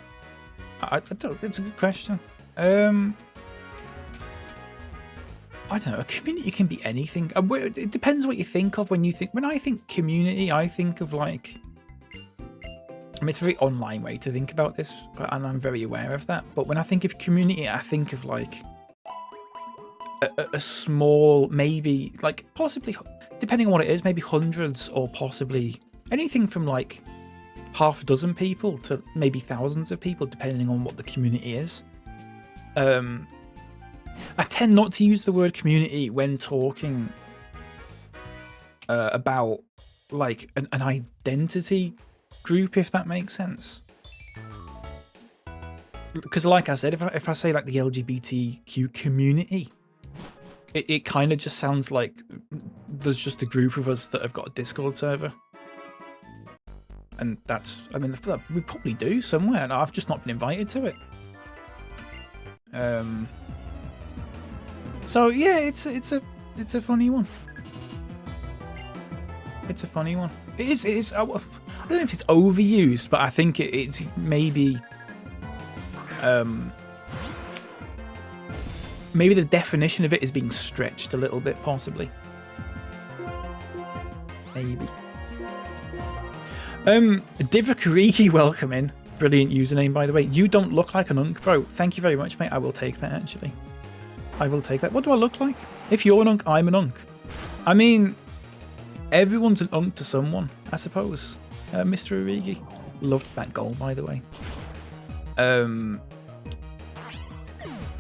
I don't. It's a good question. I don't know. A community can be anything. It depends what you think of when you think. When I think community, I think of like. I mean, it's a very online way to think about this, and I'm very aware of that. But when I think of community, I think of like a small, maybe like possibly, depending on what it is, maybe hundreds or possibly anything from like half a dozen people to maybe thousands of people, depending on what the community is. I tend not to use the word community when talking about like an identity group, if that makes sense. Because like I said, if I say like the LGBTQ community, it kind of just sounds like there's just a group of us that have got a Discord server. And that's, I mean, we probably do somewhere, and I've just not been invited to it. So yeah, it's a funny one. It's a funny one. It is. I don't know if it's overused, but I think it's maybe maybe the definition of it is being stretched a little bit, possibly. Maybe. Divakariki, welcome in. Brilliant username, by the way. You don't look like an unk, bro. Thank you very much, mate. I will take that, actually. I will take that. What do I look like? If you're an unk, I'm an unk. I mean, everyone's an unk to someone, I suppose. Mr. Origi. Loved that goal, by the way.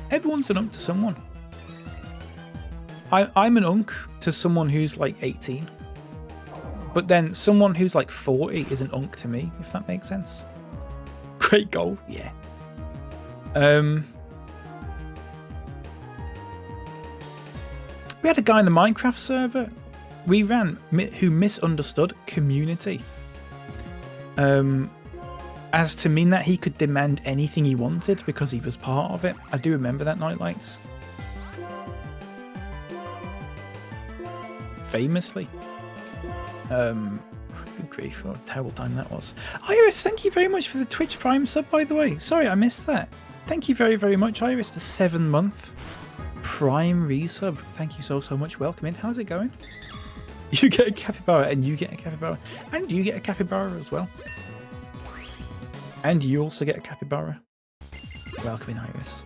Everyone's an unk to someone. I'm an unk to someone who's like 18. But then someone who's like 40 is an unk to me, if that makes sense. Great goal, yeah. We had a guy in the Minecraft server we ran who misunderstood community as to mean that he could demand anything he wanted because he was part of it. I do remember that, Nightlights. Famously. Good grief, what a terrible time that was. Iris, thank you very much for the Twitch Prime sub, by the way. Sorry, I missed that. Thank you very, very much, Iris. The 7-month Prime resub. Thank you so, so much. Welcome in. How's it going? You get a capybara and you get a capybara. And you get a capybara as well. And you also get a capybara. Welcome in, Iris.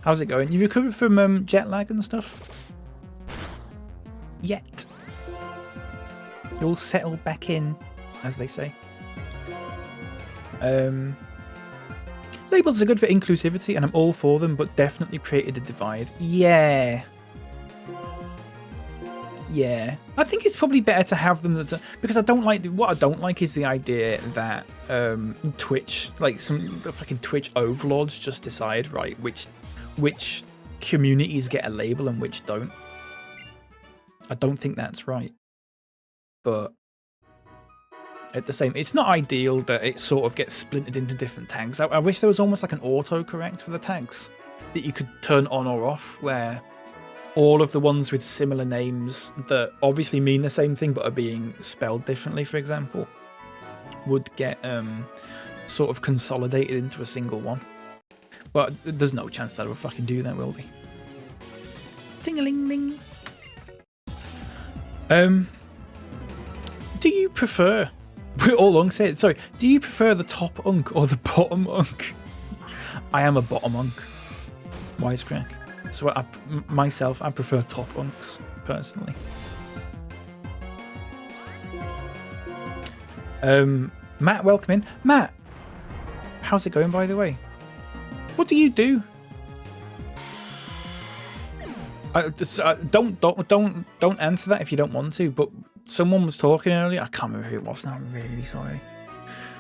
How's it going? You recovered from jet lag and stuff? Yet. You'll settle back in, as they say. Labels are good for inclusivity, and I'm all for them, but definitely created a divide. Yeah. Yeah. I think it's probably better to have them because I don't like what I don't like is the idea that Twitch, like the fucking Twitch overlords, just decide right which communities get a label and which don't. I don't think that's right. But at the same, it's not ideal that it sort of gets splintered into different tags. I wish there was almost like an autocorrect for the tags that you could turn on or off, where all of the ones with similar names that obviously mean the same thing but are being spelled differently, for example, would get sort of consolidated into a single one. But there's no chance that will fucking do that, will they? Ting-a-ling-ling. Do you prefer... We're all unk said. Sorry. Do you prefer the top unk or the bottom unk? I am a bottom unk. Wisecrack. So myself, I prefer top unks personally. Matt, welcome in. Matt, how's it going, by the way? What do you do? Don't answer that if you don't want to. But someone was talking earlier. I can't remember who it was now. I'm really sorry.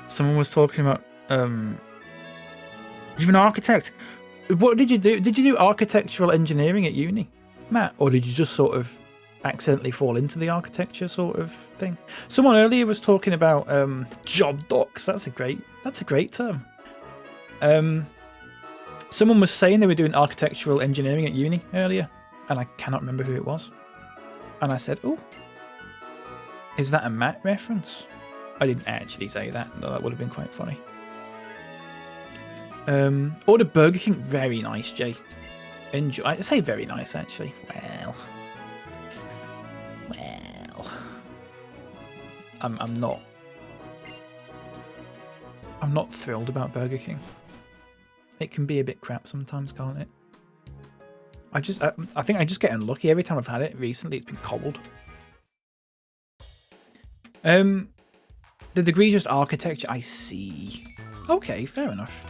Someone was talking about you're an architect. What did you do? Did you do architectural engineering at uni, Matt, or did you just sort of accidentally fall into the architecture sort of thing? Someone earlier was talking about job docs. That's a great term. Someone was saying they were doing architectural engineering at uni earlier, and I cannot remember who it was. And I said, "Oh, is that a Matt reference?" I didn't actually say that, though that would have been quite funny. Order Burger King, very nice, Jay. Enjoy. I say very nice, actually. Well, I'm not thrilled about Burger King. It can be a bit crap sometimes, can't it? I think I just get unlucky every time I've had it. Recently, it's been cobbled. The degree's just architecture. I see. Okay, fair enough.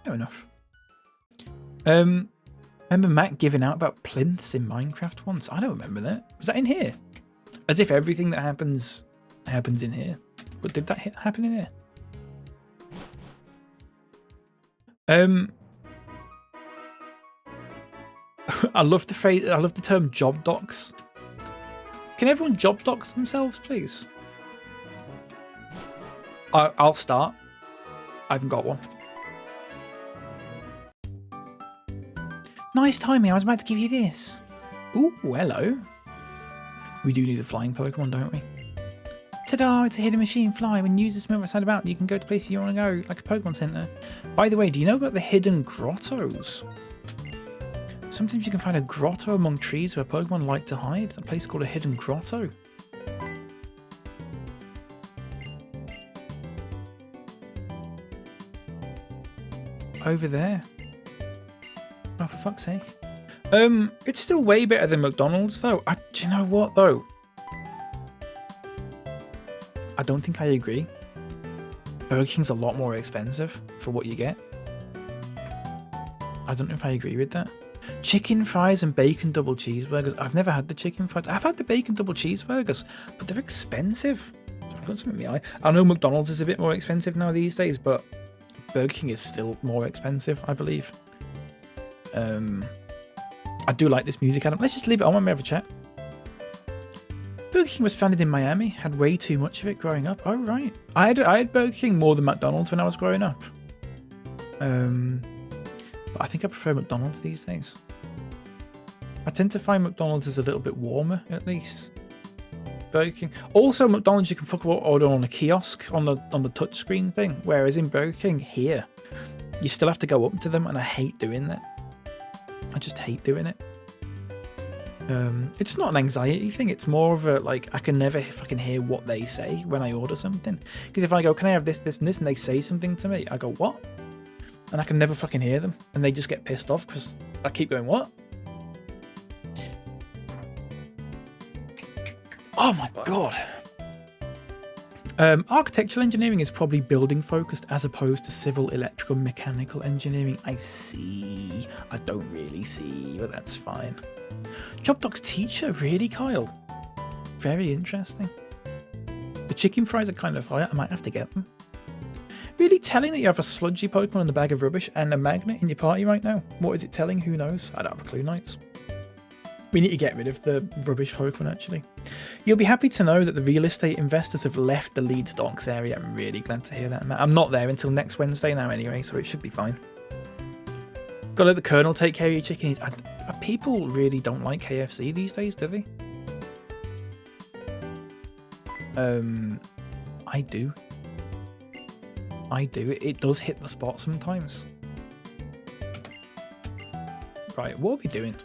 Fair enough. Remember Matt giving out about plinths in Minecraft once? I don't remember that. Was that in here? As if everything that happens in here. But did that happen in here? I love the phrase. I love the term job docs. Can everyone job docs themselves, please? I'll start. I haven't got one. Nice timing. I was about to give you this. Ooh, hello. We do need a flying Pokemon, don't we? Ta-da! It's a hidden machine. Fly. When users move outside about, you can go to places you want to go, like a Pokemon Center. By the way, do you know about the hidden grottos? Sometimes you can find a grotto among trees where Pokemon like to hide. A place called a hidden grotto. Over there. Oh, for fuck's sake. It's still way better than McDonald's, though. Do you know what, though? I don't think I agree. Burger King's a lot more expensive for what you get. I don't know if I agree with that. Chicken fries and bacon double cheeseburgers. I've never had the chicken fries. I've had the bacon double cheeseburgers, but they're expensive. I've got something in my eye. I know McDonald's is a bit more expensive now these days, but Burger King is still more expensive, I believe. I do like this music, Adam. Let's just leave it on when we have a chat. Burger King was founded in Miami. Had way too much of it growing up. Oh, right. I had Burger King more than McDonald's when I was growing up. But I think I prefer McDonald's these days. I tend to find McDonald's is a little bit warmer, at least. Burger King. Also, McDonald's you can fuck order on a kiosk on the touchscreen thing, whereas in Burger King here, You still have to go up to them, and I hate doing that. I just hate doing it. It's not an anxiety thing. It's more of a, like, I can never fucking hear what they say when I order something. Because if I go, can I have this, this, and this, and they say something to me, I go, what? And I can never fucking hear them. And they just get pissed off because I keep going, what? Oh my God. Architectural engineering is probably building focused as opposed to civil, electrical, mechanical engineering. I see. I don't really see, but that's fine. Job Doc's teacher, really, Kyle? Very interesting. The chicken fries are kind of fire. I might have to get them. Really telling that you have a sludgy Pokemon in the bag of rubbish and a magnet in your party right now? What is it telling? Who knows? I don't have a clue, Knights. We need to get rid of the rubbish Pokemon, actually. You'll be happy to know that the real estate investors have left the Leeds Docks area. I'm really glad to hear that, Matt. I'm not there until next Wednesday now anyway, so it should be fine. Gotta let the Colonel take care of your chickens. People really don't like KFC these days, do they? I do. I do. It does hit the spot sometimes. Right, what are we doing?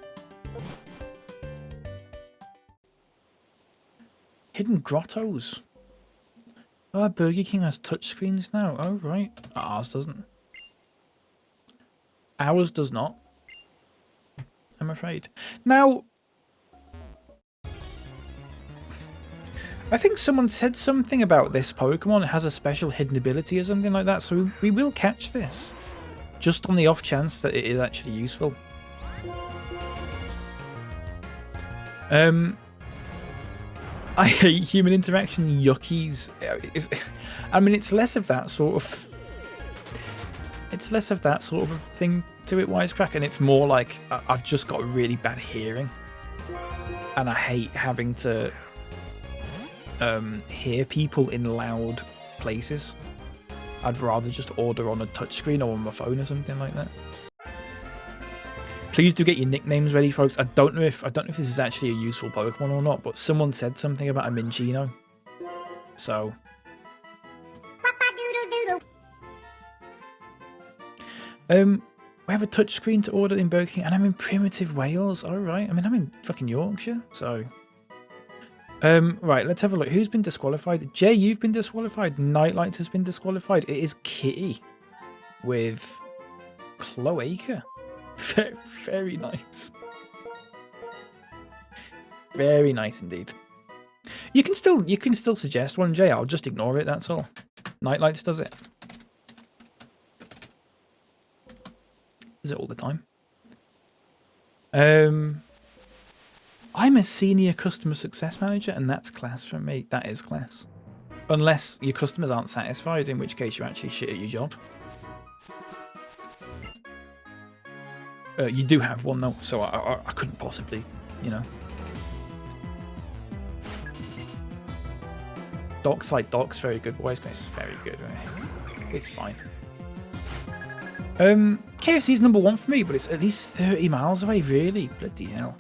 Hidden grottos. Oh, Burger King has touchscreens now. Oh, right. Ours doesn't. Ours does not. I'm afraid. Now, I think someone said something about this Pokemon. It has a special hidden ability or something like that, so we will catch this. Just on the off chance that it is actually useful. I hate human interaction, yuckies. I mean, it's less of that sort of... It's less of that sort of thing to it, Wisecrack, and it's more like I've just got really bad hearing. And I hate having to hear people in loud places. I'd rather just order on a touchscreen or on my phone or something like that. Please do get your nicknames ready, folks. I don't know if this is actually a useful Pokemon or not, but someone said something about a Minchino. So we have a touchscreen to order in Burger King, and I'm in Primitive Wales. All right. I mean, I'm in fucking Yorkshire, so right, let's have a look. Who's been disqualified? Jay, you've been disqualified. Nightlights has been disqualified. It is Kitty with Cloaca. Very nice. Very nice indeed. You can still suggest one, Jay. I'll just ignore it, that's all. Nightlights does it. Does it all the time. I'm a senior customer success manager, and that's class from me. That is class. Unless your customers aren't satisfied, in which case you're actually shit at your job. You do have one though, so I couldn't possibly, you know. Docks like Docks, very good. Boys, it's very good. It's fine. KFC's #1 for me, but it's at least 30 miles away, really. Bloody hell.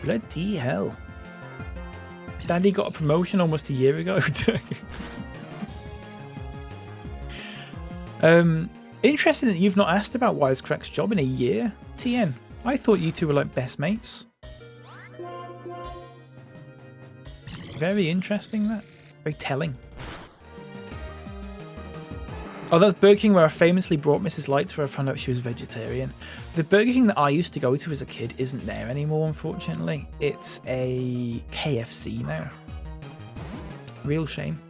Bloody hell. Daddy got a promotion almost a year ago. Interesting that you've not asked about Wisecrack's job in a year, TN. I thought you two were like best mates. Very interesting, that. Very telling. Oh, that's Burger King where I famously brought Mrs. Lights where I found out she was vegetarian. The Burger King that I used to go to as a kid isn't there anymore, unfortunately. It's a KFC now. Real shame.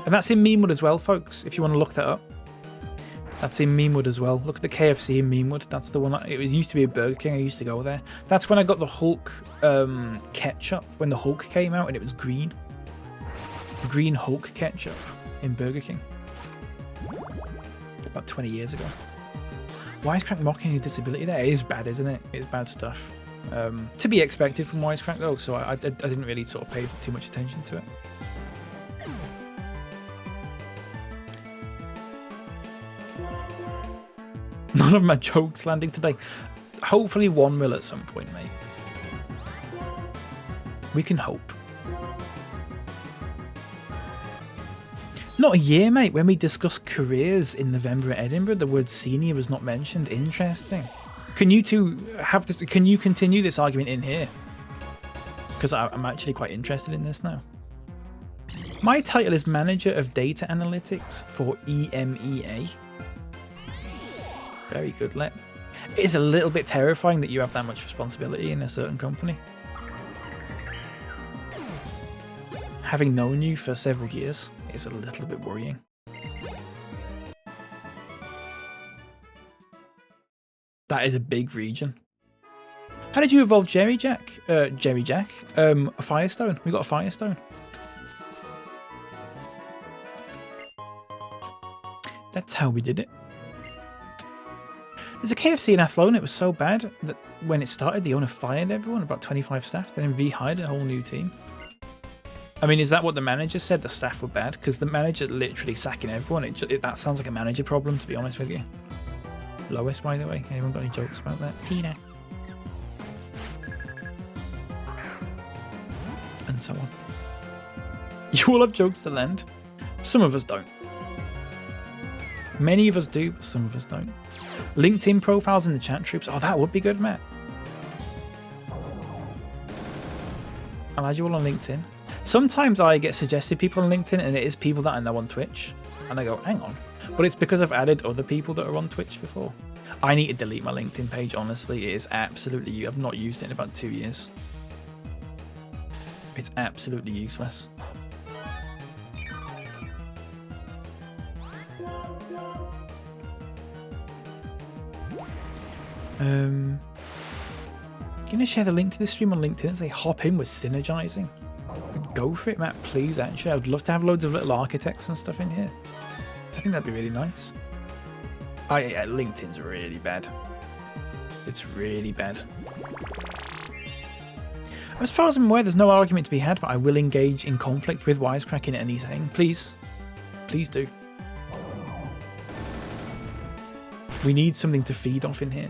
And that's in Meanwood as well, folks, if you want to look that up. That's in Meanwood as well. Look at the KFC in Meanwood. That's the one. It used to be a Burger King. I used to go there. That's when I got the Hulk ketchup. When the Hulk came out and it was green. Green Hulk ketchup in Burger King. About 20 years ago. Wisecrack mocking your disability there. It is bad, isn't it? It's bad stuff. To be expected from Wisecrack though, so I didn't really sort of pay too much attention to it. None of my jokes landing today. Hopefully one will at some point, mate. We can hope. Not a year, mate. When we discussed careers in November at Edinburgh, the word senior was not mentioned. Interesting. Can you two have this? Can you continue this argument in here? Because I'm actually quite interested in this now. My title is Manager of Data Analytics for EMEA. Very good, Lep. It is a little bit terrifying that you have that much responsibility in a certain company. Having known you for several years is a little bit worrying. That is a big region. How did you evolve Jerry Jack? A Firestone. We got a Firestone. That's how we did it. There's a KFC in Athlone. It was so bad that when it started, the owner fired everyone, about 25 staff, then rehired a whole new team. I mean, is that what the manager said? The staff were bad? Because the manager literally sacking everyone. That sounds like a manager problem, to be honest with you. Lois, by the way. Anyone got any jokes about that? Peter. And so on. You all have jokes to lend. Some of us don't. Many of us do, but some of us don't. LinkedIn profiles in the chat troops. Oh, that would be good, Matt. I'll add you all on LinkedIn. Sometimes I get suggested people on LinkedIn and it is people that I know on Twitch. And I go, hang on. But it's because I've added other people that are on Twitch before. I need to delete my LinkedIn page, honestly. It is absolutely... I've not used it in about 2 years. It's absolutely useless. Gonna share the link to this stream on LinkedIn and say hop in with synergizing. Go for it, Matt, please. Actually, I would love to have loads of little architects and stuff in here. I think that'd be really nice. Oh yeah, LinkedIn's really bad. It's really bad. As far as I'm aware, there's no argument to be had, but I will engage in conflict with wisecracking at anything. Please. Please do. We need something to feed off in here.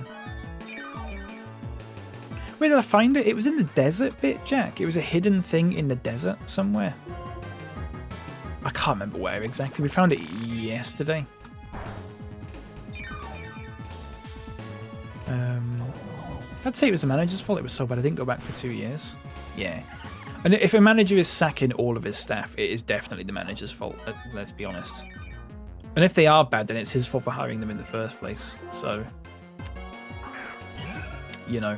Where did I find it? It was in the desert bit, Jack. It was a hidden thing in the desert somewhere. I can't remember where exactly. We found it yesterday. I'd say it was the manager's fault. It was so bad I didn't go back for 2 years. Yeah. And if a manager is sacking all of his staff, it is definitely the manager's fault. Let's be honest. And if they are bad, then it's his fault for hiring them in the first place. So, you know.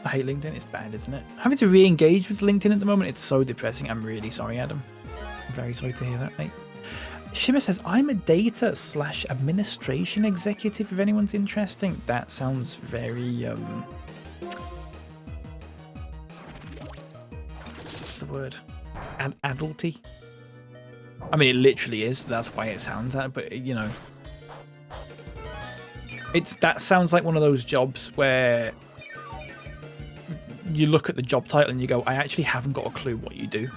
I hate LinkedIn. It's bad, isn't it? Having to re-engage with LinkedIn at the moment, it's so depressing. I'm really sorry, Adam. I'm very sorry to hear that, mate. Shimmer says, I'm a data/administration executive, if anyone's interesting. That sounds very, what's the word? Adulty? I mean, it literally is. That's why it sounds that, but, you know. That sounds like one of those jobs where you look at the job title and you go, I actually haven't got a clue what you do.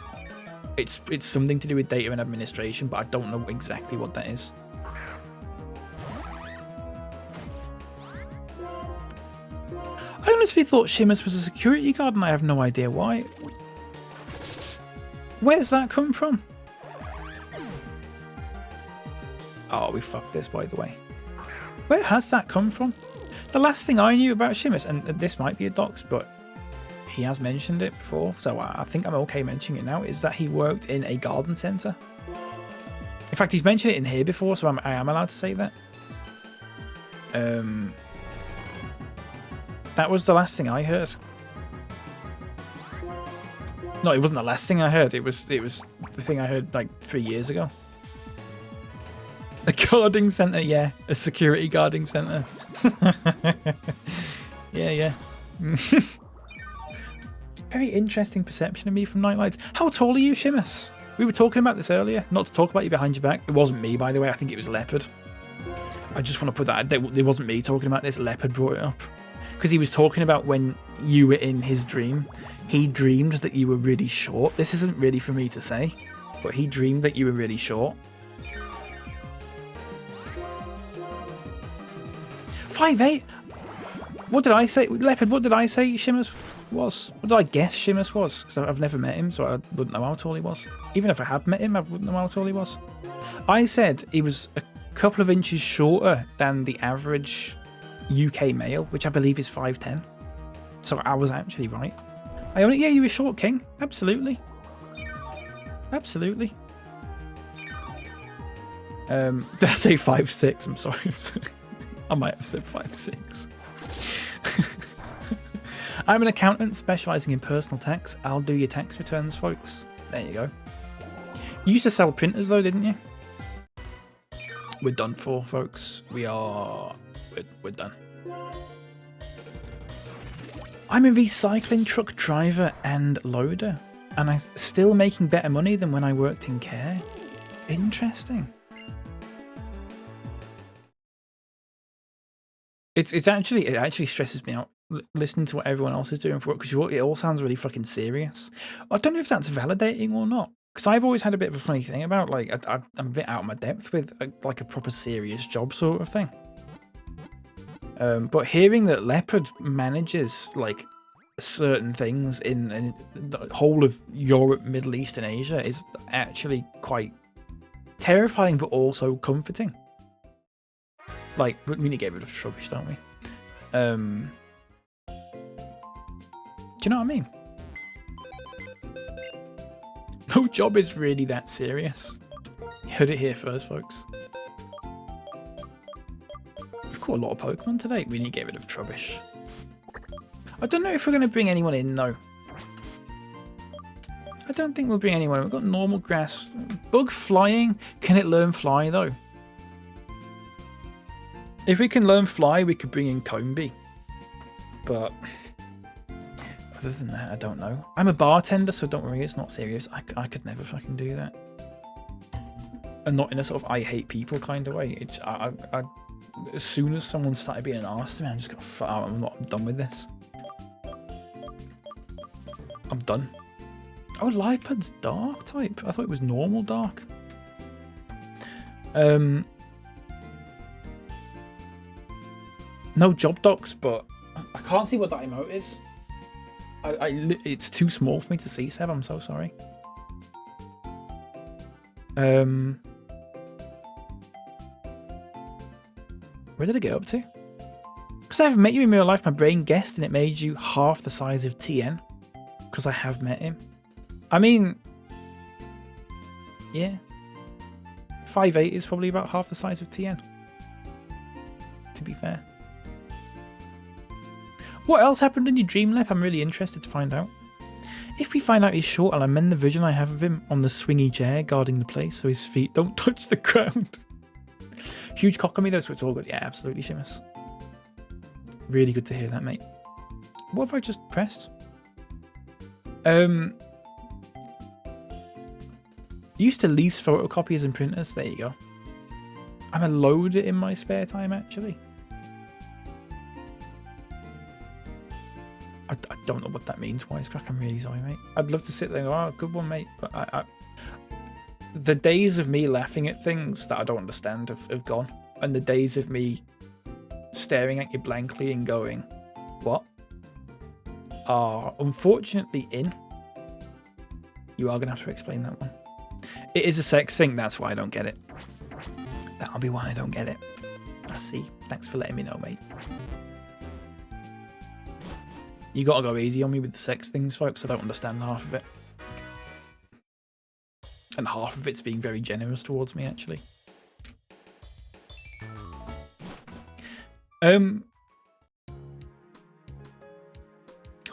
It's something to do with data and administration, but I don't know exactly what that is. I honestly thought Shimmers was a security guard and I have no idea why. Where's that come from? Oh, we fucked this, by the way. Where has that come from? The last thing I knew about Shimmers, and this might be a dox, but he has mentioned it before, so I think I'm okay mentioning it now, is that he worked in a garden centre. In fact, he's mentioned it in here before, so I am allowed to say that. That was the last thing I heard. No, it wasn't the last thing I heard. It was the thing I heard like 3 years ago. A guarding centre, yeah. A security guarding centre. Yeah. Very interesting perception of me from Nightlights. How tall are you, Shimus? We were talking about this earlier. Not to talk about you behind your back. It wasn't me, by the way. I think it was Leopard. I just want to put that... It wasn't me talking about this. Leopard brought it up. Because he was talking about when you were in his dream. He dreamed that you were really short. This isn't really for me to say. But he dreamed that you were really short. 5'8"? What did I say? Leopard, what did I say Shimus was? What did I guess Shimus was? Because I've never met him, so I wouldn't know how tall he was. Even if I had met him, I wouldn't know how tall he was. I said he was a couple of inches shorter than the average UK male, which I believe is 5'10". So I was actually right. Yeah, you were short, King. Absolutely. Absolutely. Did I say 5'6"? I'm sorry. I might have said 5'6". I'm an accountant specialising in personal tax. I'll do your tax returns, folks. There you go. You used to sell printers though, didn't you? We're done for, folks. We're done. I'm a recycling truck driver and loader, and I'm still making better money than when I worked in care. Interesting. It actually stresses me out listening to what everyone else is doing for work, because it all sounds really fucking serious. I don't know if that's validating or not, because I've always had a bit of a funny thing about, like, I'm a bit out of my depth with like a proper serious job sort of thing. But hearing that Leopard manages like certain things in the whole of Europe, Middle East, and Asia is actually quite terrifying, but also comforting. Like, we need to get rid of rubbish, don't we? Do you know what I mean? No job is really that serious. You heard it here first, folks. We've caught a lot of Pokemon today. We need to get rid of Trubbish. I don't know if we're going to bring anyone in, though. I don't think we'll bring anyone in. We've got normal grass. Bug flying. Can it learn fly, though? If we can learn fly, we could bring in Combi. But other than that, I don't know. I'm a bartender, so don't worry, it's not serious. I could never fucking do that. And not in a sort of I hate people kind of way. It's as soon as someone started being an arse to me, I'm just going, I'm done with this. I'm done. Oh, Lipard's dark type. I thought it was normal dark. No job docs, but I can't see what that emote is. It's too small for me to see, Seb. I'm so sorry. Where did it get up to? Because I haven't met you in real life, my brain guessed and it made you half the size of TN. Because I have met him. I mean, yeah. 5'8" is probably about half the size of TN. To be fair. What else happened in your dream lab? I'm really interested to find out. If we find out he's short, I'll amend the vision I have of him on the swingy chair guarding the place so his feet don't touch the ground. Huge cock on me though, so it's all good. Yeah, absolutely, Shimus. Really good to hear that, mate. What have I just pressed? Used to lease photocopiers and printers. There you go. I'm a loader in my spare time, actually. I don't know what that means, Wisecrack. I'm really sorry, mate. I'd love to sit there and go, oh, good one, mate. But the days of me laughing at things that I don't understand have gone. And the days of me staring at you blankly and going, what? Are unfortunately in. You are going to have to explain that one. It is a sex thing. That's why I don't get it. That'll be why I don't get it. I see. Thanks for letting me know, mate. You gotta go easy on me with the sex things, folks. I don't understand half of it. And half of it's being very generous towards me, actually.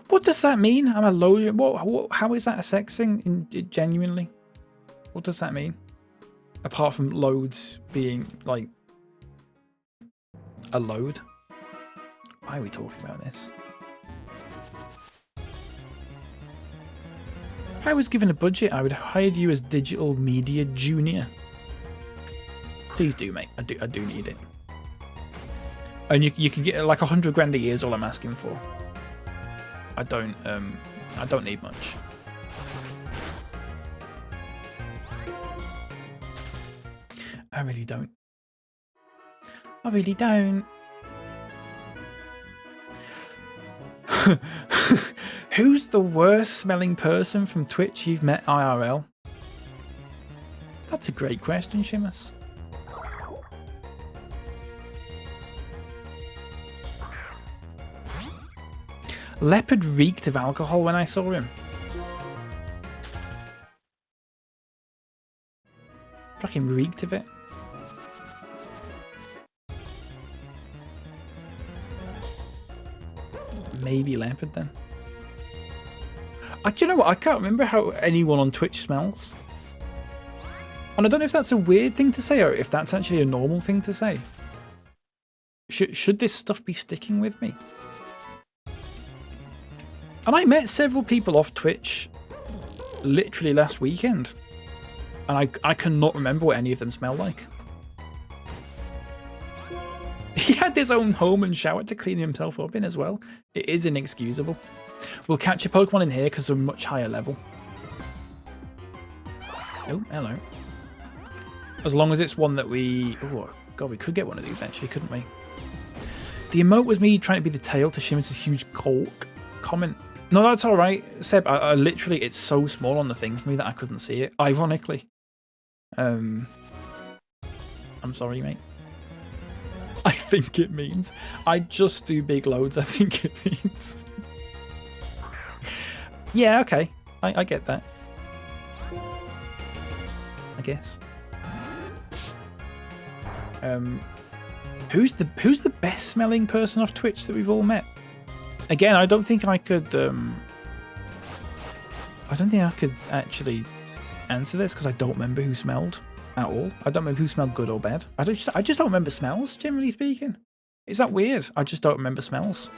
What does that mean? I'm a loader. How is that a sex thing? Genuinely? What does that mean? Apart from loads being, like, a load? Why are we talking about this? If I was given a budget, I would have hired you as digital media junior. Please do, mate. I do need it. And you can get like 100 grand a year is all I'm asking for. I don't need much. I really don't. I really don't. Who's the worst smelling person from Twitch you've met IRL? That's a great question, Shimus. Leopard reeked of alcohol when I saw him. Fucking reeked of it. Maybe Leopard then. Do you know what? I can't remember how anyone on Twitch smells. And I don't know if that's a weird thing to say or if that's actually a normal thing to say. Should this stuff be sticking with me? And I met several people off Twitch literally last weekend. And I cannot remember what any of them smell like. He had his own home and shower to clean himself up in as well. It is inexcusable. We'll catch a Pokemon in here because they're much higher level. Oh, hello. As long as it's one that we... Oh, God, we could get one of these actually, couldn't we? The emote was me trying to be the tail to Shimus' huge cork comment. No, that's all right, Seb. I literally, it's so small on the thing for me that I couldn't see it. Ironically. I'm sorry, mate. I think it means. I just do big loads, I think it means. Yeah, okay. I get that. I guess. Who's the best smelling person off Twitch that we've all met? Again, I don't think I could actually answer this because I don't remember who smelled at all. I don't remember who smelled good or bad. I just don't remember smells, generally speaking. Is that weird? I just don't remember smells.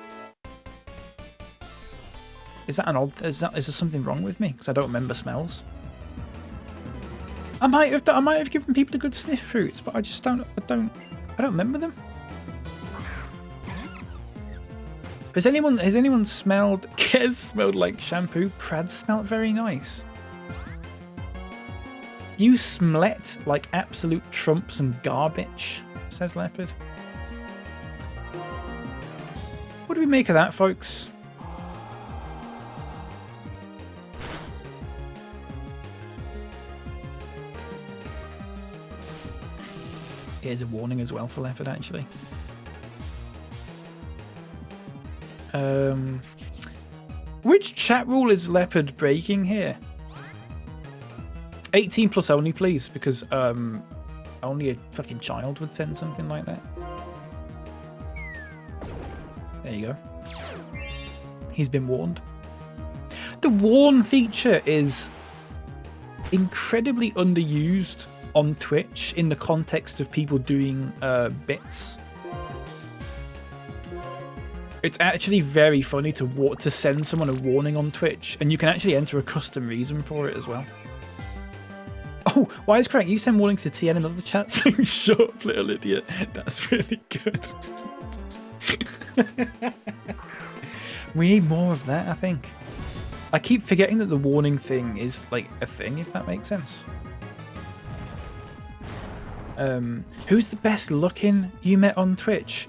Is that an odd? Is there something wrong with me because I don't remember smells? I might have given people a good sniff fruits, but I just don't remember them. Has anyone smelled? Kez smelled like shampoo. Prad smelled very nice. You smlet like absolute trumps and garbage, says Leopard. What do we make of that, folks? Here's a warning as well for Leopard, actually. Which chat rule is Leopard breaking here? 18 plus only, please, because only a fucking child would send something like that. There you go. He's been warned. The warn feature is incredibly underused on Twitch in the context of people doing bits. It's actually very funny to send someone a warning on Twitch, and you can actually enter a custom reason for it as well. Oh, why is correct? You send warnings to TN and other chats saying, shut up, little idiot. That's really good. We need more of that, I think. I keep forgetting that the warning thing is like a thing, if that makes sense. Who's the best looking you met on Twitch?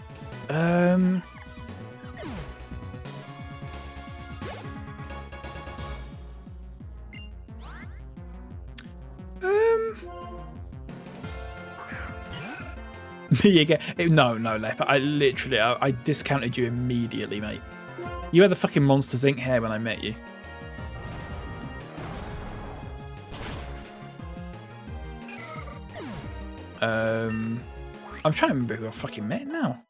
Me again? No, Leopard. I discounted you immediately, mate. You had the fucking Monsters Inc. hair when I met you. I'm trying to remember who I fucking met now.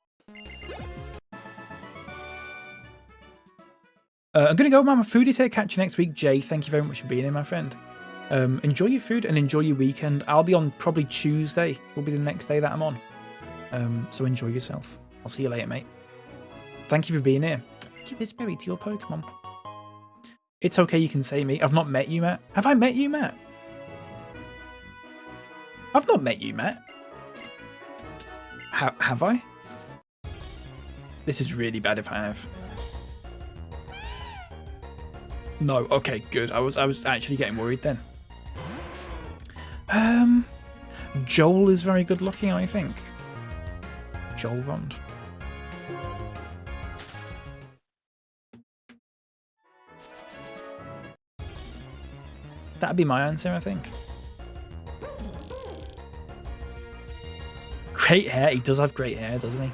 I'm going to go, Mama Foodie's here. Catch you next week, Jay. Thank you very much for being here, my friend. Enjoy your food and enjoy your weekend. I'll be on probably Tuesday. Will be the next day that I'm on. So enjoy yourself. I'll see you later, mate. Thank you for being here. Give this berry to your Pokemon. It's okay, you can say me. I've not met you, Matt. Have I met you, Matt? I've not met you, Matt. Have I? This is really bad if I have. No, okay, good. I was actually getting worried then. Joel is very good looking, I think. Joel Rond. That'd be my answer, I think. Great hair. He does have great hair, doesn't he?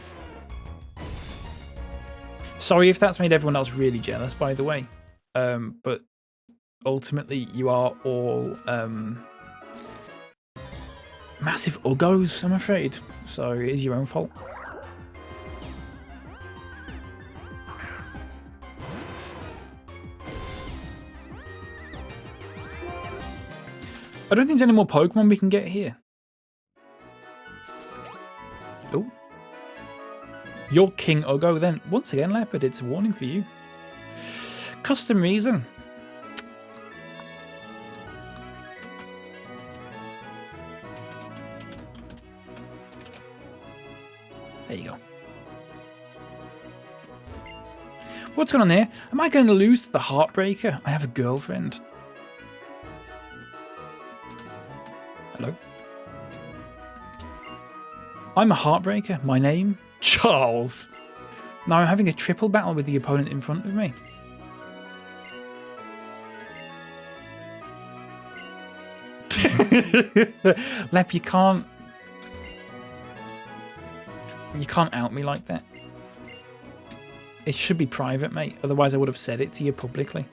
Sorry if that's made everyone else really jealous, by the way. But ultimately, you are all massive uggos, I'm afraid. So it is your own fault. I don't think there's any more Pokemon we can get here. Oh. You're King Uggo then. Once again, Leopard, it's a warning for you. Custom reason. There you go. What's going on here? Am I going to lose to the Heartbreaker? I have a girlfriend. Hello? I'm a Heartbreaker. My name? Charles. Now I'm having a triple battle with the opponent in front of me. Lep, you can't out me like that. It should be private, mate. Otherwise I would have said it to you publicly.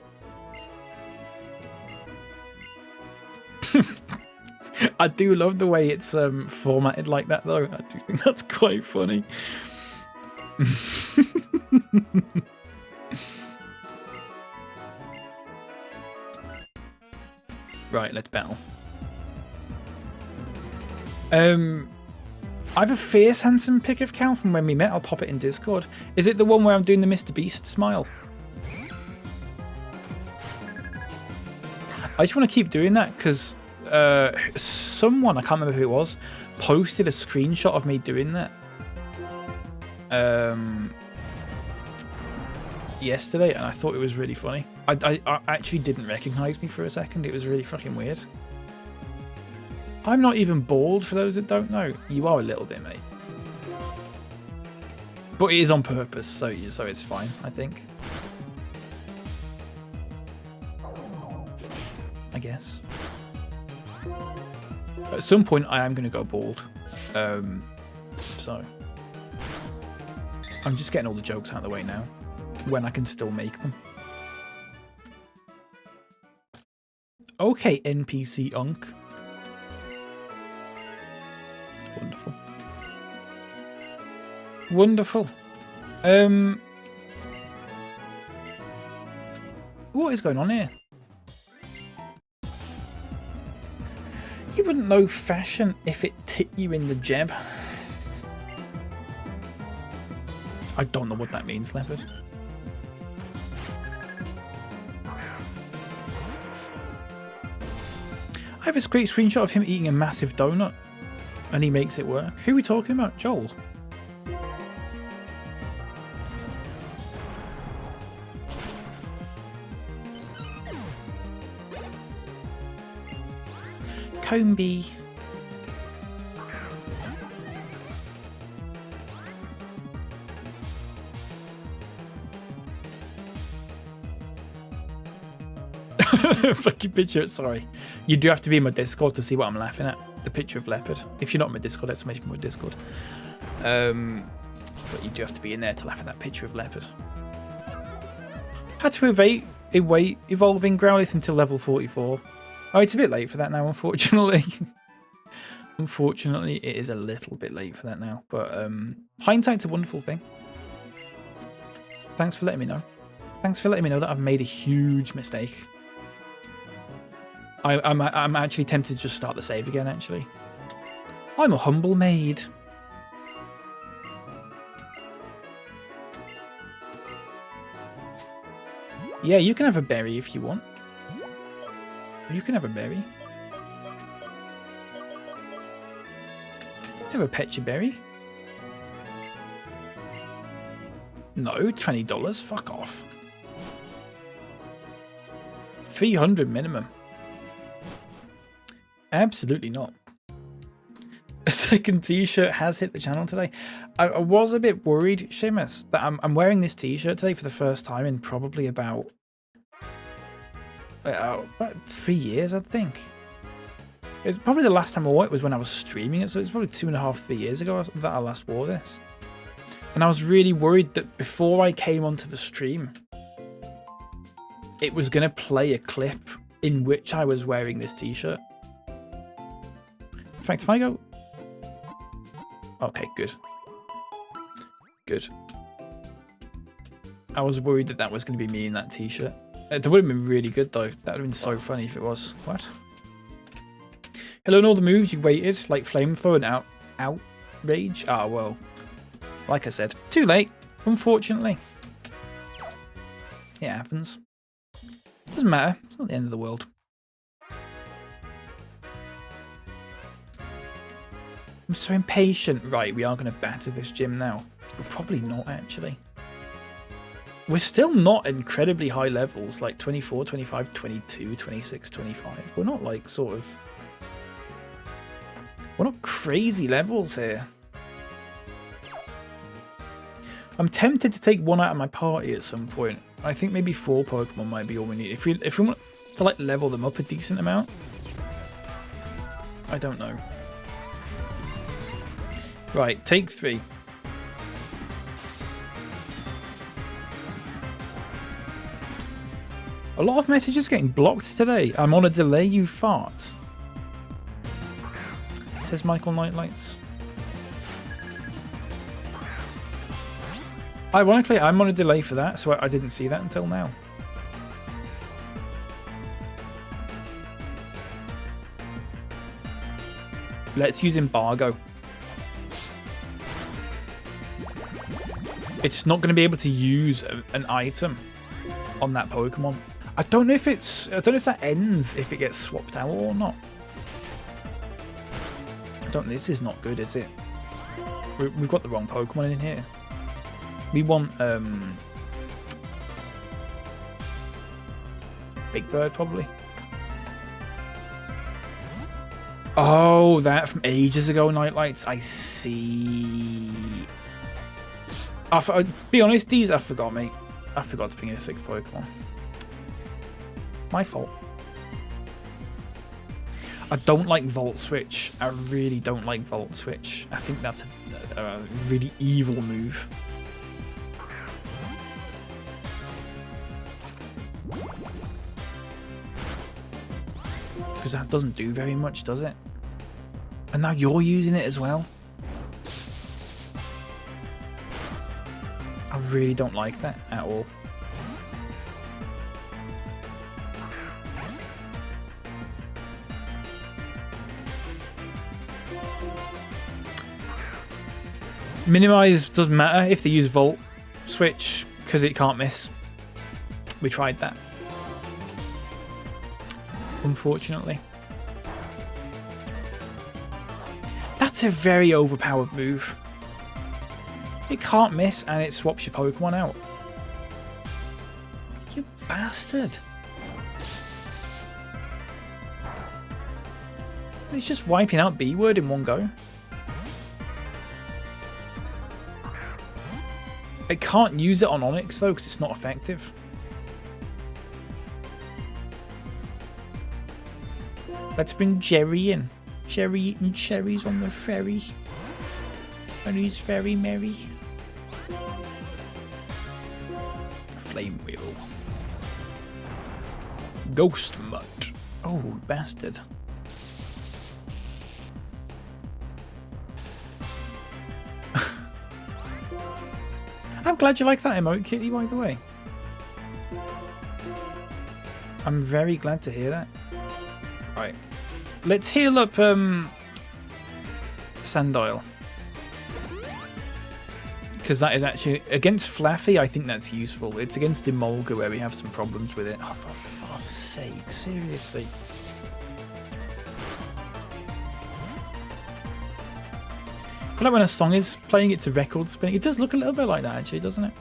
I do love the way it's formatted like that, though. I do think that's quite funny. Right, let's battle. I have a fierce, handsome pic of Cal from when we met. I'll pop it in Discord. Is it the one where I'm doing the Mr. Beast smile? I just want to keep doing that because someone, I can't remember who it was, posted a screenshot of me doing that yesterday, and I thought it was really funny. I actually didn't recognize me for a second. It was really fucking weird. I'm not even bald, for those that don't know. You are a little bit, mate. But it is on purpose, so it's fine, I think. I guess. At some point, I am going to go bald. So I'm just getting all the jokes out of the way now, when I can still make them. Okay, NPC Unk. Wonderful. Wonderful. What is going on here? You wouldn't know fashion if it tit you in the jeb. I don't know what that means, Leopard. I have a great screenshot of him eating a massive donut, and he makes it work. Who are we talking about? Joel? Combi. Fucking picture, sorry. You do have to be in my Discord to see what I'm laughing at. The picture of Leopard. If you're not in my Discord, exclamation point Discord. But you do have to be in there to laugh at that picture of Leopard. Had to evade evolving Growlithe until level 44. Oh, it's a bit late for that now, unfortunately. Unfortunately, it is a little bit late for that now. But hindsight's a wonderful thing. Thanks for letting me know. Thanks for letting me know that I've made a huge mistake. I'm actually tempted to just start the save again, actually. I'm a humble maid. Yeah, you can have a berry if you want. You can have a berry. Have a Pecha berry. No, $20. Fuck off. 300 minimum. Absolutely not. A second t-shirt has hit the channel today. I was a bit worried, Seamus, that I'm wearing this t-shirt today for the first time in probably about about 3 years, I think. It's probably the last time I wore it was when I was streaming it, so it's probably 2.5, 3 years ago that I last wore this. And I was really worried that before I came onto the stream, it was going to play a clip in which I was wearing this t-shirt. In fact, if I go... Okay, good. Good. I was worried that that was going to be me in that t-shirt. It would have been really good, though. That would have been so funny if it was. What? Hello, and all the moves you waited, like flamethrower and outrage. Ah, well. Like I said, too late, unfortunately. It happens. Doesn't matter. It's not the end of the world. I'm so impatient. Right, we are going to batter this gym now. We're probably not, actually. We're still not incredibly high levels, like 24, 25, 22, 26, 25. We're not like sort of... We're not crazy levels here. I'm tempted to take one out of my party at some point. I think maybe 4 Pokemon might be all we need. If we want to like level them up a decent amount. I don't know. Right, take 3. A lot of messages getting blocked today. I'm on a delay, you fart. Says Michael Nightlights. Ironically, I'm on a delay for that, so I didn't see that until now. Let's use Embargo. It's not going to be able to use an item on that Pokemon. I don't know if that ends if it gets swapped out or not. This is not good, is it? We've got the wrong Pokemon in here. We want Big Bird probably. Oh, that from ages ago, Nightlights. I see. Be honest, Deez, I forgot, mate. I forgot to bring in a 6th Pokemon. My fault. I don't like Volt Switch. I really don't like Volt Switch. I think that's a really evil move. Because that doesn't do very much, does it? And now you're using it as well. I really don't like that at all. Minimize doesn't matter if they use Volt Switch because it can't miss. We tried that. Unfortunately. That's a very overpowered move. It can't miss and it swaps your Pokemon out. You bastard. It's just wiping out B-Word in one go. I can't use it on Onix though because it's not effective. Let's bring Jerry in. Jerry eating cherries on the ferry. And he's very merry. Flame Wheel. Ghost Mutt. Oh, bastard. I'm glad you like that emote, Kitty, by the way. I'm very glad to hear that. Right. Let's heal up Sandile. Because that is actually... Against Flaffy, I think that's useful. It's against Emolga where we have some problems with it. Oh, for fuck's sake. Seriously. I feel like when a song is playing, it's a record spinning. It does look a little bit like that, actually, doesn't it?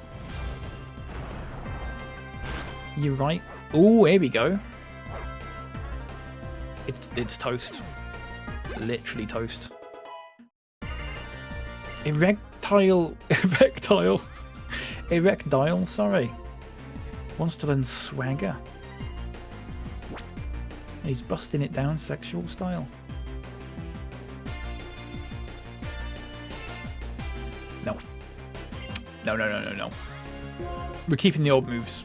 You're right. Oh, here we go. It's toast. Literally toast. Erectile, sorry. Wants to learn Swagger. He's busting it down sexual style. No. No, no, no, no, no. We're keeping the old moves.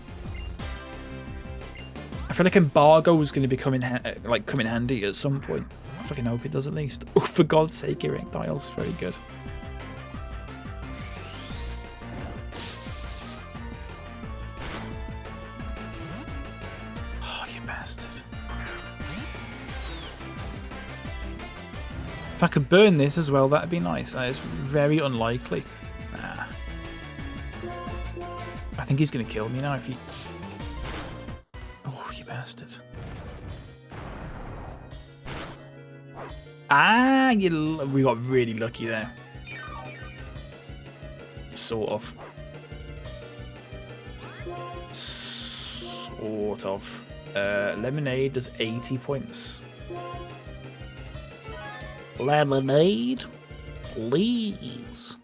I feel like embargo is going to be come in handy at some point. I fucking hope it does at least. Oh, for God's sake, erectiles. Very good. Oh, you bastard. If I could burn this as well, that'd be nice. That is very unlikely. Nah. I think he's going to kill me now if he... Oh, you bastard. Ah, we got really lucky there. Sort of. Sort of. Lemonade does 80 points. Lemonade, please.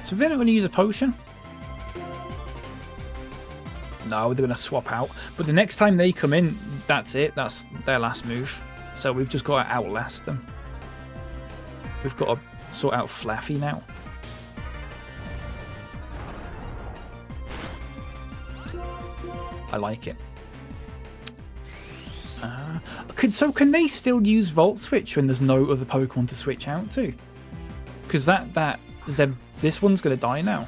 So they're not going to use a potion. No, they're going to swap out. But the next time they come in, that's it. That's their last move. So we've just got to outlast them. We've got to sort out Flaffy now. I like it. So can they still use Volt Switch when there's no other Pokemon to switch out to? Because this one's going to die now.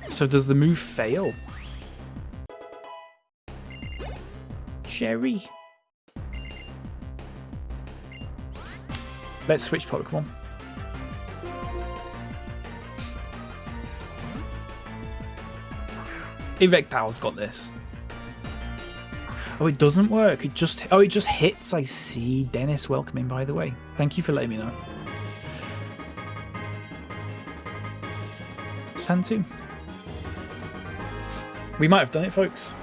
So does the move fail? Sherry. Let's switch Pokemon. Erectile's got this. Oh, it doesn't work. It just hits. I see. Dennis, welcome in, by the way. Thank you for letting me know. Santu. We might have done it, folks.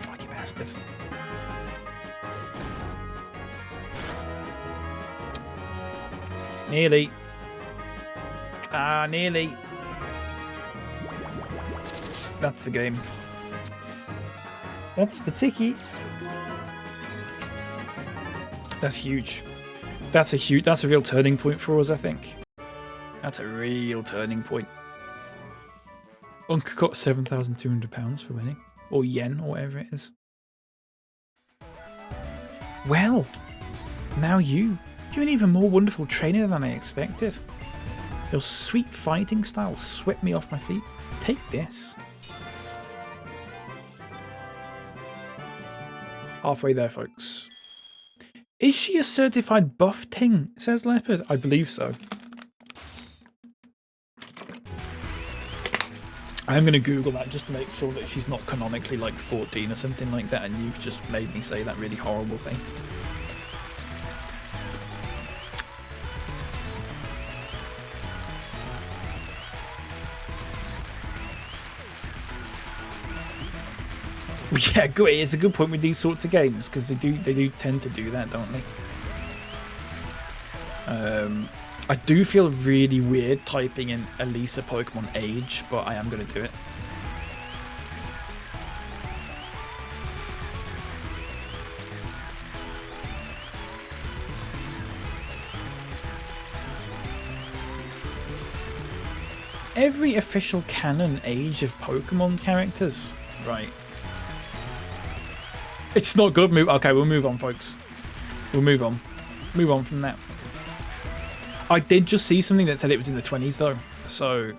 Lucky bastard. Nearly. Ah, nearly. That's the game. That's the ticky. That's huge. That's a real turning point for us, I think. That's a real turning point. Uncle got £7,200 for winning. Or yen, or whatever it is. Well, now you're an even more wonderful trainer than I expected. Your sweet fighting style swept me off my feet. Take this. Halfway there, folks. Is she a certified buff ting? Says Leopard. I believe so. I'm going to Google that just to make sure that she's not canonically like 14 or something like that, and you've just made me say that really horrible thing. Yeah, good. It's a good point with these sorts of games because they do tend to do that, don't they? I do feel really weird typing in Elisa Pokemon age, but I am going to do it. Every official canon age of Pokemon characters. Right. It's not good. Okay, we'll move on, folks. We'll move on. Move on from that. I did just see something that said it was in the 20s, though. So,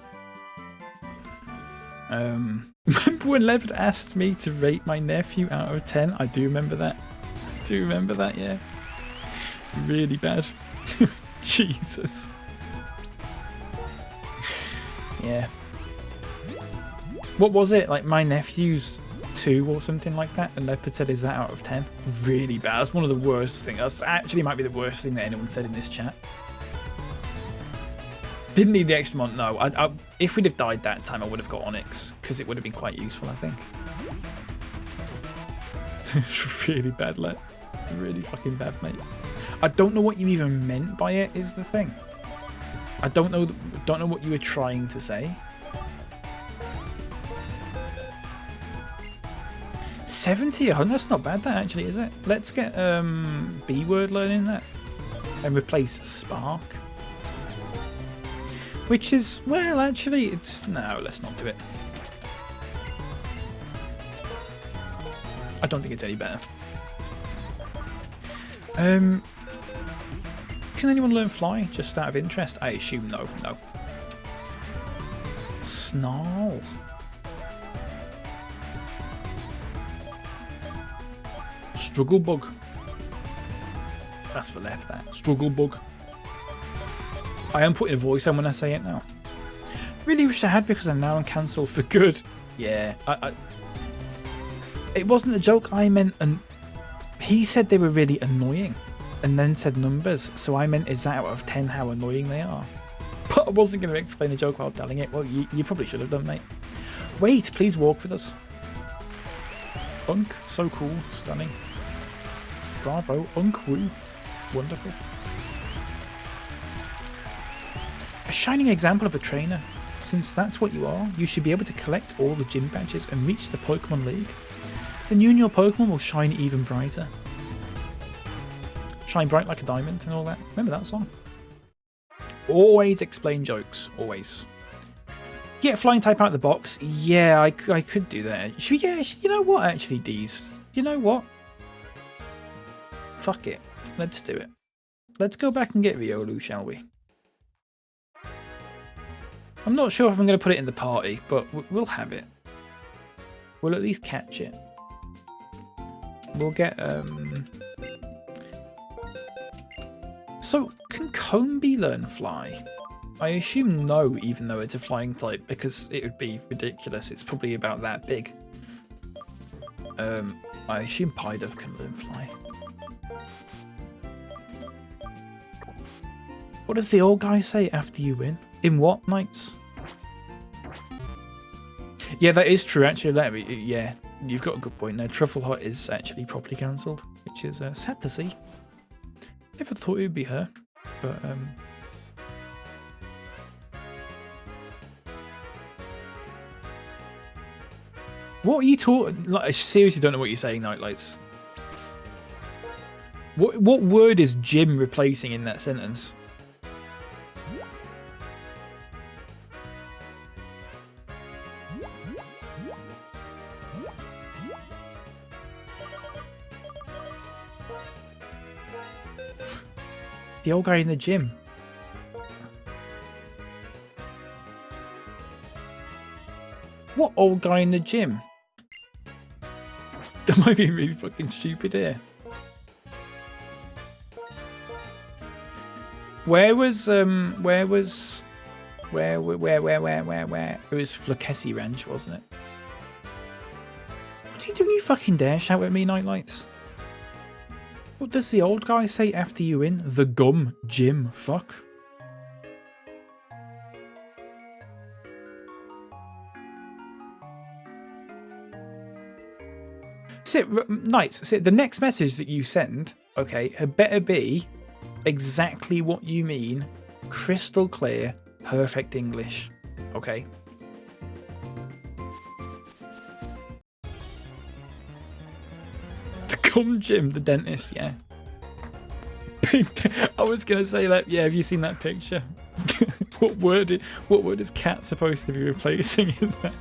remember when Leopard asked me to rate my nephew out of 10? I do remember that. I do remember that, yeah. Really bad. Jesus. Yeah. What was it? Like, my nephew's 2 or something like that, and Leopard said, is that out of 10? Really bad. That's one of the worst things. That's actually might be the worst thing that anyone said in this chat. Didn't need the extra month. No, if we'd have died that time, I would have got Onyx because it would have been quite useful, I think. Really bad, Let. Really fucking bad, mate. I don't know what you even meant by it, is the thing. I don't know what you were trying to say. 70, 100, that's not bad that actually, is it? Let's get B word learning that and replace spark. Which is, well, actually, it's, no, let's not do it. I don't think it's any better. Can anyone learn fly just out of interest? I assume no. Snarl. Struggle bug. That's for left, that. Struggle bug. I am putting a voice on when I say it now. Really wish I had, because I'm now cancelled for good. Yeah, it wasn't a joke. I meant, and he said they were really annoying and then said numbers. So I meant, is that out of 10 how annoying they are? But I wasn't going to explain a joke while telling it. Well, you probably should have done, mate. Wait, please walk with us. Unk, so cool, stunning. Bravo, Unk woo. Wonderful. A shining example of a trainer. Since that's what you are, you should be able to collect all the gym badges and reach the Pokemon League. Then you and your Pokemon will shine even brighter. Shine bright like a diamond and all that. Remember that song? Always explain jokes. Always. Get a flying type out of the box. Yeah, I could do that. Should we get... You know what, actually, Deez? You know what? Fuck it. Let's do it. Let's go back and get Riolu, shall we? I'm not sure if I'm going to put it in the party, but we'll have it. We'll at least catch it. We'll get... So, can Combi learn fly? I assume no, even though it's a flying type, because it would be ridiculous. It's probably about that big. I assume Pidove can learn fly. What does the old guy say after you win? In what, Knights? Yeah, that is true, actually. Yeah, you've got a good point there. Truffle Hut is actually properly cancelled, which is sad to see. Never thought it would be her, but what are you talking? Like, I seriously don't know what you're saying, Nightlights. What word is gym replacing in that sentence? The old guy in the gym. What old guy in the gym? That might be really fucking stupid here. Where was It was Flakessi Ranch, wasn't it? What are you doing? You fucking dare shout at me, Nightlights? What does the old guy say after you win? The gum gym. Fuck. Knights, the next message that you send, okay, had better be exactly what you mean, crystal clear, perfect English, okay? The gum gym, the dentist, yeah. I was gonna say that, yeah, have you seen that picture? What word is cat supposed to be replacing in that?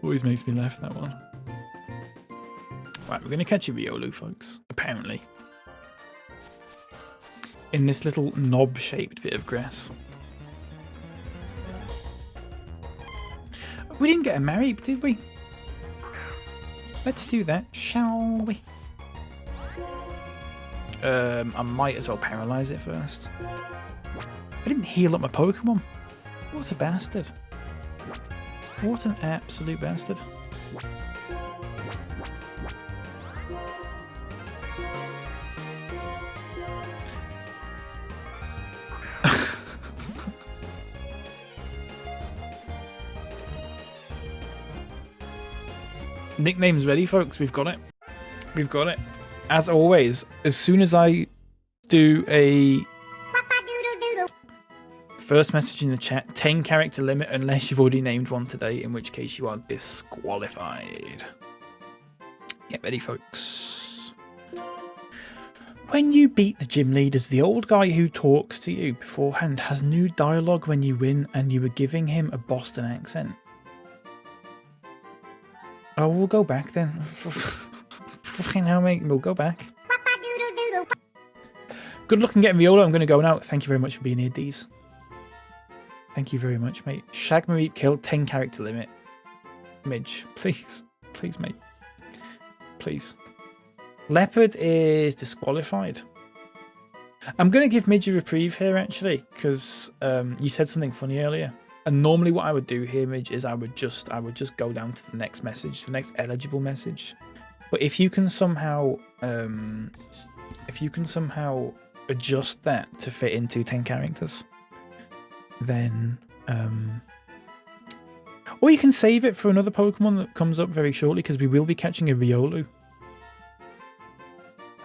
Always makes me laugh, that one. Right, we're going to catch a Riolu, folks, apparently. In this little knob-shaped bit of grass. We didn't get a Marip, did we? Let's do that, shall we? I might as well paralyze it first. I didn't heal up my Pokemon. What a bastard. What an absolute bastard. Nickname's ready, folks. We've got it. We've got it. As always, as soon as I do a first message in the chat, 10 character limit unless you've already named one today, in which case you are disqualified. Get ready, folks. When you beat the gym leaders, the old guy who talks to you beforehand has new dialogue when you win and you were giving him a Boston accent. Oh, we'll go back then. Fucking hell, mate. We'll go back. Good luck in getting Viola. I'm going to go now. Thank you very much for being here, Deez. Thank you very much, mate. Shag Marie killed 10 character limit. Midge, please. Please, mate. Please. Leopard is disqualified. I'm going to give Midge a reprieve here, actually, because you said something funny earlier. And normally what I would do here, Midge, is I would just go down to the next message, the next eligible message. But if you can somehow adjust that to fit into 10 characters, then or you can save it for another Pokemon that comes up very shortly, because we will be catching a Riolu.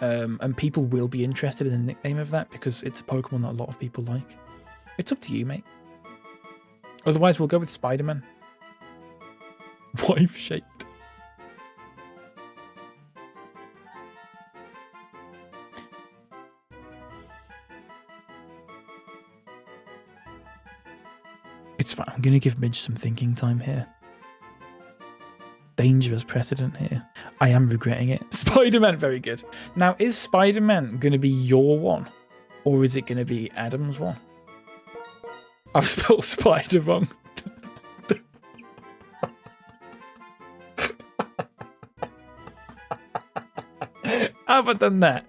And people will be interested in the nickname of that because it's a Pokemon that a lot of people like. It's up to you, mate. Otherwise, we'll go with Spider-Man. Wife-shaped. It's fine. I'm going to give Midge some thinking time here. Dangerous precedent here. I am regretting it. Spider-Man, very good. Now, is Spider-Man going to be your one? Or is it going to be Adam's one? I've spelled spider wrong. Have I done that?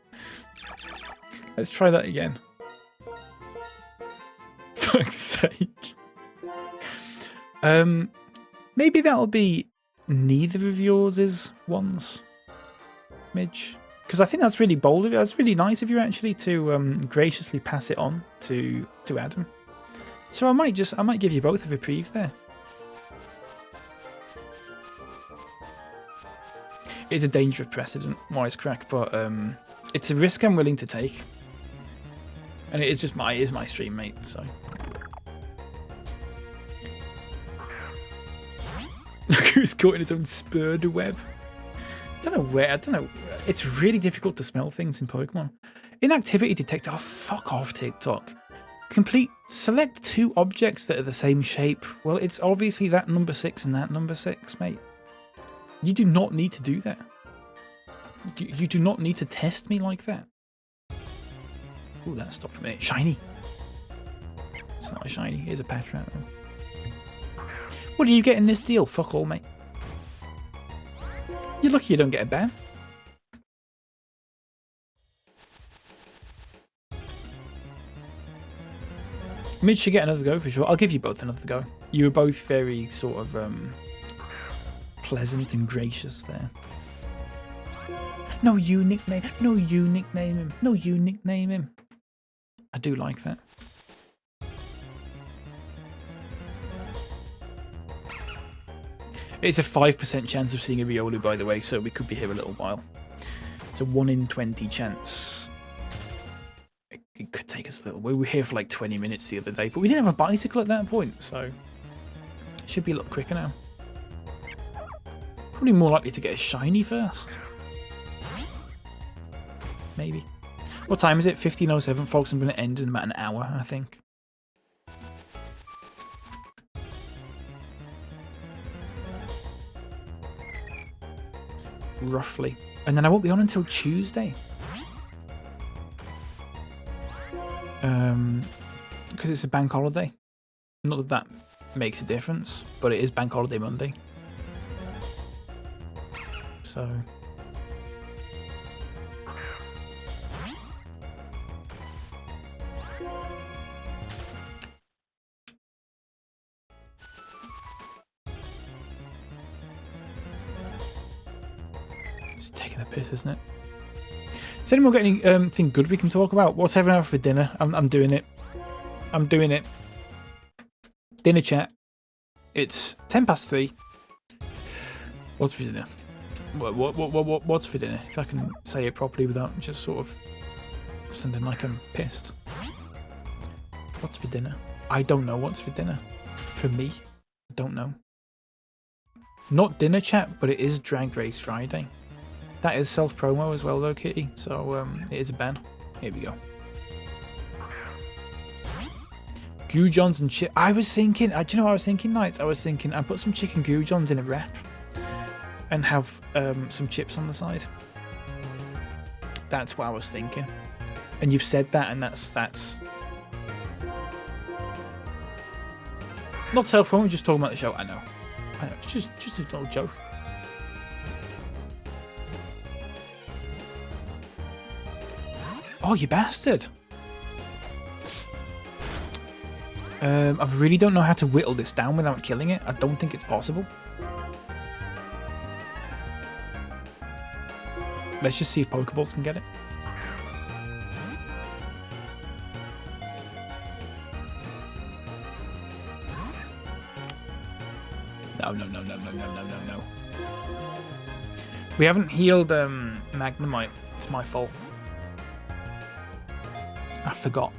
Let's try that again. For fuck's sake. Maybe that'll be neither of yours ones, Midge. Because I think that's really bold of you. That's really nice of you, actually, to graciously pass it on to Adam. So I might give you both a reprieve there. It's a dangerous precedent, wisecrack, but it's a risk I'm willing to take. And it is my stream, mate, so. Look who's caught in his own spider web. I don't know. It's really difficult to smell things in Pokemon. Inactivity detector. Oh, fuck off, TikTok. Select 2 objects that are the same shape. Well, it's obviously that number 6 and that number 6, mate. You do not need to do that. You do not need to test me like that. Ooh, that stopped a minute. Shiny. It's not a shiny. Here's a Patrat. What do you get in this deal? Fuck all, mate. You're lucky you don't get a ban. Midge should get another go for sure. I'll give you both another go. You were both very sort of pleasant and gracious there. No, you nickname him. No, you nickname him. No, you nickname him. I do like that. It's a 5% chance of seeing a Riolu, by the way, so we could be here a little while. It's a 1 in 20 chance. It could take us a little. We were here for like 20 minutes the other day, but we didn't have a bicycle at that point, so it should be a little quicker now. Probably more likely to get a shiny first. Maybe. What time is it? 15:07, folks. I'm going to end in about an hour, I think. Roughly. And then I won't be on until Tuesday. Because it's a bank holiday. Not that that makes a difference, but it is bank holiday Monday. So... it's taking the piss, isn't it? Has anyone got anything good we can talk about? What's having out for dinner? I'm doing it. I'm doing it. Dinner chat. It's 3:10. What's for dinner? What's for dinner? If I can say it properly without just sort of sounding like I'm pissed. What's for dinner? I don't know what's for dinner. For me, I don't know. Not dinner chat, but it is Drag Race Friday. That is self-promo as well though, Kitty. So it is a ban. Here we go. Goujons and chip. I was thinking, do you know what I was thinking, Knights? I was thinking I'd put some chicken goujons in a wrap and have some chips on the side. That's what I was thinking. And you've said that, and that's not self-promo, just talking about the show. I know, it's just a little joke. Oh, you bastard! I really don't know how to whittle this down without killing it. I don't think it's possible. Let's just see if Pokeballs can get it. No. We haven't healed Magnemite. It's my fault. I forgot.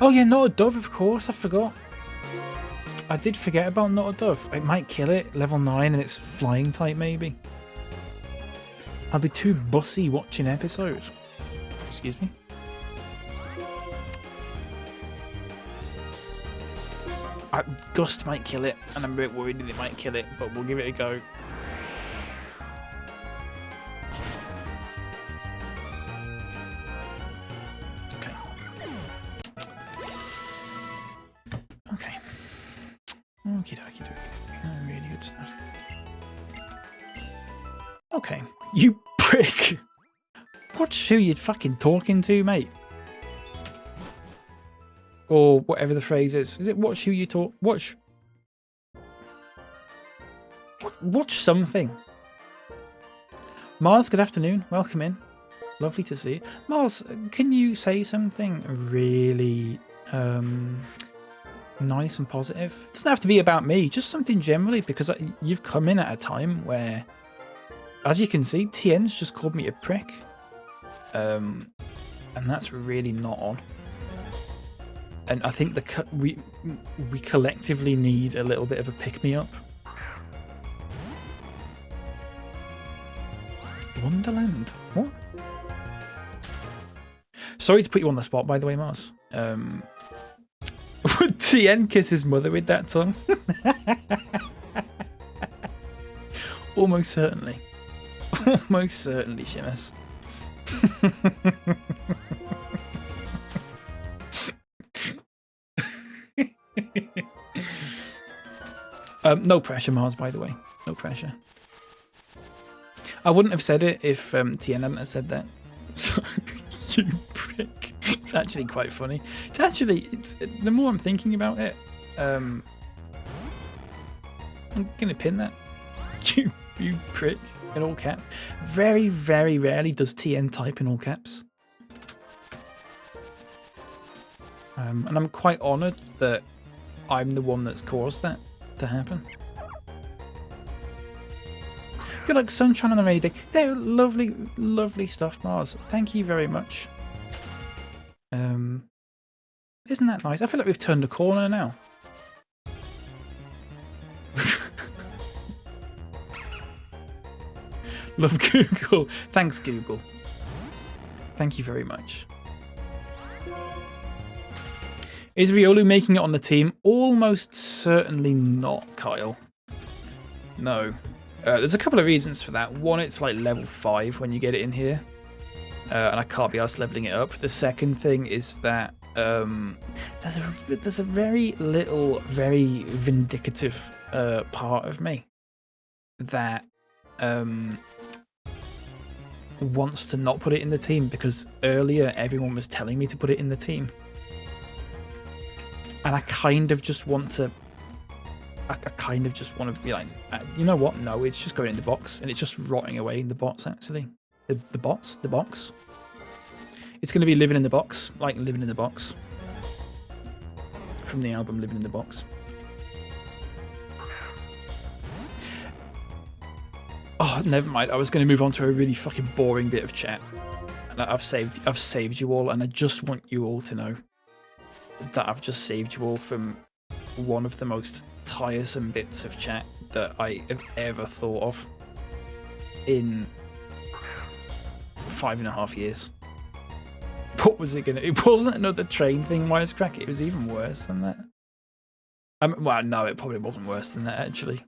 Oh yeah, not a dove, of course, I forgot. I did forget about not a dove. It might kill it, level 9, and it's flying type maybe. I'll be too bussy watching episode. Excuse me. Gust might kill it, and I'm a bit worried that it might kill it, but we'll give it a go. Really good stuff. Okay, you prick. Watch who you're fucking talking to, mate. Or whatever the phrase is. Is it watch who you talk? Watch something. Mars, good afternoon. Welcome in. Lovely to see you. Mars, can you say something really nice and positive? It doesn't have to be about me, just something generally, because you've come in at a time where, as you can see, TN's just called me a prick. And that's really not on. And I think we collectively need a little bit of a pick-me-up. Wonderland? What? Sorry to put you on the spot, by the way, Mars. Would TN kiss his mother with that tongue? Almost certainly. Almost certainly, Shimus. No pressure, Mars, by the way. No pressure. I wouldn't have said it if TN hadn't have said that. So, you prick. It's actually quite funny. It's actually, the more I'm thinking about it, I'm going to pin that. You prick, in all caps. Very, very rarely does TN type in all caps. And I'm quite honoured that I'm the one that's caused that to happen. Good luck, sunshine on a rainy day. They're lovely, lovely stuff, Mars. Thank you very much. Isn't that nice? I feel like we've turned a corner now. Love Google. Thanks, Google. Thank you very much. Is Riolu making it on the team? Almost certainly not, Kyle. No. There's a couple of reasons for that. One, it's like level 5 when you get it in here. And I can't be asked leveling it up. The second thing is that there's a very little, very vindictive part of me that wants to not put it in the team, because earlier everyone was telling me to put it in the team. And I kind of just want to... I kind of just want to be like, you know what? No, it's just going in the box, and it's just rotting away in the box, actually. The box? It's going to be living in the box, like living in the box. from the album Living in the Box. Oh, never mind. I was going to move on to a really fucking boring bit of chat. And I've saved you all, and I just want you all to know that I've just saved you all from one of the most tiresome bits of chat that I have ever thought of in 5.5 years. What was it gonna? It wasn't another train thing, Wisecrack. It was even worse than that. Well, no, it probably wasn't worse than that, actually.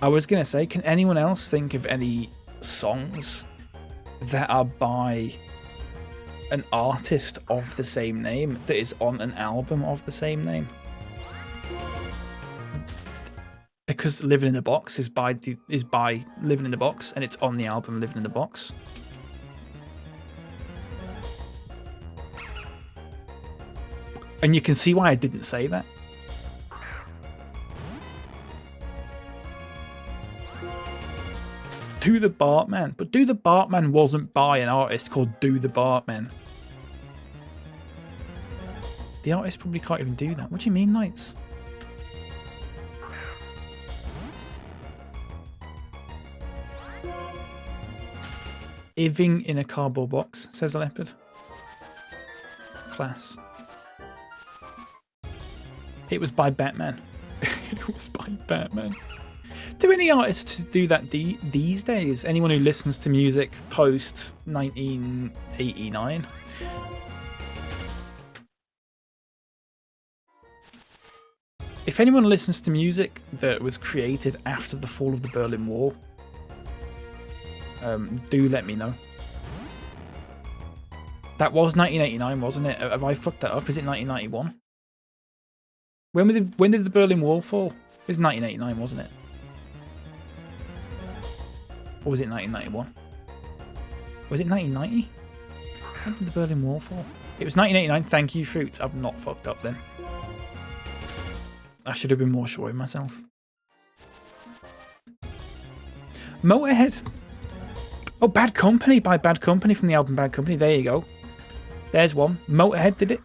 I was gonna say, can anyone else think of any songs that are by an artist of the same name that is on an album of the same name? Because Living in the Box is by Living in the Box, and it's on the album Living in the Box. And you can see why I didn't say that. Do the Bartman. But Do the Bartman wasn't by an artist called Do the Bartman. The artist probably can't even do that. What do you mean, Knights? Living in a cardboard box, says the leopard. Class. It was by Batman. It was by Batman. Do any artists do that these days? Anyone who listens to music post 1989? If anyone listens to music that was created after the fall of the Berlin Wall, do let me know. That was 1989, wasn't it? Have I fucked that up? Is it 1991? When did the Berlin Wall fall? It was 1989, wasn't it? Or was it 1991? Was it 1990? When did the Berlin Wall fall? It was 1989. Thank you, Fruits. I've not fucked up then. I should have been more sure of myself. Motorhead. Oh, Bad Company by Bad Company from the album Bad Company. There you go. There's one. Motorhead did it.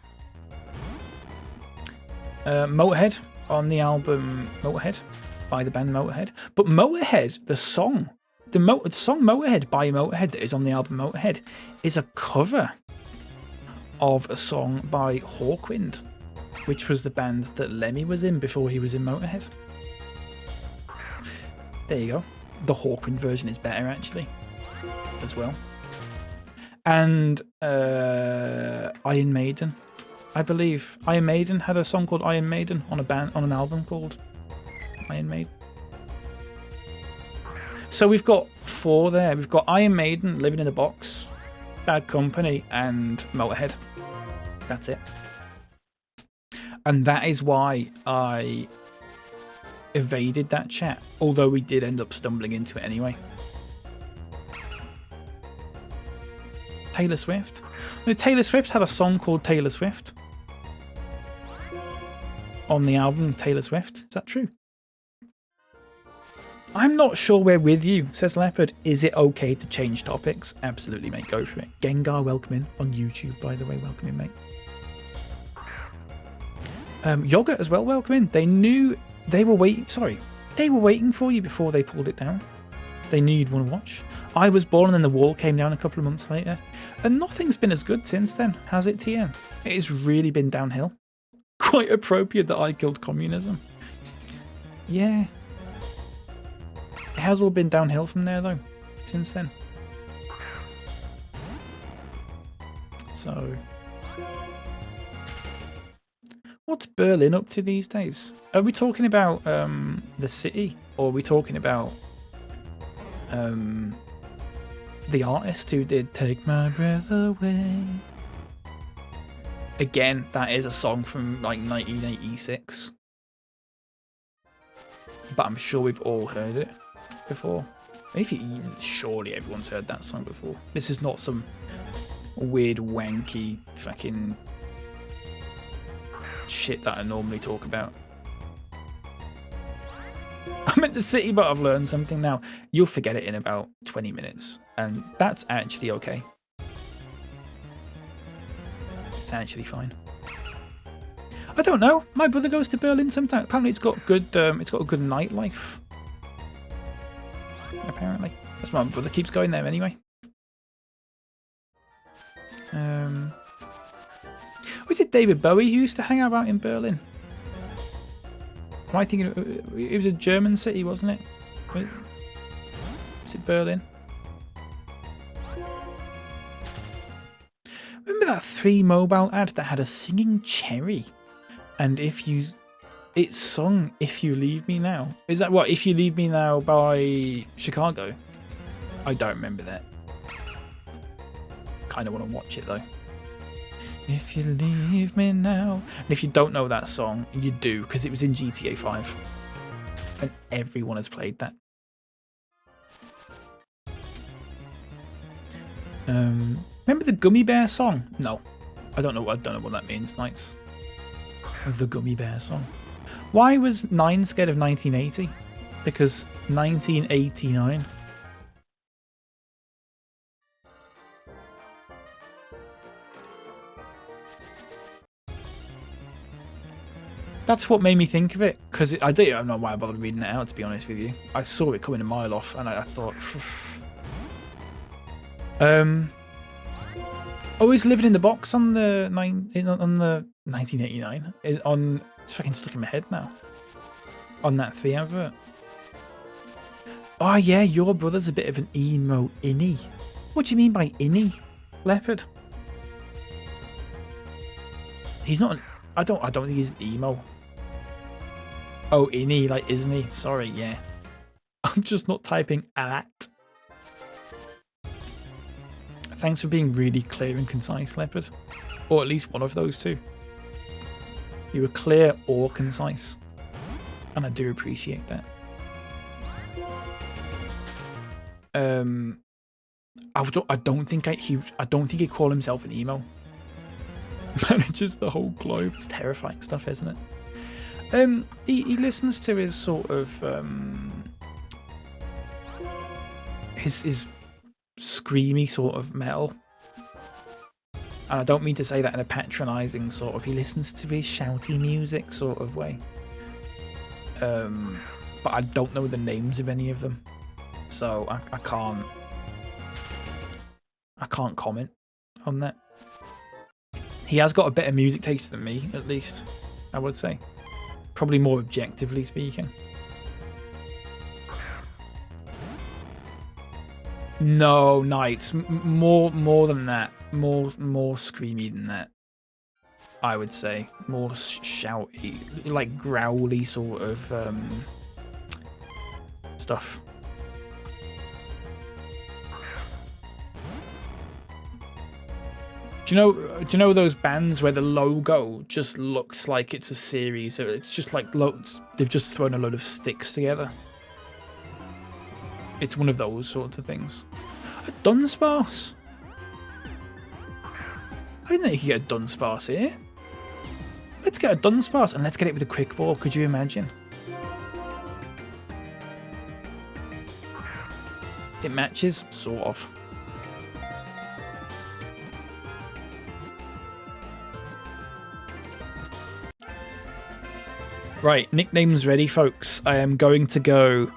Motorhead on the album Motorhead by the band Motorhead. But Motorhead, the song Motorhead by Motorhead that is on the album Motorhead is a cover of a song by Hawkwind, which was the band that Lemmy was in before he was in Motorhead. There you go. The Hawkwind version is better, actually, as well. And Iron Maiden, I believe. Iron Maiden had a song called Iron Maiden on an album called Iron Maiden. So we've got 4 there. We've got Iron Maiden, Living in the Box, Bad Company, and Motorhead. That's it. And that is why I evaded that chat, although we did end up stumbling into it anyway. Taylor Swift. Taylor Swift had a song called Taylor Swift on the album Taylor Swift. Is that true? I'm not sure we're with you, says Leopard. Is it okay to change topics? Absolutely, mate. Go for it. Gengar, welcome in on YouTube, by the way. Welcome in, mate. Yogurt as well, welcome in. They knew they were waiting. Sorry, they were waiting for you before they pulled it down. They knew you'd want to watch. I was born and then the wall came down a couple of months later. And nothing's been as good since then, has it, TN? It has really been downhill. Quite appropriate that I killed communism. Yeah. It has all been downhill from there, though, since then. So, what's Berlin up to these days? Are we talking about the city, or are we talking about the artist who did Take My Breath Away? Again, that is a song from like 1986. But I'm sure we've all heard it before. Surely everyone's heard that song before. This is not some weird, wanky, fucking shit that I normally talk about. I'm at the city, but I've learned something now. You'll forget it in about 20 minutes, and that's actually okay. It's actually fine. I don't know. My brother goes to Berlin sometimes. Apparently, it's got a good nightlife. Apparently, that's why my brother keeps going there anyway. Was it David Bowie who used to hang out in Berlin? Am I thinking it was a German city, wasn't it? Was it Berlin? Remember that 3 Mobile ad that had a singing cherry? And it sung If You Leave Me Now. Is that what? If You Leave Me Now by Chicago? I don't remember that. Kind of want to watch it though. If you leave me now. And if you don't know that song, you do, because it was in GTA 5. And everyone has played that. Remember the Gummy Bear song? No. I don't know what that means, Knights. The Gummy Bear song. Why was 9 scared of 1980? Because 1989. That's what made me think of it, because I don't know why I bothered reading it out, to be honest with you. I saw it coming a mile off, and I thought... Always living in the box on the 1989. It's fucking stuck in my head now. On that 3 advert. Oh yeah, your brother's a bit of an emo innie. What do you mean by innie, Leopard? He's not an... I don't think he's an emo. Oh, innie, like, isn't he? Sorry, yeah. I'm just not typing at. Thanks for being really clear and concise, Leopard. Or at least one of those two. You were clear or concise. And I do appreciate that. I don't think he'd call himself an emo. Manages the whole globe. It's terrifying stuff, isn't it? He listens to his sort of his screamy sort of metal, and I don't mean to say that in a patronising sort of. He listens to his shouty music sort of way, but I don't know the names of any of them, so I can't comment on that. He has got a better music taste than me, at least, I would say. Probably more objectively speaking. No, Knights. More than that. More screamy than that. I would say. More shouty, like growly sort of stuff. Do you know those bands where the logo just looks like it's a series? It's just like loads. They've just thrown a load of sticks together. It's one of those sorts of things. A Dunsparce. I didn't know you could get a Dunsparce here. Let's get a Dunsparce and let's get it with a quick ball. Could you imagine? It matches, sort of. Right, nicknames ready, folks. I am going to go.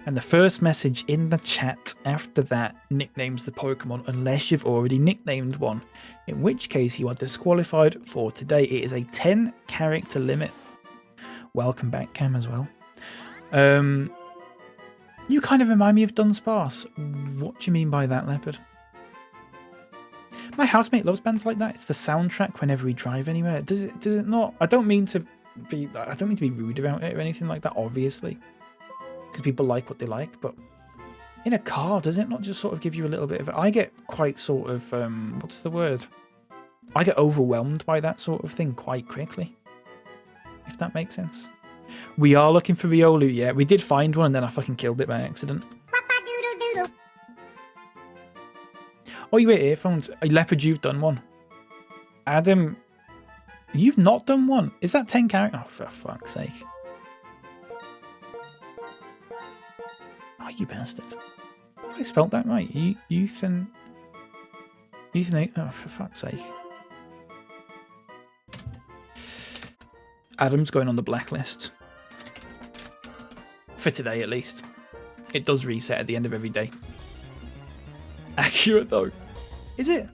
And the first message in the chat after that nicknames the Pokemon unless you've already nicknamed one. In which case you are disqualified for today. It is a 10 character limit. Welcome back, Cam, as well. You kind of remind me of Dunsparce. What do you mean by that, Leopard? My housemate loves bands like that. It's the soundtrack whenever we drive anywhere. Does it not? I don't mean to be rude about it or anything like that, obviously. Because people like what they like, but in a car, does it not just sort of give you a little bit of... I get quite sort of, what's the word? I get overwhelmed by that sort of thing quite quickly, if that makes sense. We are looking for Riolu, yeah. We did find one and then I fucking killed it by accident. Oh, you wear earphones. Leopard, you've done one. Adam, you've not done one. Is that 10 characters? Oh, for fuck's sake. Oh, you bastard. Have I spelled that right? Ethan... Oh, for fuck's sake. Adam's going on the blacklist. For today, at least. It does reset at the end of every day. Accurate, though. Is it?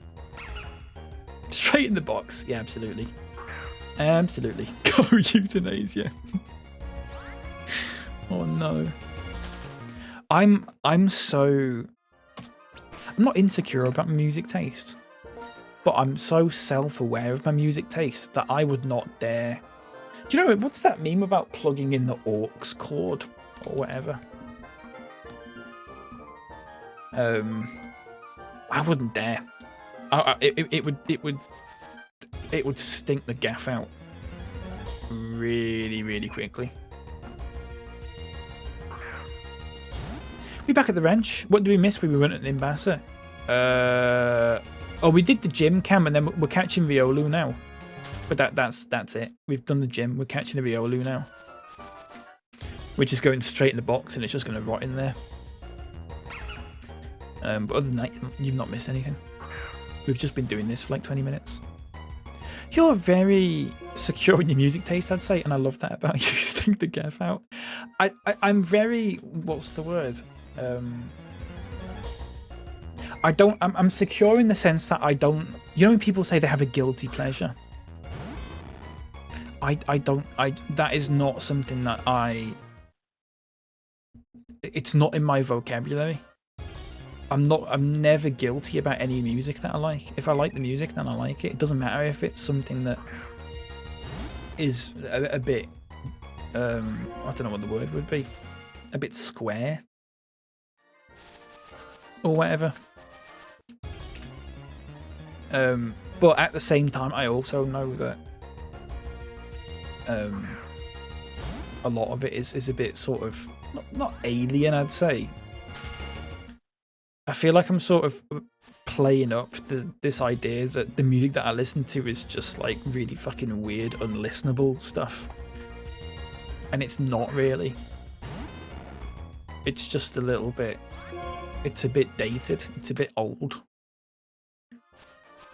Straight in the box. Yeah, absolutely. Absolutely. Go euthanasia. Oh, no. I'm not insecure about my music taste, but I'm so self-aware of my music taste that I would not dare. Do you know, what's that meme about plugging in the aux cord or whatever? I wouldn't dare. It would stink the gaff out really, really quickly. We back at the ranch. What did we miss when we went at Nimbasa? Oh, we did the gym cam, and then we're catching Riolu now. But that's it. We've done the gym. We're catching a Riolu now. We're just going straight in the box, and it's just going to rot in there. But other than that, you've not missed anything. We've just been doing this for like 20 minutes. You're very secure in your music taste, I'd say, and I love that about you. Stink the gaff out. I'm very, what's the word? I'm secure in the sense that I don't, you know when people say they have a guilty pleasure? That is not something that it's not in my vocabulary. I'm never guilty about any music that I like. If I like the music, then I like it. It doesn't matter if it's something that is a bit, I don't know what the word would be, a bit square or whatever. But at the same time, I also know that a lot of it is a bit sort of not alien, I'd say. I feel like I'm sort of playing up this idea that the music that I listen to is just like really fucking weird, unlistenable stuff. And it's not really. It's just a little bit, it's a bit dated, it's a bit old.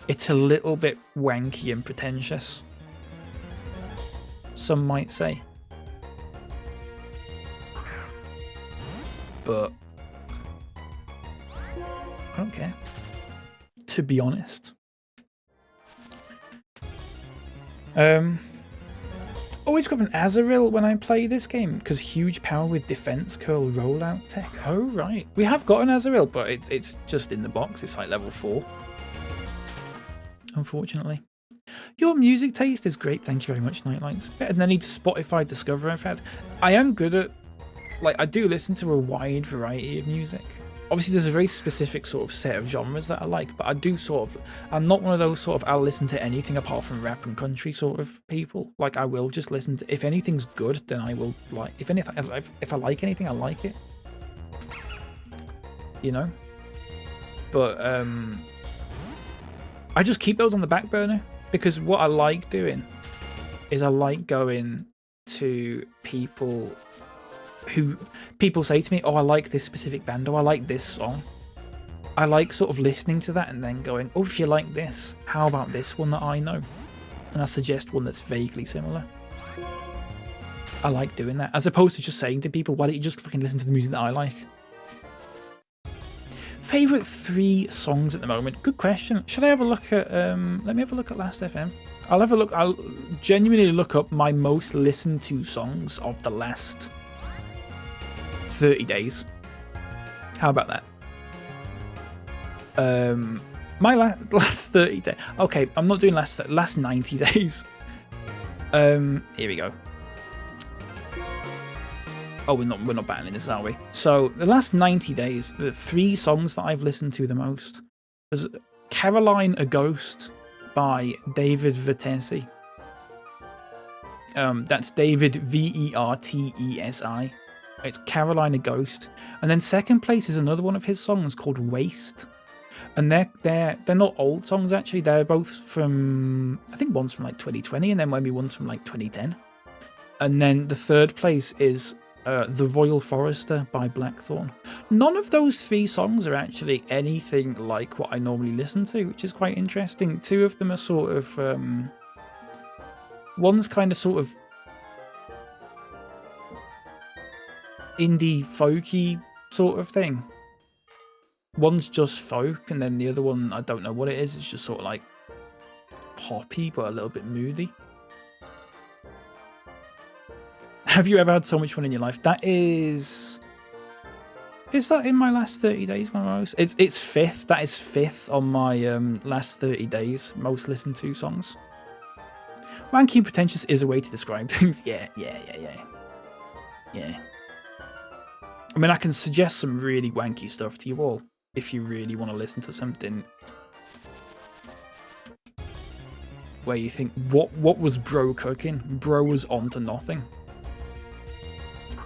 It's a little bit wanky and pretentious, some might say. But I don't care, to be honest. Always grab an Azrael when I play this game because huge power with defense curl rollout tech. Oh right, we have got an Azrael, but it's just in the box. It's like level 4. Unfortunately. Your music taste is great. Thank you very much, Nightlights. Better than any Spotify discovery I've had. I am good at, like, I do listen to a wide variety of music. Obviously, there's a very specific sort of set of genres that I like, but I do sort of, I'm not one of those sort of, I'll listen to anything apart from rap and country sort of people. Like, I will just listen to, if anything's good, then I will, like, if I like anything, I like it. You know? But, I just keep those on the back burner because what I like doing is I like going to people who say to me, oh, I like this specific band, or I like this song. I like sort of listening to that and then going, oh, if you like this, how about this one that I know? And I suggest one that's vaguely similar. I like doing that, as opposed to just saying to people, why don't you just fucking listen to the music that I like? Favourite 3 songs at the moment? Good question. Should I have a look at, let me have a look at Last FM. I'll genuinely look up my most listened to songs of the last 30 days. How about that? My last 30 days. Okay, I'm not doing last 90 days. Here we go. Oh, we're not battling this, are we? So the last 90 days, the 3 songs that I've listened to the most. There's Caroline a Ghost by David Vertesi. That's David Vertesi. It's Caroline a Ghost. And then second place is another one of his songs called Waste. And they're not old songs actually. They're both from, I think one's from like 2020 and then maybe one's from like 2010. And then the third place is The Royal Forester by Blackthorn. None of those 3 songs are actually anything like what I normally listen to, which is quite interesting. 2 of them are sort of, one's kind of sort of indie folky sort of thing. One's just folk, and then the other one, I don't know what it is. It's just sort of like poppy, but a little bit moody. Have you ever had so much fun in your life? That is that in my last 30 days? It's fifth. That is fifth on my last 30 days most listened to songs. Wanky and pretentious is a way to describe things. Yeah. I mean, I can suggest some really wanky stuff to you all if you really want to listen to something where you think, what was bro cooking? Bro was on to nothing.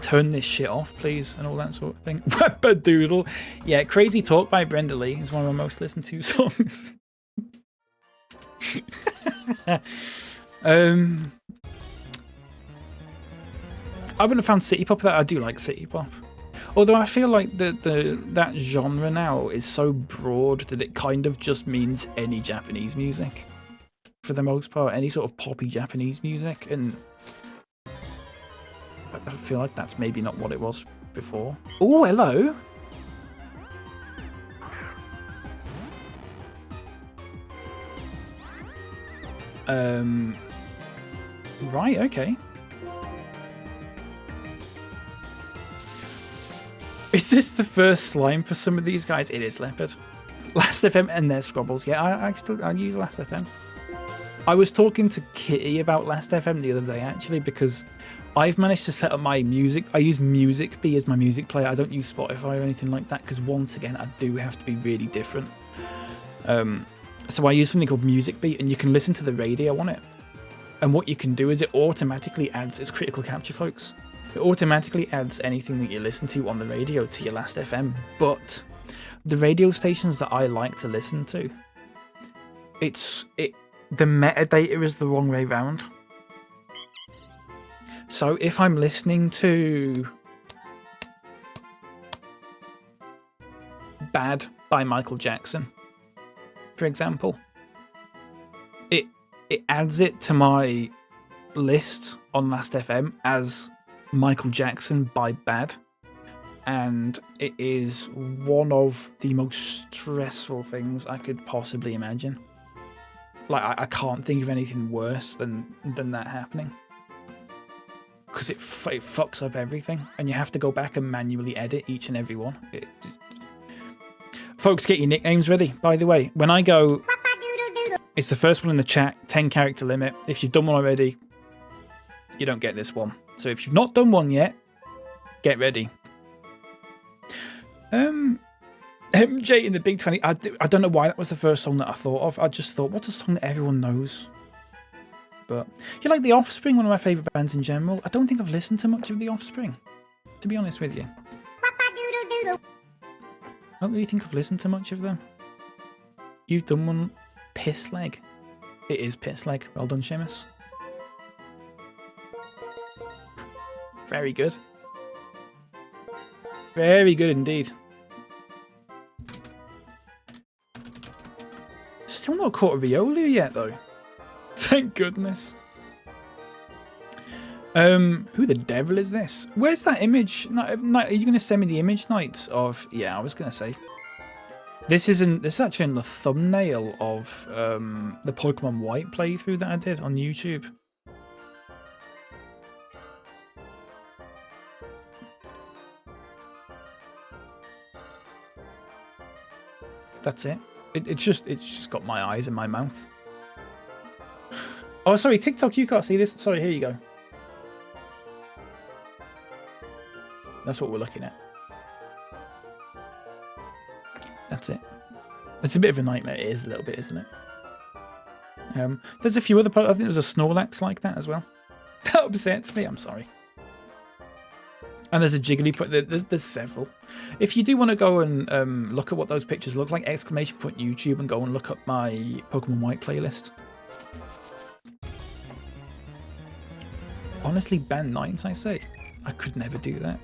Turn this shit off, please, and all that sort of thing. Webbadoodle. Yeah, Crazy Talk by Brenda Lee is one of my most listened to songs. I wouldn't have found city pop that. I do like city pop. Although I feel like that genre now is so broad that it kind of just means any Japanese music. For the most part, any sort of poppy Japanese music, and I feel like that's maybe not what it was before. Oh, hello. Right, okay. Is this the first slime for some of these guys? It is Leopard. Last FM and their Scrobbles. Yeah, I use Last FM. I was talking to Kitty about Last FM the other day, actually, because I've managed to set up my music. I use MusicBee as my music player. I don't use Spotify or anything like that, because once again, I do have to be really different. So I use something called MusicBee, and you can listen to the radio on it. And what you can do is it automatically adds, it's critical capture, folks. It automatically adds anything that you listen to on the radio to your Last FM. But the radio stations that I like to listen to, the metadata is the wrong way round. So if I'm listening to Bad by Michael Jackson, for example, it adds it to my list on Last FM as Michael Jackson by Bad, and it is one of the most stressful things I could possibly imagine. Like, I can't think of anything worse than that happening, because it fucks up everything, and you have to go back and manually edit each and every one. Folks, get your nicknames ready, by the way. When I go, it's the first one in the chat, 10 character limit. If you've done one already, you don't get this one. So if you've not done one yet, get ready. MJ in the Big 20. I don't know why that was the first song that I thought of. I just thought, what's a song that everyone knows? But you like The Offspring, one of my favourite bands in general. I don't think I've listened to much of The Offspring, to be honest with you. I don't really think I've listened to much of them. You've done one, Piss Leg. It is Piss Leg. Well done, Seamus. Very good. Very good indeed. Still not caught a Riolu yet, though. Thank goodness. Who the devil is this? Where's that image? Are you going to send me the image, Knights? Of, yeah, I was going to say. This is actually in the thumbnail of the Pokemon White playthrough that I did on YouTube. That's it. It's just got my eyes in my mouth. Oh, sorry, TikTok, you can't see this. Sorry, here you go. That's what we're looking at. That's it. It's a bit of a nightmare. It is a little bit, isn't it? There's a few other... I think there's a Snorlax like that as well. That upsets me. I'm sorry. And there's a Jigglypuff. There's several. If you do want to go and look at what those pictures look like, ! YouTube and go and look up my Pokemon White playlist. Honestly, ban Nights, I say. I could never do that.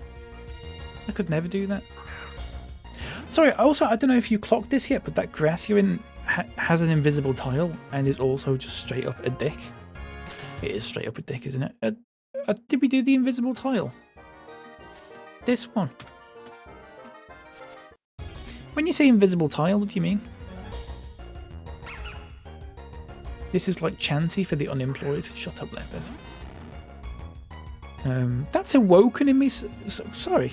I could never do that. Sorry, also, I don't know if you clocked this yet, but that Gracian has an invisible tile and is also just straight up a dick. It is straight up a dick, isn't it? Did we do the invisible tile? this one? When you say invisible tile, what do you mean? This is like Chancy for the unemployed. Shut up, Leopard. That's awoken in me. Sorry.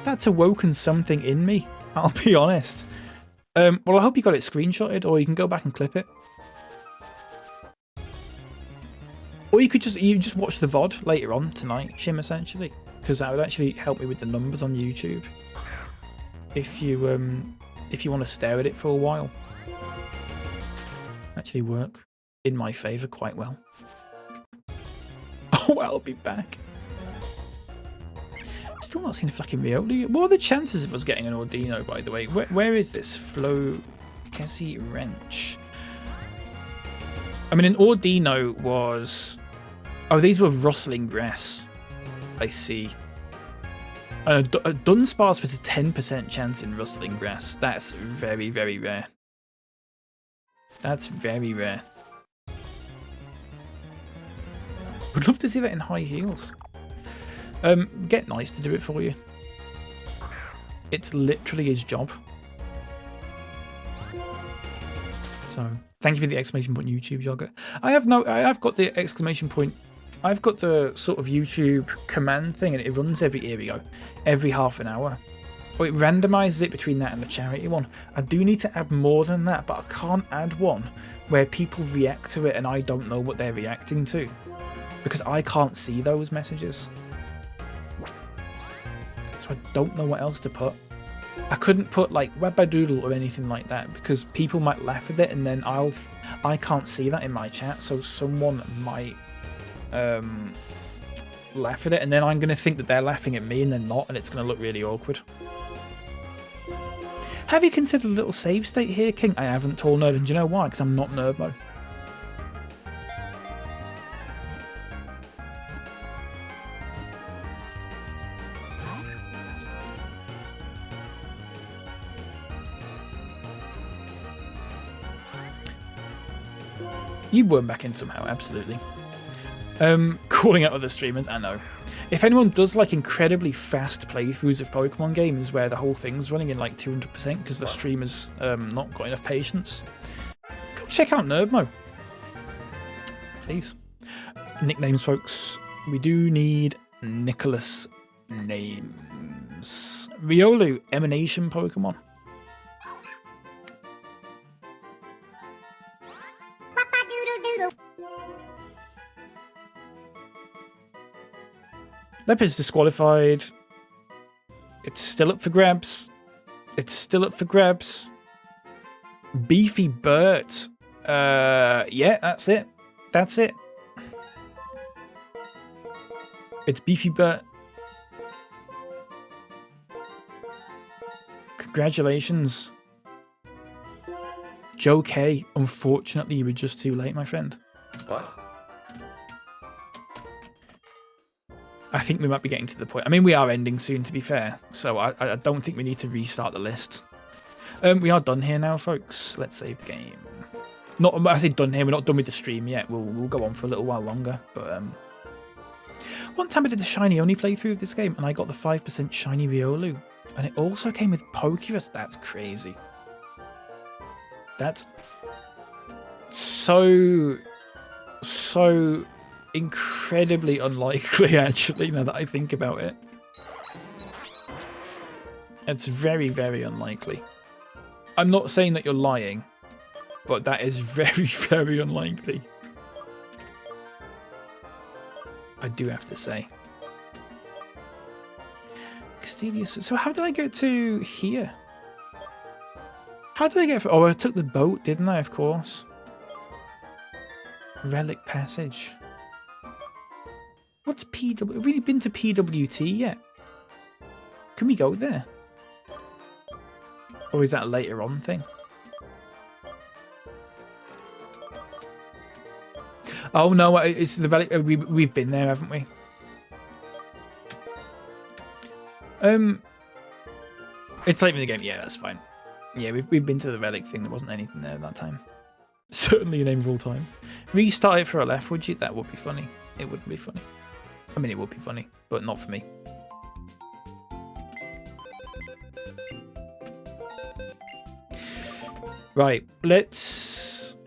That's awoken something in me. I'll be honest. Well, I hope you got it screenshotted, or you can go back and clip it. Or you could just watch the VOD later on tonight, Shim, essentially. Because that would actually help me with the numbers on YouTube. If you want to stare at it for a while. Actually work in my favour quite well. Oh, I'll be back. Still not seen a fucking Riolu. What are the chances of us getting an Ordino, by the way? Where is this? Flo Kessie Wrench. I mean, an Ordino was... Oh, these were rustling grass. I see. And a Dunsparce was a 10% chance in rustling grass. That's very, very rare. That's very rare. Would love to see that in high heels. Get Nice to do it for you. It's literally his job. So, thank you for the exclamation point, YouTube Yogurt. I've got the exclamation point. I've got the sort of YouTube command thing, and it runs every half an hour. Or it randomizes it between that and the charity one. I do need to add more than that, but I can't add one where people react to it and I don't know what they're reacting to. Because I can't see those messages. So I don't know what else to put. I couldn't put like Webbadoodle or anything like that because people might laugh at it, and then I can't see that in my chat, so someone might laugh at it, and then I'm going to think that they're laughing at me and they're not, and it's going to look really awkward. Have you considered a little save state here, King? I haven't, Tall Nerd, and do you know why? Because I'm not nerd mode. You worm back in somehow, absolutely. Calling out other streamers, I know. If anyone does like incredibly fast playthroughs of Pokemon games where the whole thing's running in like 200% because the streamer's not got enough patience, go check out Nerdmo. Please. Nicknames, folks. We do need Nicholas names. Riolu, Emanation Pokemon. Leopard's disqualified. It's still up for grabs. It's still up for grabs. Beefy Bert. Yeah, that's it. That's it. It's Beefy Bert. Congratulations. Joe K. Unfortunately, you were just too late, my friend. What? I think we might be getting to the point. I mean, we are ending soon, to be fair. So I don't think we need to restart the list. We are done here now, folks. Let's save the game. Not, I say done here. We're not done with the stream yet. We'll go on for a little while longer. But one time I did the shiny only playthrough of this game, and I got the 5% shiny Riolu, and it also came with Pokerus. That's crazy. That's so incredibly unlikely, actually, now that I think about it. It's very, very unlikely. I'm not saying that you're lying, but that is very, very unlikely. I do have to say. Castilius. So how did I get to here? How did I get... Oh, I took the boat, didn't I? Of course. Relic Passage. What's PW? Have we been to PWT yet? Can we go there? Or is that a later on thing? Oh no, it's the Relic. We've been there, haven't we? It's late in the game. Yeah, that's fine. Yeah, we've been to the Relic thing. There wasn't anything there at that time. Certainly a name of all time. Restart it for a left, would you? That would be funny. It would be funny. I mean, it would be funny, but not for me. Right, let's...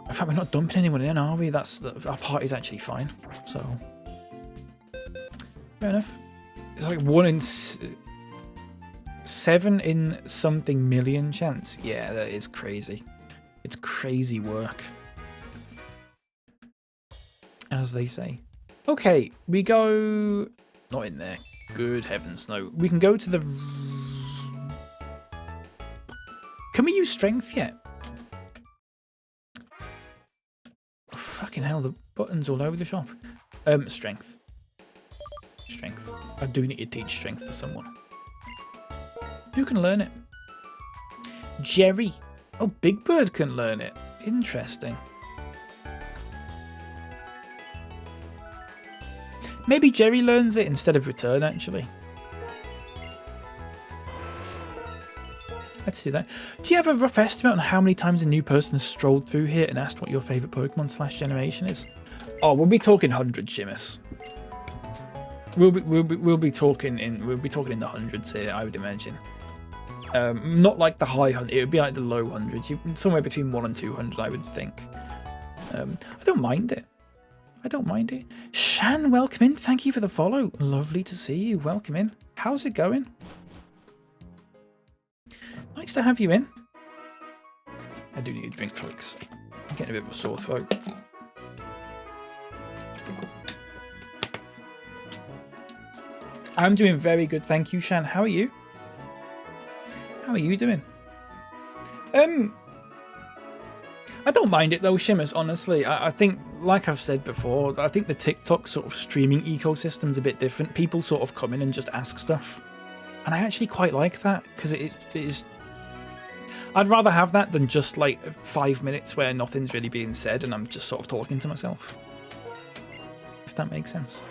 In fact, we're not dumping anyone in, are we? Our party's actually fine, so... Fair enough. It's like 1 in 7 in something million chance. Yeah, that is crazy. It's crazy work, as they say. Okay, we go... Not in there. Good heavens, no. We can go to the... Can we use strength yet? Fucking hell, the button's all over the shop. Strength. Strength. I do need to teach strength to someone. Who can learn it? Jerry. Oh, Big Bird can learn it. Interesting. Maybe Jerry learns it instead of Return, actually. Let's do that. Do you have a rough estimate on how many times a new person has strolled through here and asked what your favourite Pokemon / generation is? Oh, we'll be talking hundreds, Shimus. We'll be talking in the hundreds here, I would imagine. Not like the high hundred. It would be like the low hundreds. Somewhere between 100 and 200, I would think. I don't mind it. I don't mind it. Shan, welcome in. Thank you for the follow. Lovely to see you. Welcome in. How's it going? Nice to have you in. I do need a drink, folks. I'm getting a bit of a sore throat. I'm doing very good, thank you, Shan. How are you? How are you doing? I don't mind it though, Shimmers, honestly. I think, like I've said before, I think the TikTok sort of streaming ecosystem's a bit different. People sort of come in and just ask stuff. And I actually quite like that, because it is... I'd rather have that than just like 5 minutes where nothing's really being said and I'm just sort of talking to myself. If that makes sense.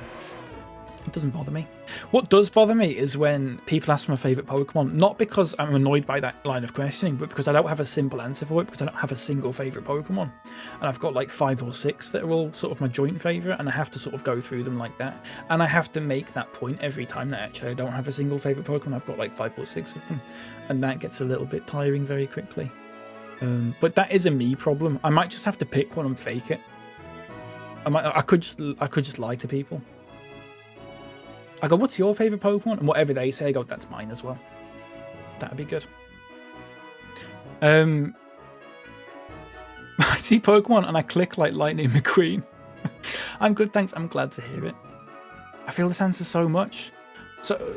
It doesn't bother me. What does bother me is when people ask my favourite Pokemon, not because I'm annoyed by that line of questioning, but because I don't have a simple answer for it, because I don't have a single favourite Pokemon. And I've got like 5 or 6 that are all sort of my joint favourite, and I have to sort of go through them like that. And I have to make that point every time that actually I don't have a single favourite Pokemon. I've got like 5 or 6 of them. And that gets a little bit tiring very quickly. But that is a me problem. I might just have to pick one and fake it. I could just lie to people. I go, what's your favourite Pokemon? And whatever they say, I go, that's mine as well. That'd be good. I see Pokemon and I click like Lightning McQueen. I'm good, thanks. I'm glad to hear it. I feel this answer so much. So,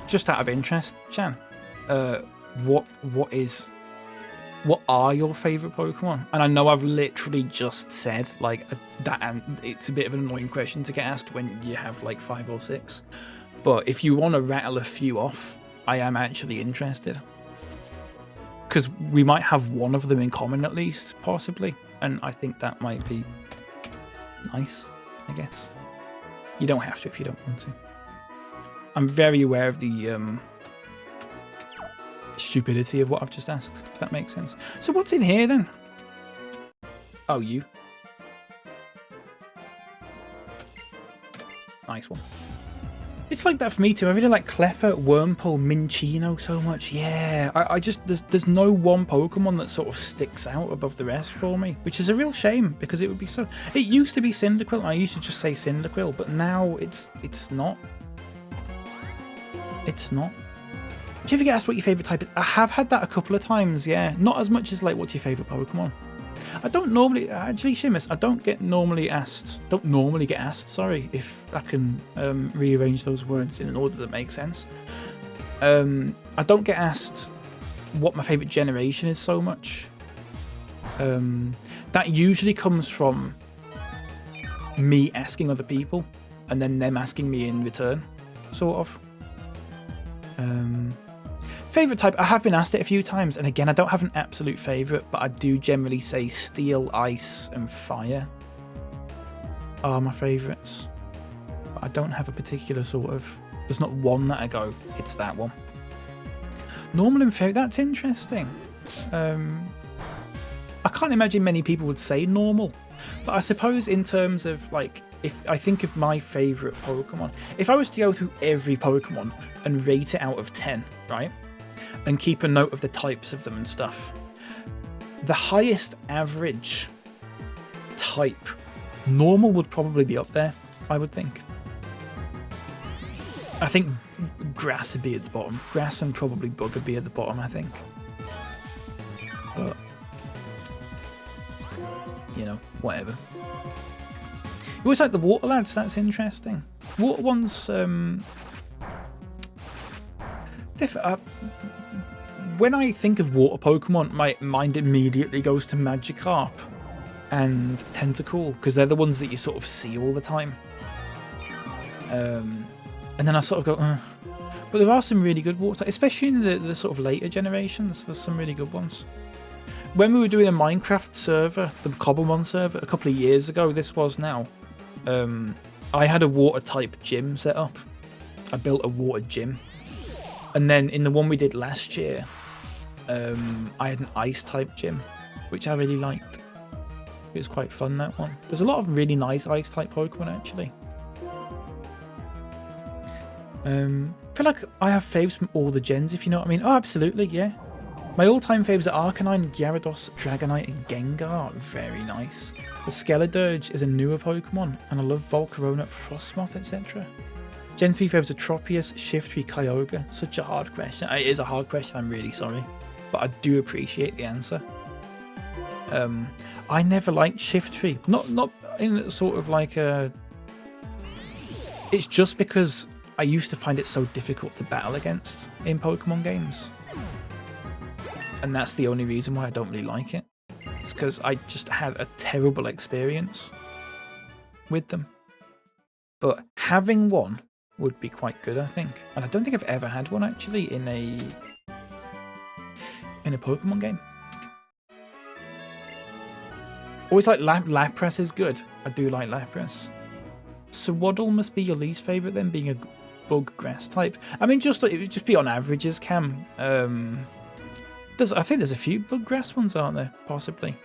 just out of interest, Chan, what are your favourite Pokemon? And I know I've literally just said like that, and it's a bit of an annoying question to get asked when you have like 5 or 6. But if you want to rattle a few off, I am actually interested. Because we might have one of them in common at least, possibly. And I think that might be nice, I guess. You don't have to if you don't want to. I'm very aware of the... stupidity of what I've just asked, if that makes sense. So what's in here then? Oh, you. Nice one. It's like that for me too. I really like Cleffa, Wurmple, Minccino so much. Yeah, I just, there's no one Pokemon that sort of sticks out above the rest for me, which is a real shame because it would be so... It used to be Cyndaquil, and I used to just say Cyndaquil, but now it's not. It's not. Do you ever get asked what your favourite type is? I have had that a couple of times, yeah. Not as much as like, what's your favourite Pokemon? I don't normally, actually, Shimus, I don't normally get asked, sorry, if I can rearrange those words in an order that makes sense. I don't get asked what my favourite generation is so much. That usually comes from me asking other people and then them asking me in return, sort of. Favourite type, I have been asked it a few times, and again, I don't have an absolute favourite, but I do generally say Steel, Ice, and Fire are my favourites. But I don't have a particular sort of... There's not one that I go, it's that one. Normal and favourite, that's interesting. I can't imagine many people would say normal, but I suppose in terms of, like, if I think of my favourite Pokemon, if I was to go through every Pokemon and rate it out of 10, right? and keep a note of the types of them and stuff. The highest average type, normal would probably be up there, I would think. I think grass would be at the bottom. Grass and probably bug would be at the bottom, I think. But, you know, whatever. You always like the water lads, that's interesting. Water ones, when I think of water Pokemon, my mind immediately goes to Magikarp and Tentacool, because they're the ones that you sort of see all the time. And then I sort of go, but there are some really good water, especially in the sort of later generations. There's some really good ones. When we were doing a Minecraft server, the Cobblemon server, a couple of years ago, this was now, I had a water type gym set up. I built a water gym. And then in the one we did last year, I had an ice type gym, which I really liked. It was quite fun, that one. There's a lot of really nice ice type Pokemon, actually. I feel like I have faves from all the gens, if you know what I mean. Oh, absolutely, yeah. My all-time faves are Arcanine, Gyarados, Dragonite, and Gengar. Very nice. The Skeledirge is a newer Pokemon, and I love Volcarona, Frostmoth, etc. Gen 3 faves are Tropius, Shiftry, Kyogre. Such a hard question. It is a hard question, I'm really sorry. But I do appreciate the answer. I never liked Shiftry. Not in sort of like a... It's just because I used to find it so difficult to battle against in Pokemon games. And that's the only reason why I don't really like it. It's because I just had a terrible experience with them. But having one would be quite good, I think. And I don't think I've ever had one actually in a Pokemon game. Always like Lapras is good. I do like Lapras. Swaddle must be your least favourite then, being a bug grass type. I mean, it would just be on averages, Cam. I think there's a few bug grass ones, aren't there? Possibly.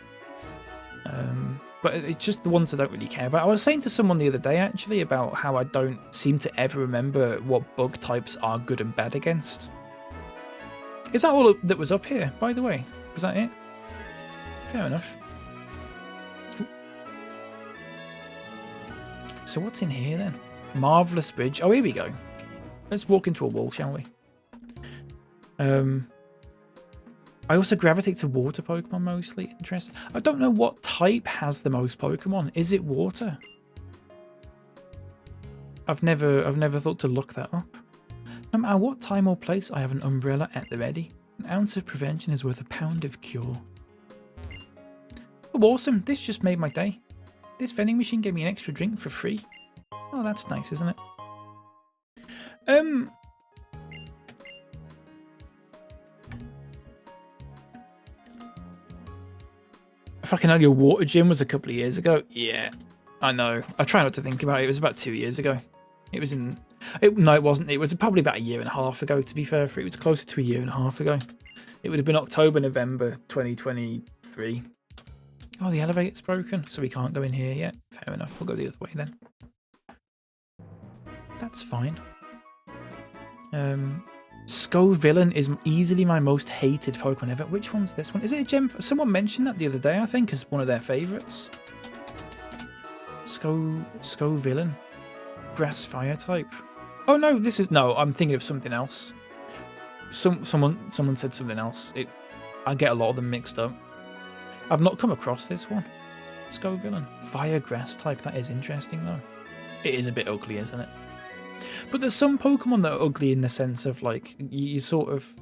But it's just the ones I don't really care about. I was saying to someone the other day, actually, about how I don't seem to ever remember what bug types are good and bad against. Is that all that was up here, by the way? Was that it? Fair enough. So what's in here then? Marvelous Bridge. Oh, here we go. Let's walk into a wall, shall we? I also gravitate to water Pokemon mostly. Interesting. I don't know what type has the most Pokemon. Is it water? I've never thought to look that up. No matter what time or place, I have an umbrella at the ready. An ounce of prevention is worth a pound of cure. Oh, awesome. This just made my day. This vending machine gave me an extra drink for free. Oh, that's nice, isn't it? Fucking hell, your water gym was a couple of years ago. Yeah, I know. I try not to think about it. It was about 2 years ago. It was in... no, it wasn't. It was probably about 1.5 years ago, to be fair. It was closer to 1.5 years ago. It would have been October, November 2023. Oh, the elevator's broken, so we can't go in here yet. Fair enough. We'll go the other way then. That's fine. Scovillain is easily my most hated Pokemon ever. Which one's this one? Is it a gem? Someone mentioned that the other day, I think, as one of their favourites. Scovillain. Grass fire type. Oh no, this is... No, I'm thinking of something else. Someone said something else. I get a lot of them mixed up. I've not come across this one. Scovillain. Fire grass type. That is interesting, though. It is a bit ugly, isn't it? But there's some Pokemon that are ugly in the sense of, like, you sort of...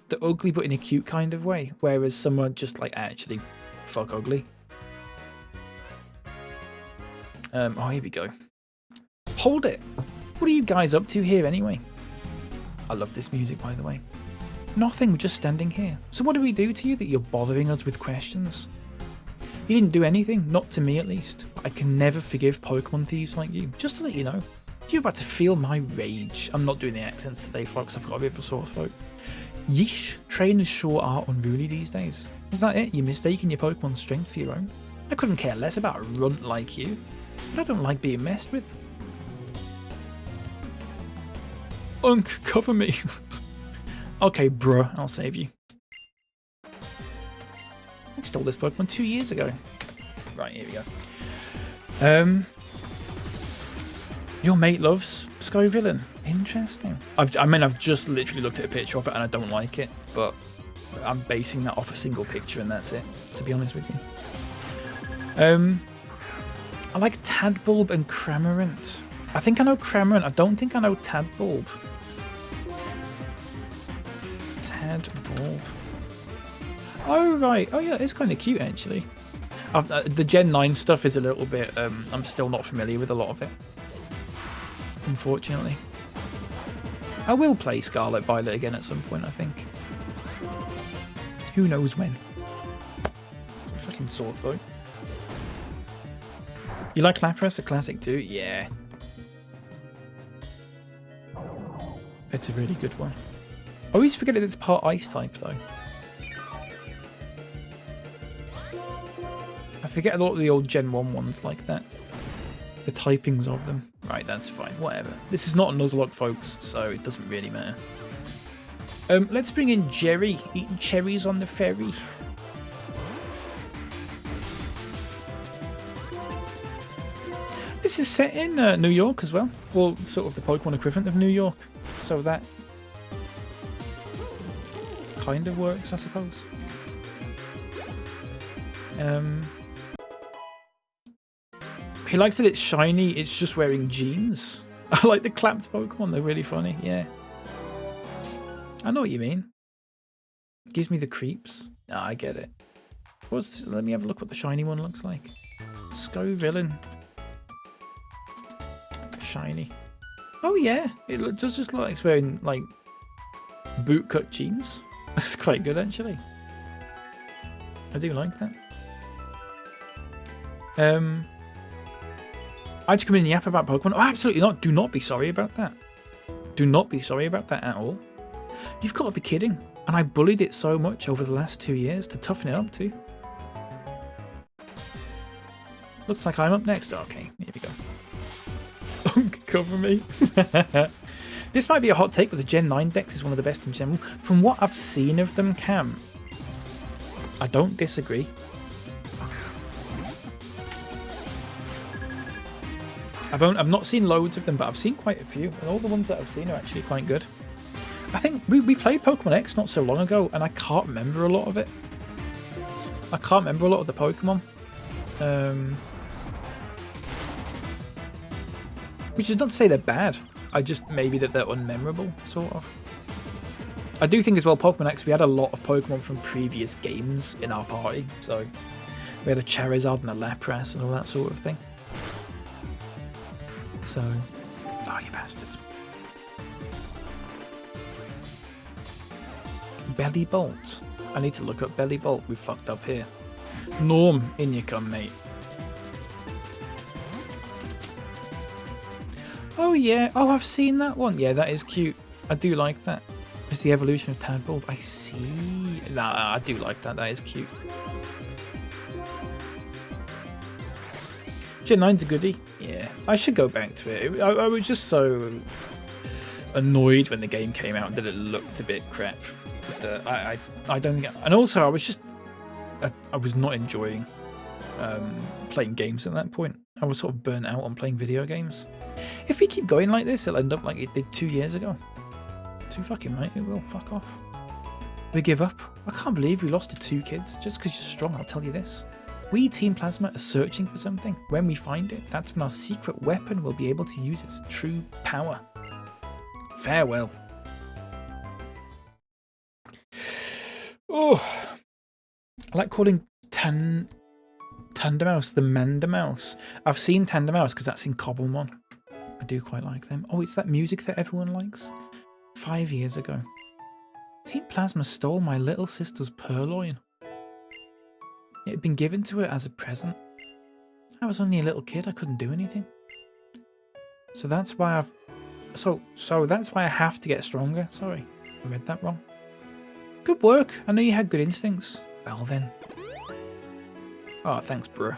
They're ugly, but in a cute kind of way. Whereas some are just, like, actually fuck ugly. Oh, here we go. Hold it! What are you guys up to here, anyway? I love this music, by the way. Nothing, we're just standing here. So what do we do to you that you're bothering us with questions? You didn't do anything, not to me at least. But I can never forgive Pokemon thieves like you. Just to let you know. You're about to feel my rage. I'm not doing the accents today, folks. I've got a bit of a sore throat. Yeesh, trainers sure are unruly these days. Is that it? You're mistaking your Pokemon's strength for your own? I couldn't care less about a runt like you. But I don't like being messed with. Unk, cover me. Okay, bruh, I'll save you. I stole this Pokemon 2 years ago. Right, here we go. Your mate loves Scovillain. Interesting. I've just literally looked at a picture of it and I don't like it, but I'm basing that off a single picture and that's it, to be honest with you. I like Tadbulb and Cramorant. I think I know Cramorant. I don't think I know Tadbulb. Tadbulb. Oh, right. Oh, yeah, it's kind of cute, actually. The Gen 9 stuff is a little bit... I'm still not familiar with a lot of it, unfortunately. I will play Scarlet Violet again at some point, I think. Who knows when. Fucking sore throat. You like Lapras, a classic too? Yeah. It's a really good one. I always forget that it's part ice type though. I forget a lot of the old Gen 1 ones like that. The typings of them. Right, that's fine, whatever. This is not a Nuzlocke, folks, so it doesn't really matter. Let's bring in Jerry, eating cherries on the ferry. This is set in New York as well. Well, sort of the Pokemon equivalent of New York. So that kind of works, I suppose. He likes that it's shiny, it's just wearing jeans. I like the clapped Pokemon, they're really funny, yeah. I know what you mean. Gives me the creeps. Ah, I get it. Let me have a look what the shiny one looks like. Scovillain. Shiny. Oh yeah, it does just look like it's wearing like bootcut jeans. That's quite good actually. I do like that. I just come in the app about Pokemon. Oh, absolutely not. Do not be sorry about that. Do not be sorry about that at all. You've got to be kidding. And I bullied it so much over the last 2 years to toughen it up too. Looks like I'm up next. Okay, here we go. Cover me. This might be a hot take, but the Gen 9 Dex is one of the best in general. From what I've seen of them, Cam, I don't disagree. I've not seen loads of them, but I've seen quite a few, and all the ones that I've seen are actually quite good. I think we played Pokemon X not so long ago, and I can't remember a lot of it. I can't remember a lot of the Pokemon. Which is not to say they're bad. I just maybe that they're unmemorable, sort of. I do think as well, Pokemon X, we had a lot of Pokemon from previous games in our party. So we had a Charizard and a Lapras and all that sort of thing. So, oh, you bastards. Belly Bolt. I need to look up Belly Bolt. We fucked up here. Norm, in you come, mate. Oh yeah, oh I've seen that one. Yeah, that is cute. I do like that. It's the evolution of Tadbulb. I see. Nah, I do like that. That is cute. Gen 9's a goodie. Yeah, I should go back to it. I was just so annoyed when the game came out that it looked a bit crap. But, I don't think. And also, I was not enjoying playing games at that point. I was sort of burnt out on playing video games. If we keep going like this, it'll end up like it did 2 years ago. Too fucking right, it will. Fuck off. We give up. I can't believe we lost to 2 kids just because you're strong, I'll tell you this. We, Team Plasma, are searching for something. When we find it, that's when our secret weapon will be able to use its true power. Farewell. Oh, I like calling Tandemaus the Mandamouse. I've seen Tandemaus because that's in Cobblemon. I do quite like them. Oh, it's that music that everyone likes. 5 years ago. Team Plasma stole my little sister's Purloin. It had been given to her as a present. I was only a little kid, I couldn't do anything. So that's why that's why I have to get stronger. Sorry, I read that wrong. Good work. I know you had good instincts. Well then. Oh, thanks, bruh.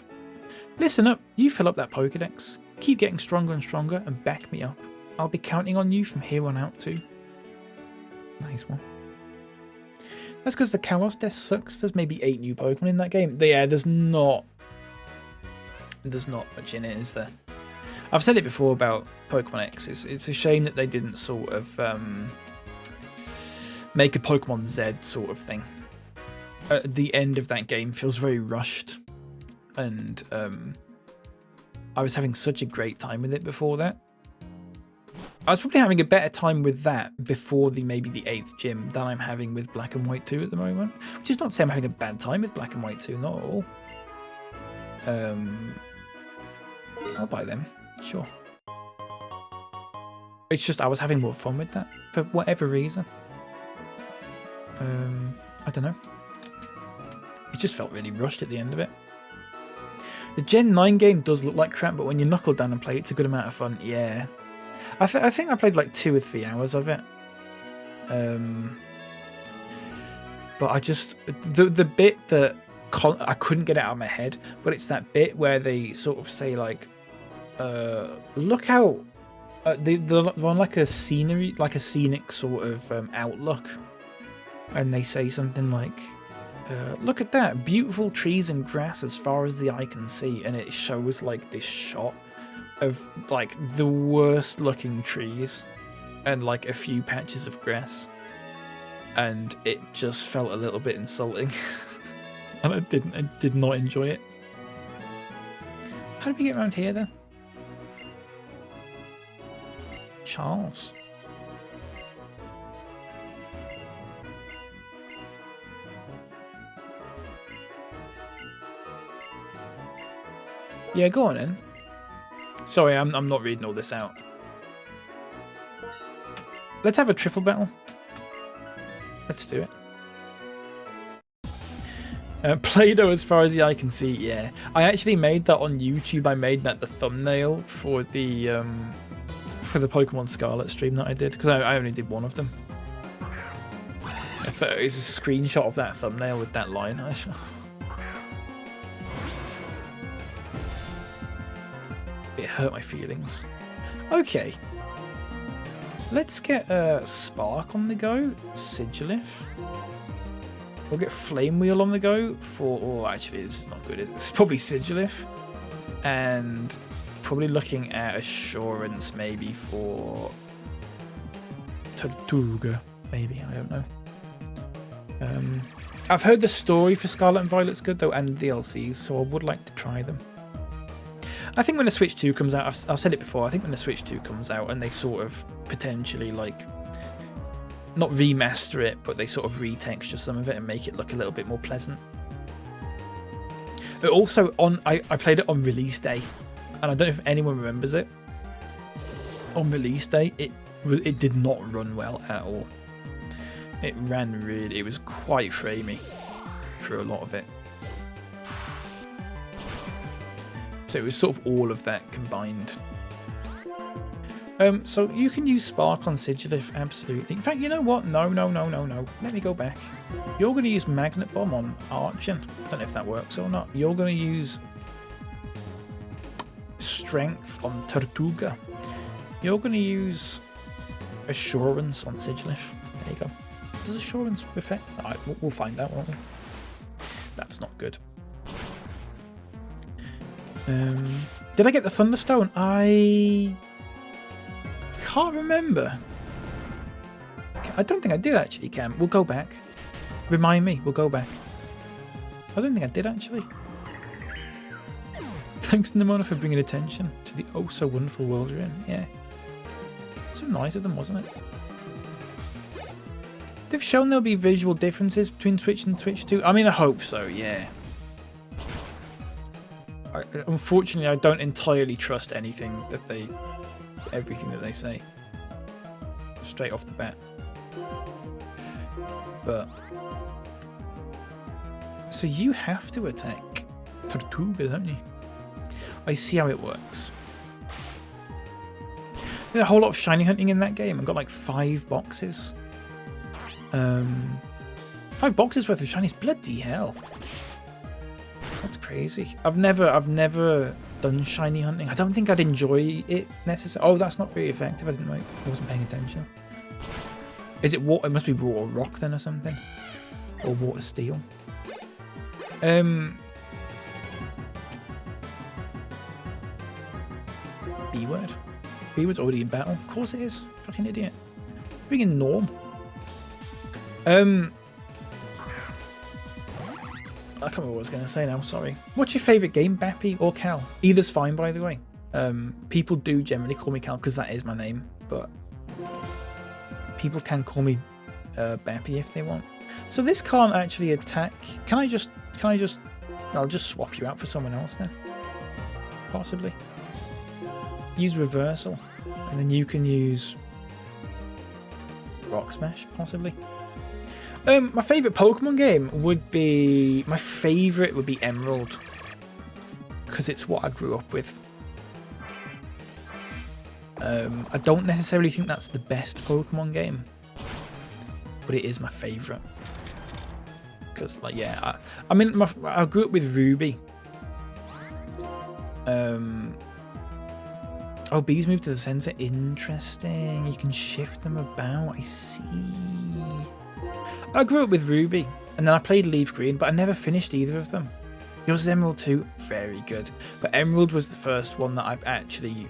Listen up. You fill up that Pokédex. Keep getting stronger and stronger and back me up. I'll be counting on you from here on out too. Nice one. That's because the Kalos desk sucks. There's maybe 8 new Pokemon in that game. But yeah, there's not much in it, is there? I've said it before about Pokemon X. It's a shame that they didn't sort of make a Pokemon Z sort of thing. The end of that game feels very rushed, and I was having such a great time with it before that. I was probably having a better time with that before maybe the 8th gym than I'm having with Black and White 2 at the moment. Which is not to say I'm having a bad time with Black and White 2, not at all. I'll buy them, sure. It's just I was having more fun with that for whatever reason. I don't know. It just felt really rushed at the end of it. The Gen 9 game does look like crap, but when you knuckle down and play, it's a good amount of fun. Yeah. I think I played like 2 or 3 hours of it. But I just... The bit that I couldn't get it out of my head, but it's that bit where they sort of say like, look how... they're on like a scenery, like a scenic sort of outlook. And they say something like... look at that, beautiful trees and grass as far as the eye can see, and it shows like this shot of like the worst looking trees and like a few patches of grass, and it just felt a little bit insulting. And I did not enjoy it. How did we get around here then? Charles. Yeah, go on in. Sorry, I'm not reading all this out. Let's have a triple battle. Let's do it. Play-Doh as far as the eye can see, yeah. I actually made that on YouTube. I made that the thumbnail for the Pokemon Scarlet stream that I did, because I only did one of them. If it was a screenshot of that thumbnail with that line. It hurt my feelings. Okay. Let's get Spark on the go. Sigilif. We'll get Flame Wheel on the go for... Oh, actually, this is not good, is it? It's probably Sigilif. And probably looking at Assurance maybe for... Tortuga, maybe. I don't know. I've heard the story for Scarlet and Violet's good, though, and DLCs, so I would like to try them. I think when the Switch 2 comes out, I've said it before, I think when the Switch 2 comes out and they sort of potentially like, not remaster it, but they sort of retexture some of it and make it look a little bit more pleasant. But also, I played it on release day, and I don't know if anyone remembers it. On release day, it did not run well at all. It ran really, it was quite framey for a lot of it. So it was sort of all of that combined. So you can use Spark on Sigilif, absolutely. In fact, you know what? No. Let me go back. You're going to use Magnet Bomb on Archon. Don't know if that works or not. You're going to use Strength on Tortuga. You're going to use Assurance on Sigilif. There you go. Does Assurance affect? Alright, we'll find out, won't we? That's not good. Did I get the Thunderstone? I can't remember. I don't think I did actually, Cam. We'll go back. Remind me, we'll go back. I don't think I did actually. Thanks, Nimona, for bringing attention to the oh so wonderful world you're in. Yeah. So nice of them, wasn't it? They've shown there'll be visual differences between Switch and Switch 2. I mean, I hope so, yeah. Unfortunately, I don't entirely trust everything that they say straight off the bat. But so you have to attack Tortuga, don't you? I see how it works. There's a whole lot of shiny hunting in that game. I got like 5 boxes. 5 boxes worth of shinies. Bloody hell. That's crazy. I've never done shiny hunting. I don't think I'd enjoy it necessarily. Oh, that's not very effective. I wasn't paying attention. Is it water? It must be raw rock then or something. or water steel. B word. B word's already in battle. Of course it is. Fucking idiot. Bring in Norm. I can't remember what I was going to say now. Sorry. What's your favourite game, Bappy or Cal? Either's fine, by the way. People do generally call me Cal because that is my name, but people can call me Bappy if they want. So this can't actually attack. Can I just? I'll just swap you out for someone else then. Possibly. Use reversal, and then you can use rock smash, possibly. My favourite Pokemon game would be Emerald, because it's what I grew up with. I don't necessarily think that's the best Pokemon game, but it is my favourite. Because, like, yeah, I grew up with Ruby. Oh, bees move to the centre. Interesting. You can shift them about. I see. I grew up with Ruby, and then I played Leaf Green, but I never finished either of them. Yours is Emerald too. Very good. But Emerald was the first one that I've actually...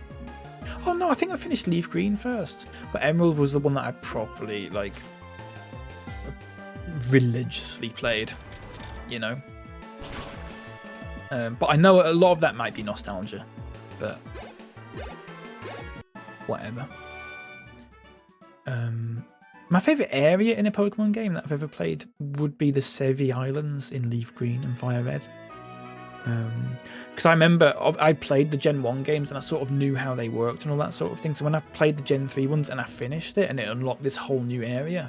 Oh no, I think I finished Leaf Green first. But Emerald was the one that I properly, like, religiously played, you know. But I know a lot of that might be nostalgia, but whatever. My favourite area in a Pokemon game that I've ever played would be the Sevi Islands in Leaf Green and Fire Red. Because I remember I played the Gen 1 games and I sort of knew how they worked and all that sort of thing. So when I played the Gen 3 ones and I finished it and it unlocked this whole new area,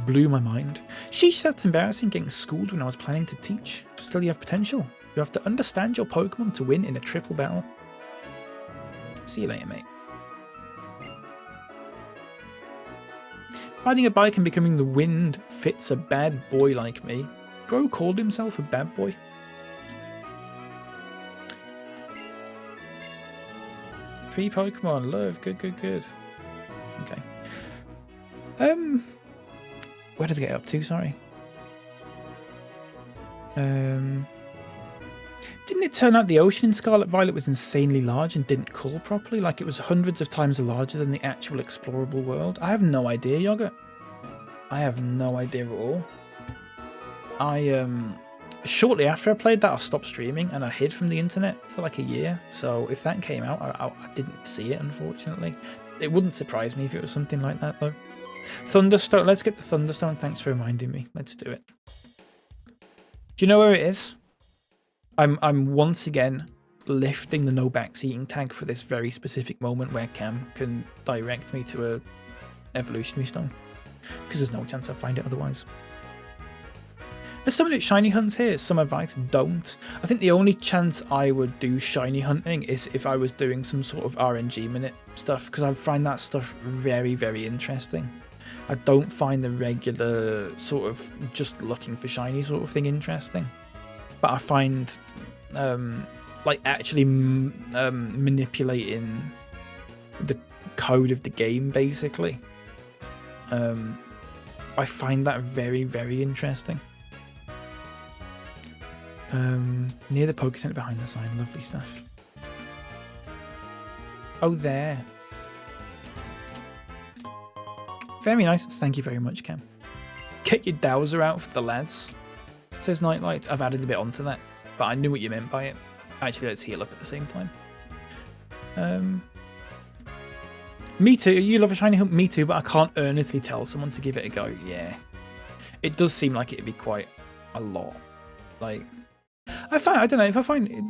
blew my mind. Sheesh, that's embarrassing getting schooled when I was planning to teach. Still, you have potential. You have to understand your Pokemon to win in a triple battle. See you later, mate. Riding a bike and becoming the wind fits a bad boy like me. Bro called himself a bad boy. Free Pokemon, love, good. Okay. Where did I get up to? Sorry. Didn't it turn out the ocean in Scarlet Violet was insanely large and didn't cool properly? Like it was hundreds of times larger than the actual explorable world? I have no idea, Yogurt. I have no idea at all. Shortly after I played that, I stopped streaming and I hid from the internet for like a year. So if that came out, I didn't see it, unfortunately. It wouldn't surprise me if it was something like that, though. Thunderstone. Let's get the Thunderstone. Thanks for reminding me. Let's do it. Do you know where it is? I'm once again lifting the no backseating tag for this very specific moment where Cam can direct me to a evolutionary stone. Because there's no chance I'll find it otherwise. There's someone at shiny hunts here. Some advice, don't. I think the only chance I would do shiny hunting is if I was doing some sort of RNG minute stuff, because I find that stuff very, very interesting. I don't find the regular sort of just looking for shiny sort of thing interesting. But I find like actually manipulating the code of the game, basically. I find that very, very interesting. Near the Poké Center behind the sign. Lovely stuff. Oh, there. Very nice. Thank you very much, Cam. Get your dowser out for the lads. Says Nightlight. I've added a bit onto that, but I knew what you meant by it. Actually, let's heal up at the same time. Me too. You love a shiny hunt? Me too, but I can't earnestly tell someone to give it a go. Yeah. It does seem like it'd be quite a lot. Like, I don't know, if I find it,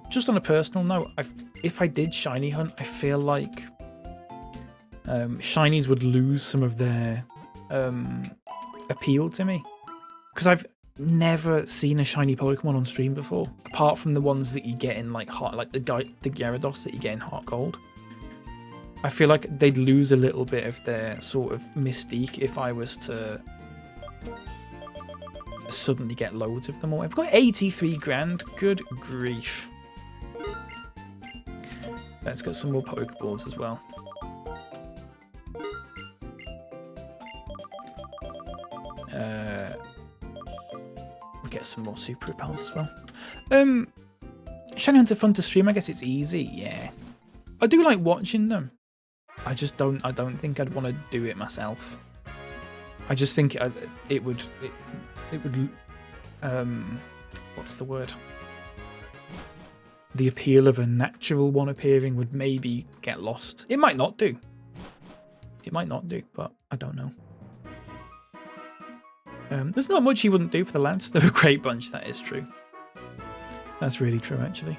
just on a personal note, if I did shiny hunt, I feel like shinies would lose some of their appeal to me. Because I've never seen a shiny Pokemon on stream before, apart from the ones that you get in like the Gyarados that you get in Heart Gold. I feel like they'd lose a little bit of their sort of mystique if I was to suddenly get loads of them all. I've got 83 grand. Good grief. Let's get some more Pokeballs as well. We'll get some more super repels as well. Shiny hunts are fun to stream. I guess it's easy. Yeah, I do like watching them. I don't think I'd want to do it myself. I just think it would what's the word? The appeal of a natural one appearing would maybe get lost. It might not do. It might not do, but I don't know. There's not much he wouldn't do for the lads. They're a great bunch, that is true. That's really true, actually.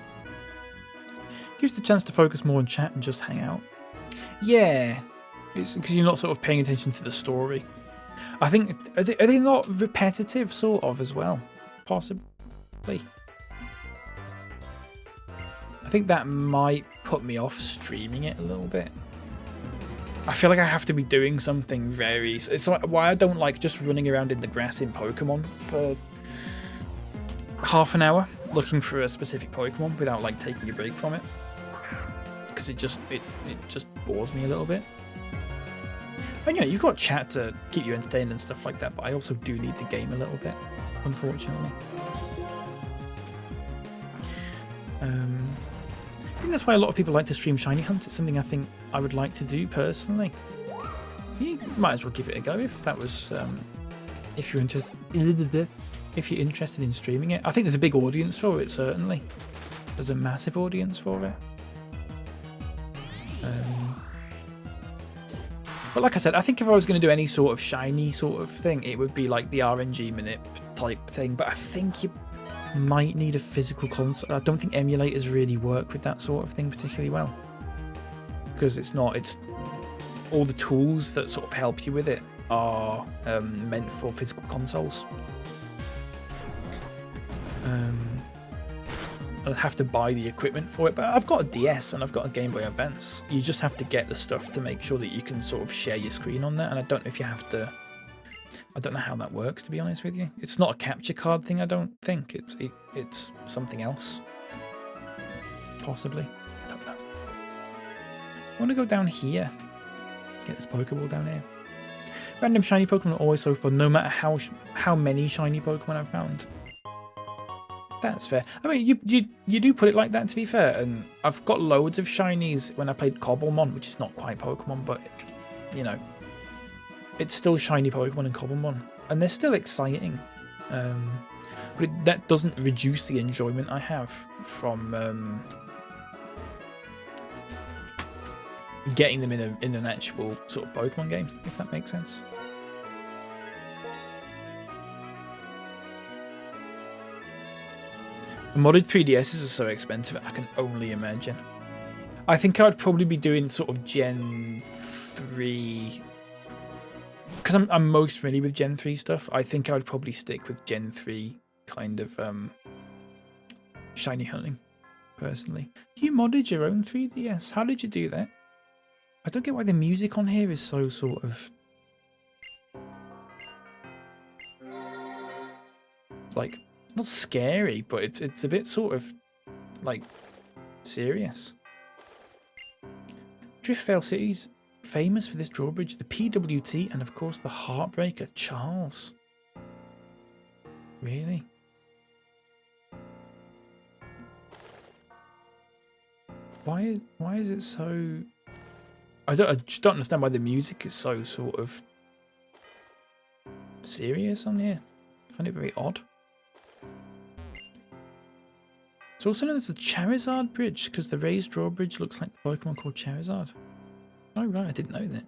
Gives the chance to focus more on chat and just hang out. Yeah, it's because you're not sort of paying attention to the story. I think, are they not repetitive, sort of, as well? Possibly. I think that might put me off streaming it a little bit. I feel like I have to be doing something very... It's like why I don't like just running around in the grass in Pokemon for half an hour looking for a specific Pokemon without like taking a break from it. Because it just bores me a little bit. And you know, you've got chat to keep you entertained and stuff like that, but I also do need the game a little bit, unfortunately. I think that's why a lot of people like to stream shiny hunts. It's something I think I would like to do personally. You might as well give it a go if that was if you're interested in streaming it. I think there's a big audience for it, certainly. There's a massive audience for it. But like I said, I think if I was going to do any sort of shiny sort of thing, it would be like the RNG manip type thing. But I think you might need a physical console. I don't think emulators really work with that sort of thing particularly well. Because it's all the tools that sort of help you with it are meant for physical consoles. I'd have to buy the equipment for it, but I've got a DS and I've got a Game Boy Advance. You just have to get the stuff to make sure that you can sort of share your screen on there, and I don't know if you have to... I don't know how that works, to be honest with you. It's not a capture card thing, I don't think. It's something else. Possibly. I don't know. I want to go down here. Get this Pokeball down here. Random shiny Pokemon are always so fun, no matter how many shiny Pokemon I've found. That's fair. I mean, you do put it like that, to be fair, and I've got loads of shinies when I played Cobblemon, which is not quite Pokemon, but, you know, it's still shiny Pokemon and Cobblemon, and they're still exciting. But that doesn't reduce the enjoyment I have from getting them in an actual sort of Pokemon game, if that makes sense. Modded 3DSs are so expensive, I can only imagine. I think I'd probably be doing sort of Gen 3... Because I'm most familiar with Gen 3 stuff, I think I would probably stick with Gen 3 kind of shiny hunting, personally. You modded your own 3DS? How did you do that? I don't get why the music on here is so sort of... like... not scary, but it's a bit sort of like serious. Driftvale City's famous for this drawbridge, the PWT, and of course the Heartbreaker Charles. Really? Why is it so... I just don't understand why the music is so sort of serious on here. I find it very odd. It's also known as the Charizard Bridge because the raised drawbridge looks like the Pokemon called Charizard. Oh right, I didn't know that.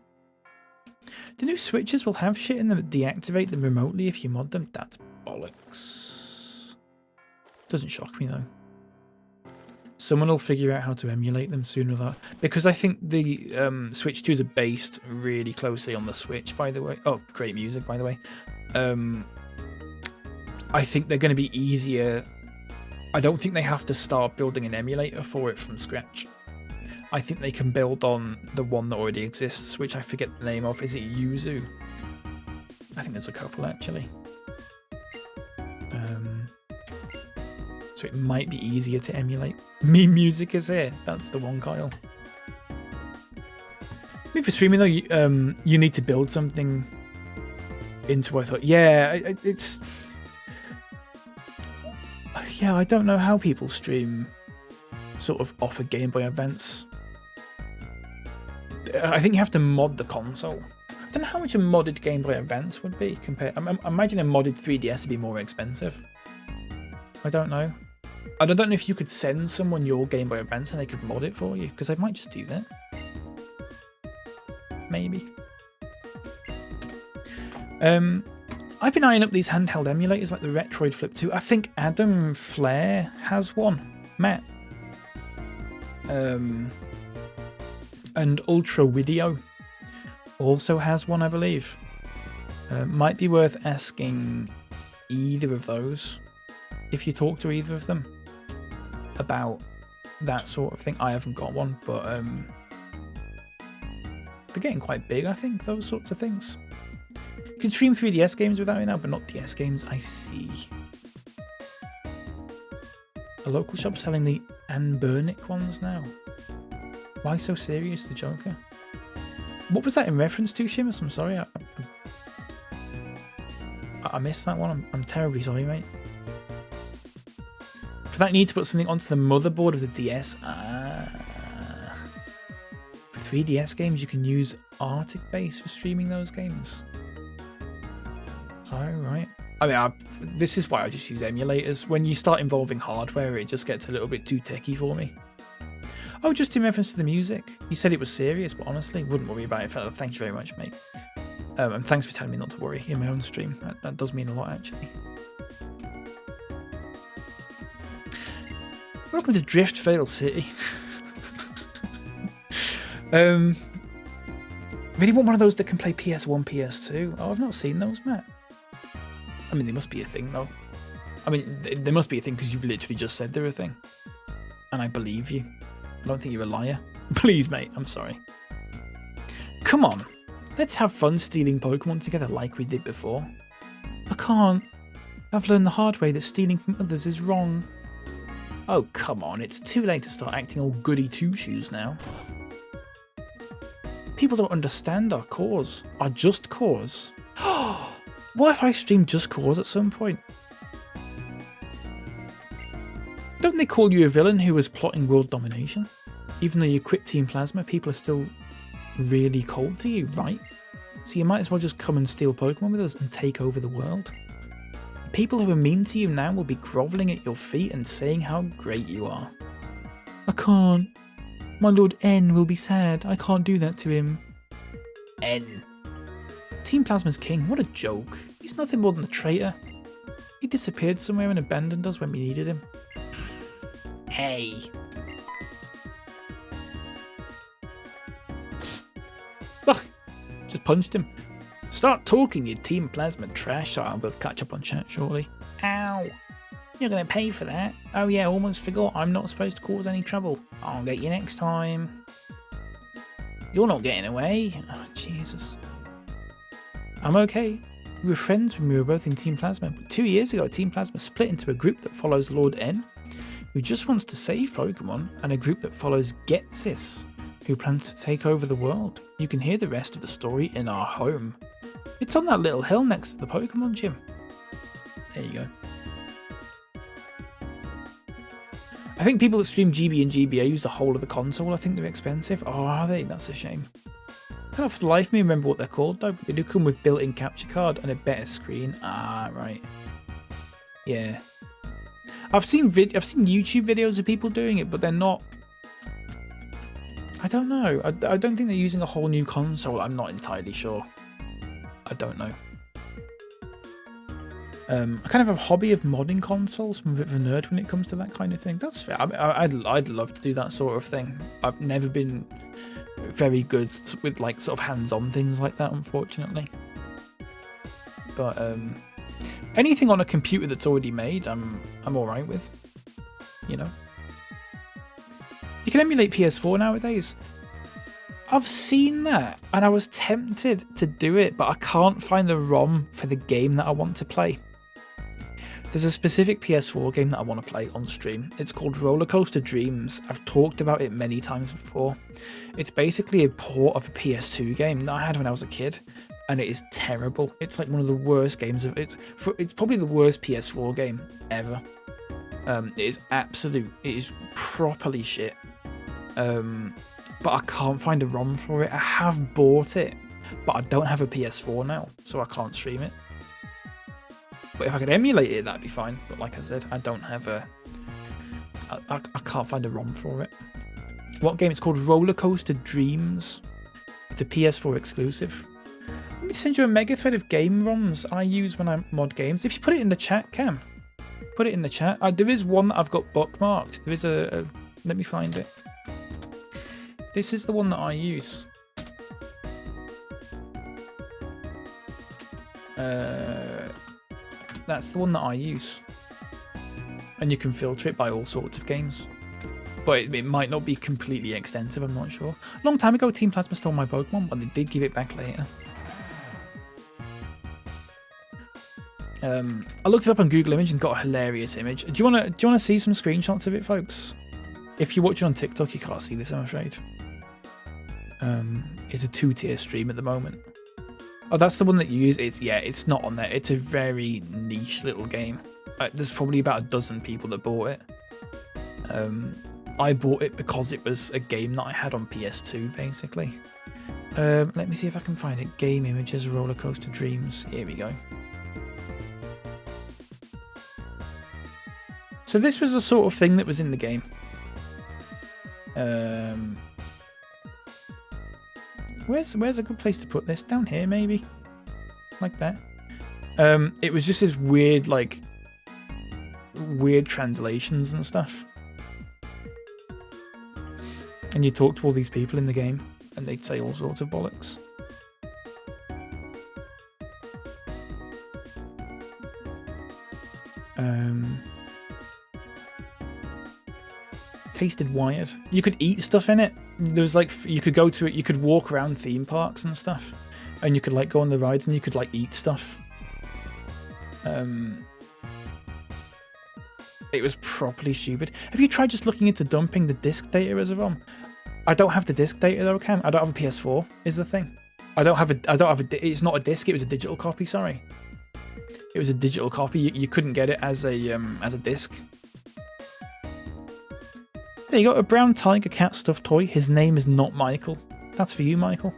The new Switches will have shit in them that deactivate them remotely if you mod them. That's bollocks. Doesn't shock me though. Someone will figure out how to emulate them sooner or later. Because I think the Switch 2s are based really closely on the Switch, by the way. Oh, great music, by the way. I think they're going to be easier... I don't think they have to start building an emulator for it from scratch. I think they can build on the one that already exists, which I forget the name of. Is it Yuzu? I think there's a couple, actually. So it might be easier to emulate. Me Music is here. That's the one, Kyle. I mean, for streaming, though, you need to build something into I thought, yeah, it's... Yeah, I don't know how people stream sort of off of Game Boy Advance. I think you have to mod the console. I don't know how much a modded Game Boy Advance would be compared. I imagine a modded 3DS would be more expensive. I don't know. I don't know if you could send someone your Game Boy Advance and they could mod it for you, because they might just do that. Maybe. I've been eyeing up these handheld emulators like the Retroid Flip 2. I think Adam Flair has one. Matt. And Ultra Video also has one, I believe. Might be worth asking either of those if you talk to either of them about that sort of thing. I haven't got one, but they're getting quite big, I think, those sorts of things. You can stream 3DS games without it now, but not DS games. I see. A local shop selling the Anne Bernick ones now. Why so serious, the Joker? What was that in reference to, Shimus? I'm sorry. I missed that one. I'm terribly sorry, mate. For that, you need to put something onto the motherboard of the DS. For 3DS games, you can use Arctic Base for streaming those games. Oh, right. I mean, this is why I just use emulators. When you start involving hardware, it just gets a little bit too techie for me. Oh, just in reference to the music. You said it was serious, but honestly, wouldn't worry about it, fella. Thank you very much, mate. And thanks for telling me not to worry in my own stream. That does mean a lot, actually. Welcome to Driftvale City. Really want one of those that can play PS1, PS2. Oh, I've not seen those, Matt. I mean, they must be a thing, though. I mean, they must be a thing because you've literally just said they're a thing. And I believe you. I don't think you're a liar. Please, mate, I'm sorry. Come on. Let's have fun stealing Pokemon together like we did before. I can't. I've learned the hard way that stealing from others is wrong. Oh, come on. It's too late to start acting all goody two-shoes now. People don't understand our cause. Our just cause. What if I stream Just Cause at some point? Don't they call you a villain who was plotting world domination? Even though you quit Team Plasma, people are still really cold to you, right? So you might as well just come and steal Pokemon with us and take over the world. The people who are mean to you now will be grovelling at your feet and saying how great you are. I can't. My Lord N will be sad. I can't do that to him. N. Team Plasma's king, what a joke. He's nothing more than a traitor. He disappeared somewhere and abandoned us when we needed him. Hey. Ugh, just punched him. Start talking, you Team Plasma trash. I'll be able to catch up on chat shortly. Ow. You're going to pay for that. Oh yeah, almost forgot. I'm not supposed to cause any trouble. I'll get you next time. You're not getting away. Oh, Jesus. I'm okay. We were friends when we were both in Team Plasma, but 2 years ago Team Plasma split into a group that follows Lord N, who just wants to save Pokemon, and a group that follows Getsis, who plans to take over the world. You can hear the rest of the story in our home. It's on that little hill next to the Pokemon gym. There you go. I think people that stream GB and GBA use the whole of the console. I think they're expensive. Oh, are they? That's a shame. I can't for the life of me remember what they're called though. They do come with built-in capture card and a better screen. Ah, right. Yeah. I've seen YouTube videos of people doing it, but they're not. I don't know. I don't think they're using a whole new console. I'm not entirely sure. I don't know. I kind of have a hobby of modding consoles. I'm a bit of a nerd when it comes to that kind of thing. That's fair. I mean, I'd love to do that sort of thing. I've never been very good with like sort of hands-on things like that, unfortunately. But anything on a computer that's already made, I'm all right with. You know. You can emulate PS4 nowadays. I've seen that, and I was tempted to do it, but I can't find the ROM for the game that I want to play. There's a specific PS4 game that I want to play on stream. It's called Roller Coaster Dreams. I've talked about it many times before. It's basically a port of a PS2 game that I had when I was a kid, and it is terrible. It's like one of the worst games of it. It's probably the worst PS4 game ever. It is absolute. It is properly shit. But I can't find a ROM for it. I have bought it, but I don't have a PS4 now, so I can't stream it. But if I could emulate it, that'd be fine. But like I said, I don't have a. I can't find a ROM for it. What game? It's called Roller Coaster Dreams. It's a PS4 exclusive. Let me send you a mega thread of game ROMs I use when I mod games. If you put it in the chat, Cam, put it in the chat. There is one that I've got bookmarked. There is a let me find it. This is the one that I use. That's the one that I use. And you can filter it by all sorts of games. But it might not be completely extensive, I'm not sure. A long time ago, Team Plasma stole my Pokemon, but they did give it back later. I looked it up on Google Image and got a hilarious image. Do you wanna see some screenshots of it, folks? If you're watching on TikTok, you can't see this, I'm afraid. It's a 2-tier stream at the moment. Oh, that's the one that you use. It's not on there. It's a very niche little game. There's probably about a dozen people that bought it. I bought it because it was a game that I had on PS2, basically. Let me see if I can find it. Game images, Roller Coaster Dreams. Here we go. So this was the sort of thing that was in the game. Where's a good place to put this? Down here, maybe? Like that. It was just this weird, like, weird translations and stuff. And you talk to all these people in the game, and they'd say all sorts of bollocks. Tasted wired. You could eat stuff in it. There was like, you could go to it, you could walk around theme parks and stuff, and you could like go on the rides and you could like eat stuff. It was properly stupid. Have you tried just looking into dumping the disc data as a ROM? I don't have the disc data though, Cam. I don't have a PS4 is the thing. It's not a disc, it was a digital copy, sorry. It was a digital copy. You couldn't get it as a disc. There you go, a brown tiger cat stuffed toy. His name is not Michael. That's for you, Michael.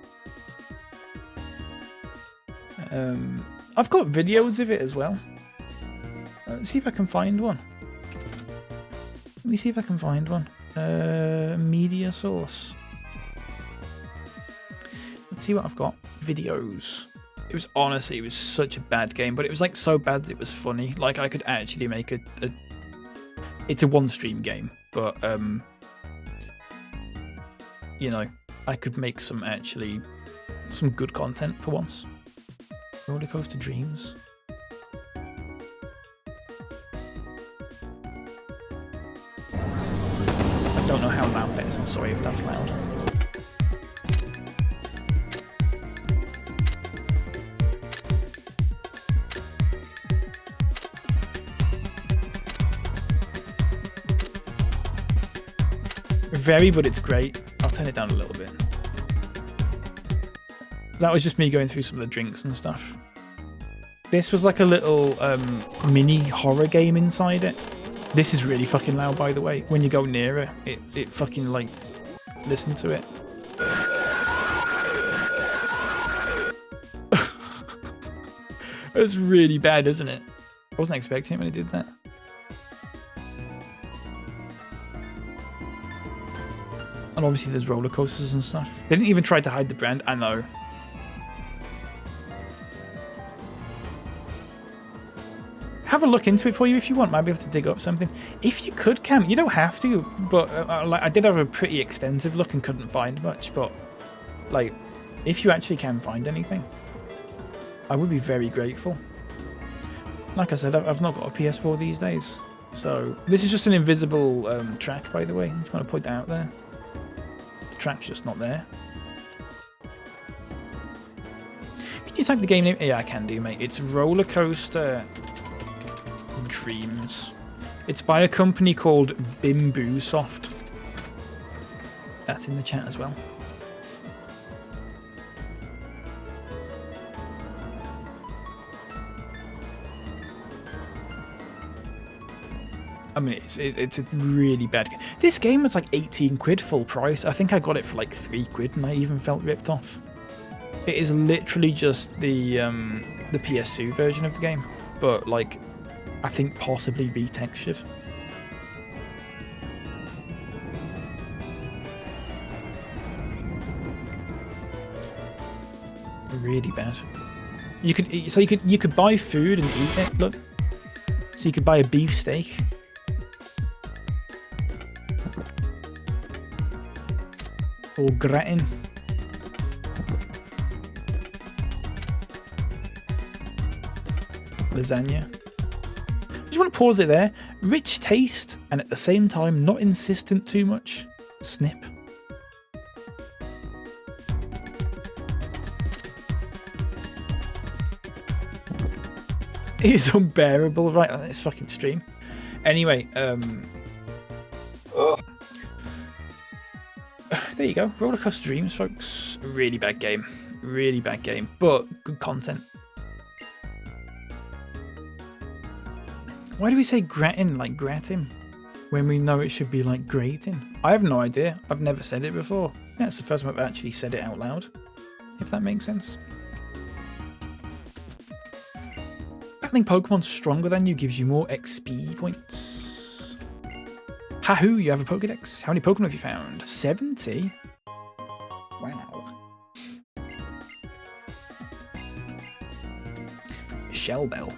I've got videos of it as well. Let's see if I can find one. Let me see if I can find one. Media source. Let's see what I've got. Videos. It was honestly, it was such a bad game, but it was like so bad that it was funny. Like I could actually make it's a one stream game, but you know, I could make some good content for once. Roller Coaster Dreams. I don't know how loud that is, I'm sorry if that's loud. Very, but it's great. I'll turn it down a little bit. That was just me going through some of the drinks and stuff. This was like a little mini horror game inside it. This is really fucking loud, by the way. When you go nearer, it fucking like, listen to it. It's really bad, isn't it? I wasn't expecting it when it did that. And obviously there's roller coasters and stuff. They didn't even try to hide the brand, I know. Have a look into it for you if you want. Might be able to dig up something. If you could, Cam, you don't have to, but I did have a pretty extensive look and couldn't find much, but like, if you actually can find anything, I would be very grateful. Like I said, I've not got a PS4 these days, so this is just an invisible track, by the way. I just want to point that out there. The track's just not there. Can you type the game name? Yeah, I can do, mate. It's Roller Coaster Dreams. It's by a company called Bamboo Soft. That's in the chat as well. I mean, it's a really bad game. This game was like 18 quid full price. I think I got it for like 3 quid and I even felt ripped off. It is literally just the PS2 version of the game, but like, I think possibly retextured. Really bad. You could buy food and eat it. Look, so you could buy a beef steak. Or gratin. Lasagna. Just want to pause it there. Rich taste and at the same time not insistent too much. Snip. It is unbearable right on this fucking stream. Anyway, there you go. Rollercoaster Dreams, folks. Really bad game. Really bad game, but good content. Why do we say gratin like gratin when we know it should be like grating? I have no idea. I've never said it before. Yeah, it's the first time I've actually said it out loud, if that makes sense. Battling Pokemon stronger than you gives you more XP points. Hahoo, you have a Pokedex. How many Pokemon have you found? 70? Wow. Shell Bell.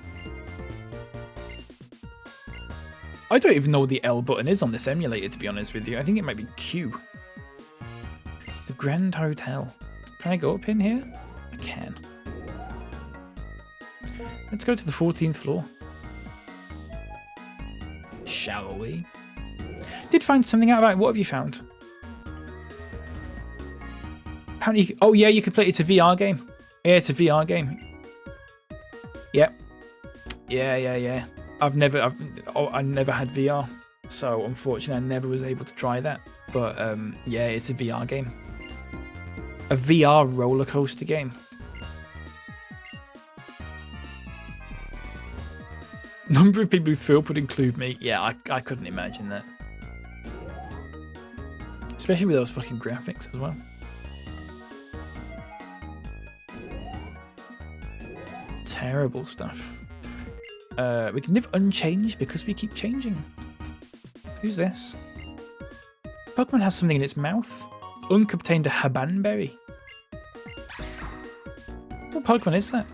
I don't even know what the L button is on this emulator, to be honest with you. I think it might be Q. The Grand Hotel. Can I go up in here? I can. Let's go to the 14th floor. Shall we? Did find something out about it. What have you found? Apparently, oh yeah, you could play. It's a VR game. Yeah, it's a VR game. Yep. Yeah. I never had VR, so unfortunately I never was able to try that. But yeah, it's a VR game. A VR roller coaster game. Number of people who throw up would include me. Yeah, I couldn't imagine that. Especially with those fucking graphics as well. Terrible stuff. We can live unchanged because we keep changing. Who's this? Pokemon has something in its mouth. Unk obtained a Habanberry. What Pokemon is that?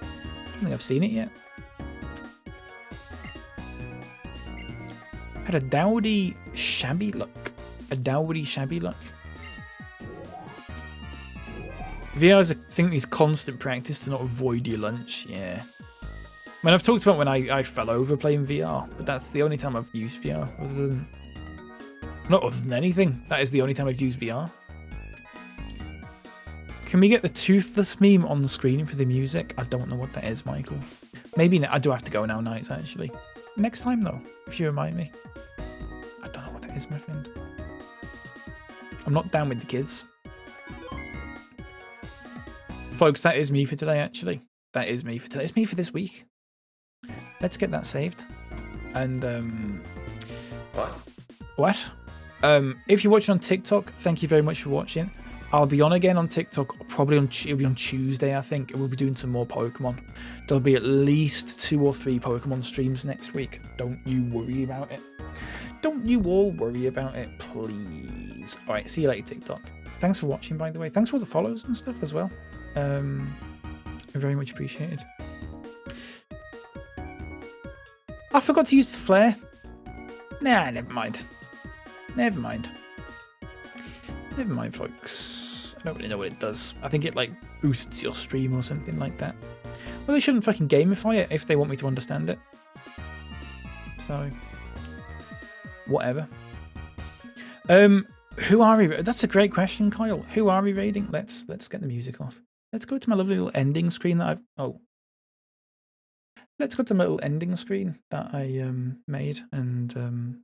I don't think I've seen it yet. Had a dowdy shabby look. A dowdy shabby look. VR is, I think, is constant practice to not avoid your lunch. Yeah. I mean, I've talked about when I fell over playing VR, but that's the only time I've used VR. Not other than anything. That is the only time I've used VR. Can we get the toothless meme on the screen for the music? I don't know what that is, Michael. Maybe I do have to go now, Nights, actually. Next time, though, if you remind me. I don't know what that is, my friend. I'm not down with the kids. Folks, that is me for today, actually. That is me for today. It's me for this week. Let's get that saved. And, What? If you're watching on TikTok, thank you very much for watching. I'll be on again on TikTok, probably it'll be on Tuesday, I think, and we'll be doing some more Pokemon. There'll be at least 2 or 3 Pokemon streams next week. Don't you worry about it. Don't you all worry about it, please. All right, see you later, TikTok. Thanks for watching, by the way. Thanks for all the follows and stuff as well. Very much appreciated. I forgot to use the flare. Nah, never mind. Never mind, folks. I don't really know what it does. I think it, like, boosts your stream or something like that. Well, they shouldn't fucking gamify it if they want me to understand it. So, whatever. Who are we? That's a great question, Kyle. Who are we raiding? Let's get the music off. Let's go to my lovely little ending screen that let's go to my little ending screen that I made and